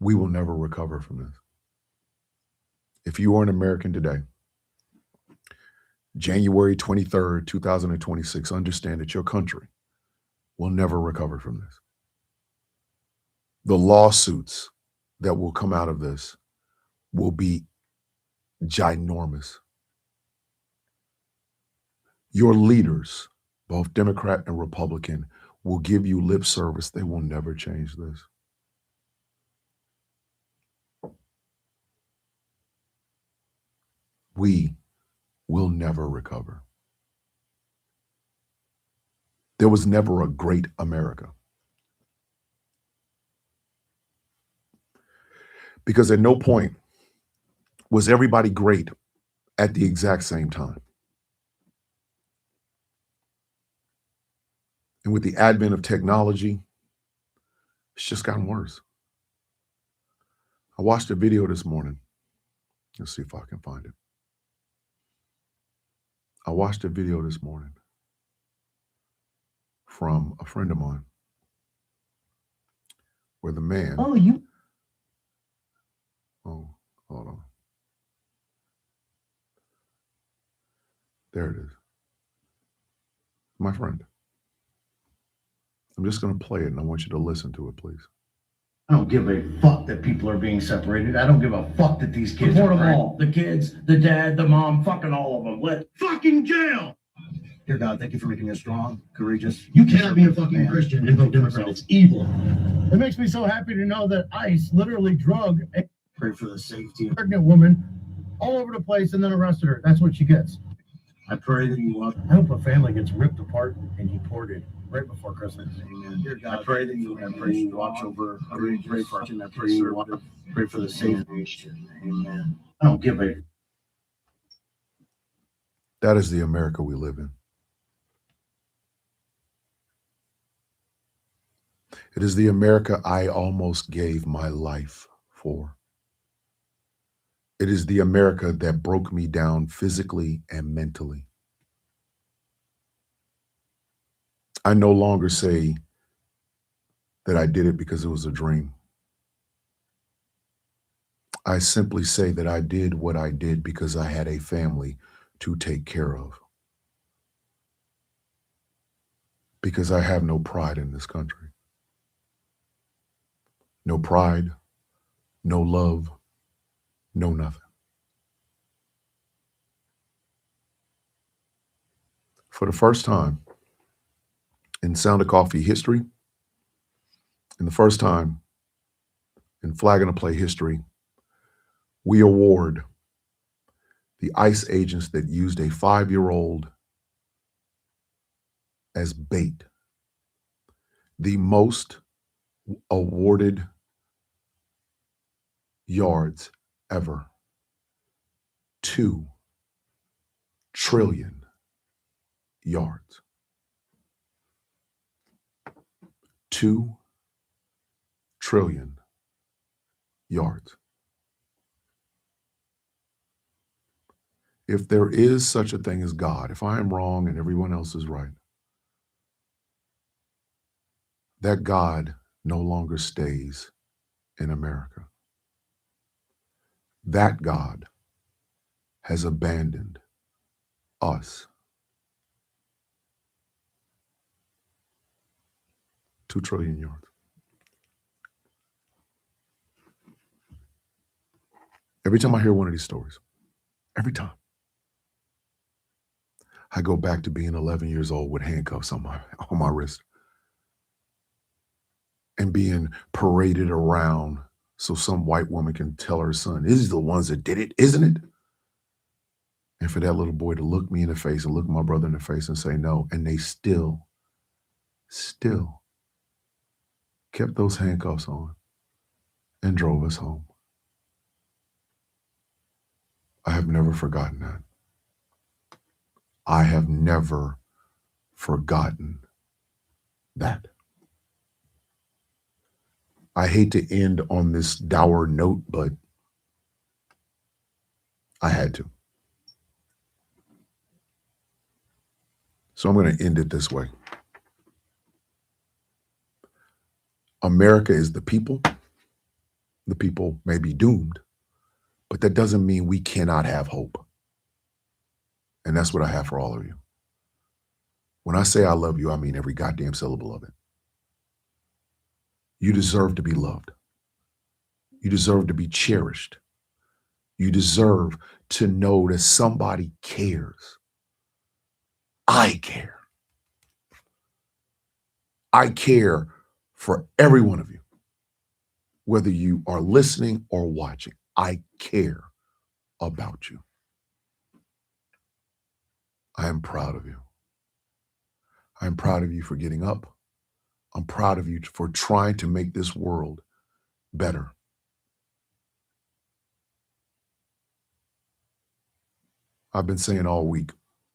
We will never recover from this. If you are an American today, January 23rd, 2026, understand that your country will never recover from this. The lawsuits that will come out of this will be ginormous. Your leaders, both Democrat and Republican, will give you lip service. They will never change this. We will never recover. There was never a great America. Because at no point was everybody great at the exact same time. And with the advent of technology, it's just gotten worse. I watched a video this morning. Let's see if I can find it. I watched a video this morning from a friend of mine where the man. Oh, hold on. There it is. My friend. I'm just going to play it and I want you to listen to it, please. I don't give a fuck that people are being separated. I don't give a fuck that these kids report them all. The kids, the dad, the mom, fucking all of them. Let fucking jail. Dear God, thank you for making us strong, courageous. You cannot be a fucking Christian and vote Democrat. It's evil. It makes me so happy to know that ICE literally drug a pray for the safety of a pregnant woman all over the place and then arrested her. That's what she gets. I pray that you love. I hope a family gets ripped apart and deported right before Christmas. Amen. Dear God, I pray that you watch over. I pray for pray for the safe nation. Amen. I don't give a. That is the America we live in. It is the America I almost gave my life for. It is the America that broke me down physically and mentally. I no longer say that I did it because it was a dream. I simply say that I did what I did because I had a family to take care of. Because I have no pride in this country. No pride, no love, no nothing. For the first time in Sound of Coffee history, and the first time in Flag and a Play history, we award the ICE agents that used a 5-year-old as bait the most awarded yards ever. 2 trillion yards. 2 trillion yards. If there is such a thing as God, if I am wrong and everyone else is right, that God no longer stays in America. That God has abandoned us. 2 trillion yards. Every time I hear one of these stories, every time, I go back to being 11 years old with handcuffs on my wrist and being paraded around so some white woman can tell her son, "These are the ones that did it, isn't it?" And for that little boy to look me in the face and look my brother in the face and say no, and they still kept those handcuffs on and drove us home. I have never forgotten that. I have never forgotten that. I hate to end on this dour note, but I had to. So I'm going to end it this way. America is the people. The people may be doomed, but that doesn't mean we cannot have hope. And that's what I have for all of you. When I say I love you, I mean every goddamn syllable of it. You deserve to be loved. You deserve to be cherished. You deserve to know that somebody cares. I care. I care for every one of you. Whether you are listening or watching, I care about you. I am proud of you. I'm proud of you for getting up. I'm proud of you for trying to make this world better. I've been saying all week,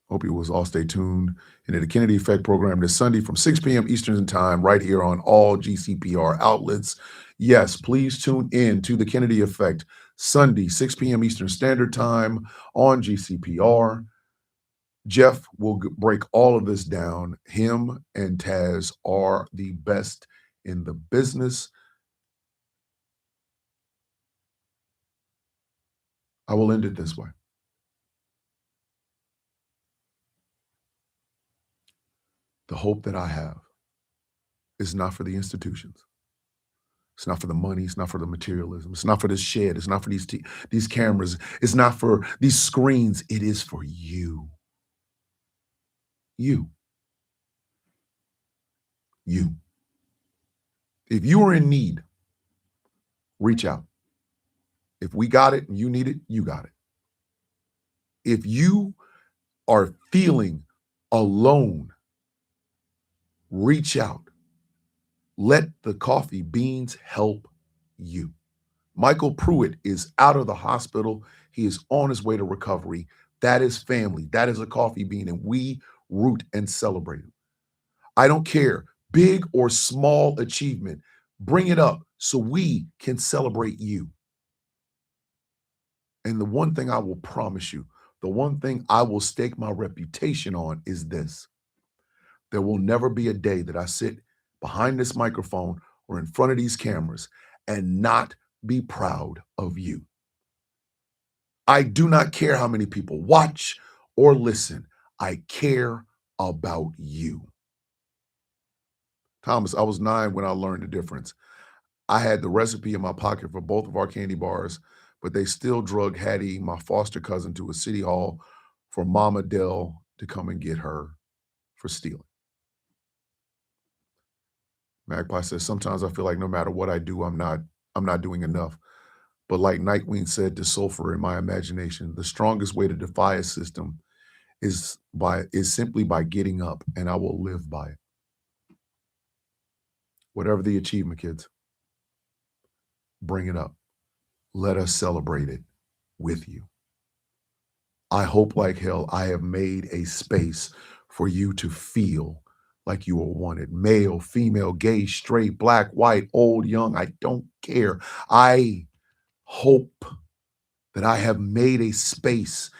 hope you will all stay tuned into the Kennedy Effect program this Sunday from 6 p.m. Eastern Time right here on all GCPR outlets. Yes, please tune in to the Kennedy Effect Sunday, 6 p.m. Eastern Standard Time on GCPR. Jeff will break all of this down. Him and Taz are the best in the business. I will end it this way. The hope that I have is not for the institutions. It's not for the money. It's not for the materialism. It's not for this shed. It's not for these cameras. It's not for these screens. It is for you. You. You. If you are in need, reach out. If we got it and you need it, you got it. If you are feeling alone, reach out. Let the coffee beans help you. Michael Pruitt is out of the hospital. He is on his way to recovery. That is family. That is a coffee bean, and we root and celebrate him. I don't care, big or small achievement, bring it up so we can celebrate you. And the one thing I will promise you, the one thing I will stake my reputation on is this: There will never be a day that I sit behind this microphone or in front of these cameras and not be proud of you. I do not care how many people watch or listen. I care about you. Thomas, I was 9 when I learned the difference. I had the recipe in my pocket for both of our candy bars, but they still drug Hattie, my foster cousin, to a city hall for Mama Dell to come and get her for stealing. Magpie says, sometimes I feel like no matter what I do, I'm not doing enough. But like Nightwing said to Sulfur in my imagination, the strongest way to defy a system is simply by getting up, and I will live by it. Whatever the achievement, kids, bring it up. Let us celebrate it with you. I hope like hell I have made a space for you to feel like you are wanted. Male, female, gay, straight, black, white, old, young, I don't care. I hope that I have made a space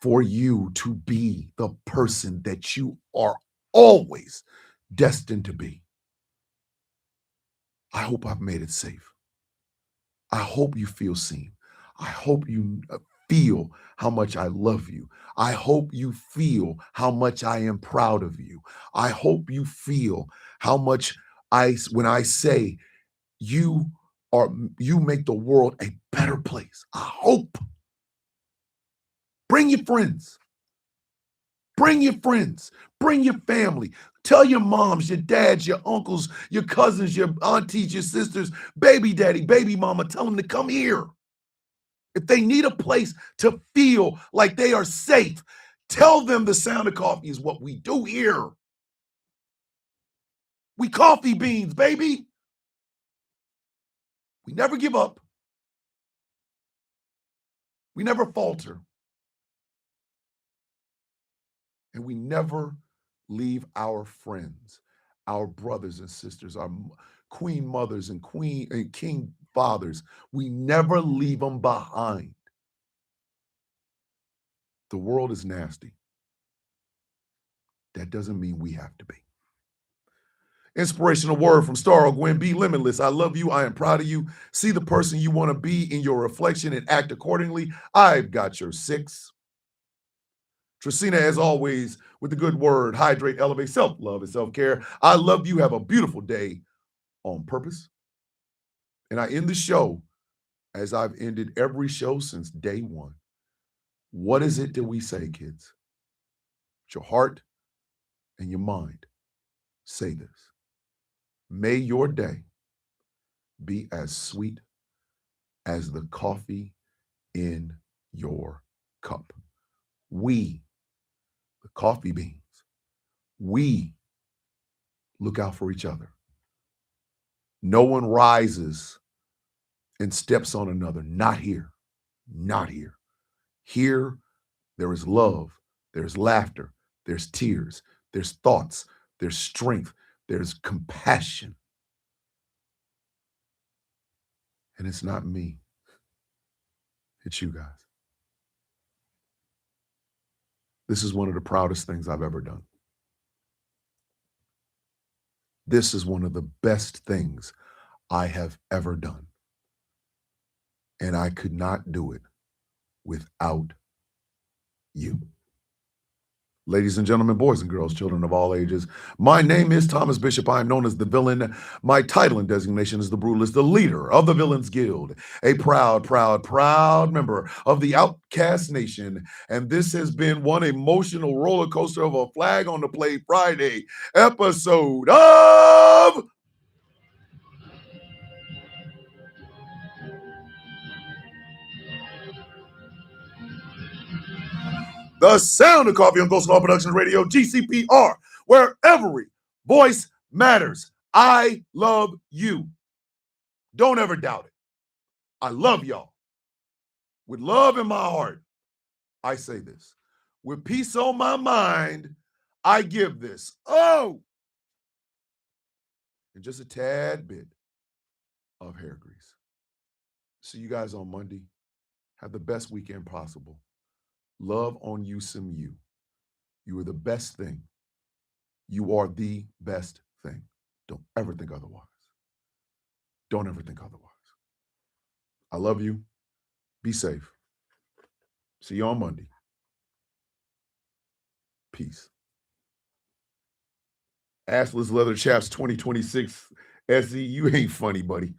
for you to be the person that you are always destined to be. I hope I've made it safe. I hope you feel seen. I hope you feel how much I love you. I hope you feel how much I am proud of you. I hope you feel how much when I say you make the world a better place. I hope. Bring your friends. Bring your friends. Bring your family. Tell your moms, your dads, your uncles, your cousins, your aunties, your sisters, baby daddy, baby mama, tell them to come here. If they need a place to feel like they are safe, tell them the sound of coffee is what we do here. We coffee beans, baby. We never give up. We never falter. And we never leave our friends, our brothers and sisters, our queen mothers and king fathers. We never leave them behind. The world is nasty. That doesn't mean we have to be. Inspirational word from Star Gwen, be limitless. I love you. I am proud of you. See the person you want to be in your reflection and act accordingly. I've got your 6. Tracina, as always, with the good word, hydrate, elevate, self-love, and self-care. I love you. Have a beautiful day on purpose. And I end the show as I've ended every show since day one. What is it that we say, kids? With your heart and your mind, say this. May your day be as sweet as the coffee in your cup. We, the coffee beans, we look out for each other. No one rises and steps on another. Not here. Not here. Here, there is love. There's laughter. There's tears. There's thoughts. There's strength. There's compassion. And it's not me. It's you guys. This is one of the proudest things I've ever done. This is one of the best things I have ever done. And I could not do it without you. Ladies and gentlemen, boys and girls, children of all ages, my name is Thomas Bishop. I am known as the Villain. My title and designation is the Brutalist, the leader of the Villains Guild, a proud, proud, proud member of the Outcast Nation. And this has been one emotional roller coaster of a Flag on the Play Friday episode of The Sound of Coffee on Ghost Law Productions Radio, GCPR, where every voice matters. I love you. Don't ever doubt it. I love y'all. With love in my heart, I say this. With peace on my mind, I give this. Oh! And just a tad bit of hair grease. See you guys on Monday. Have the best weekend possible. Love on you some you. You are the best thing You are the best thing. Don't ever think otherwise. Don't ever think otherwise. I love you. Be safe. See you on Monday. Peace. Assless Leather Chaps 2026. SE, you ain't funny, buddy.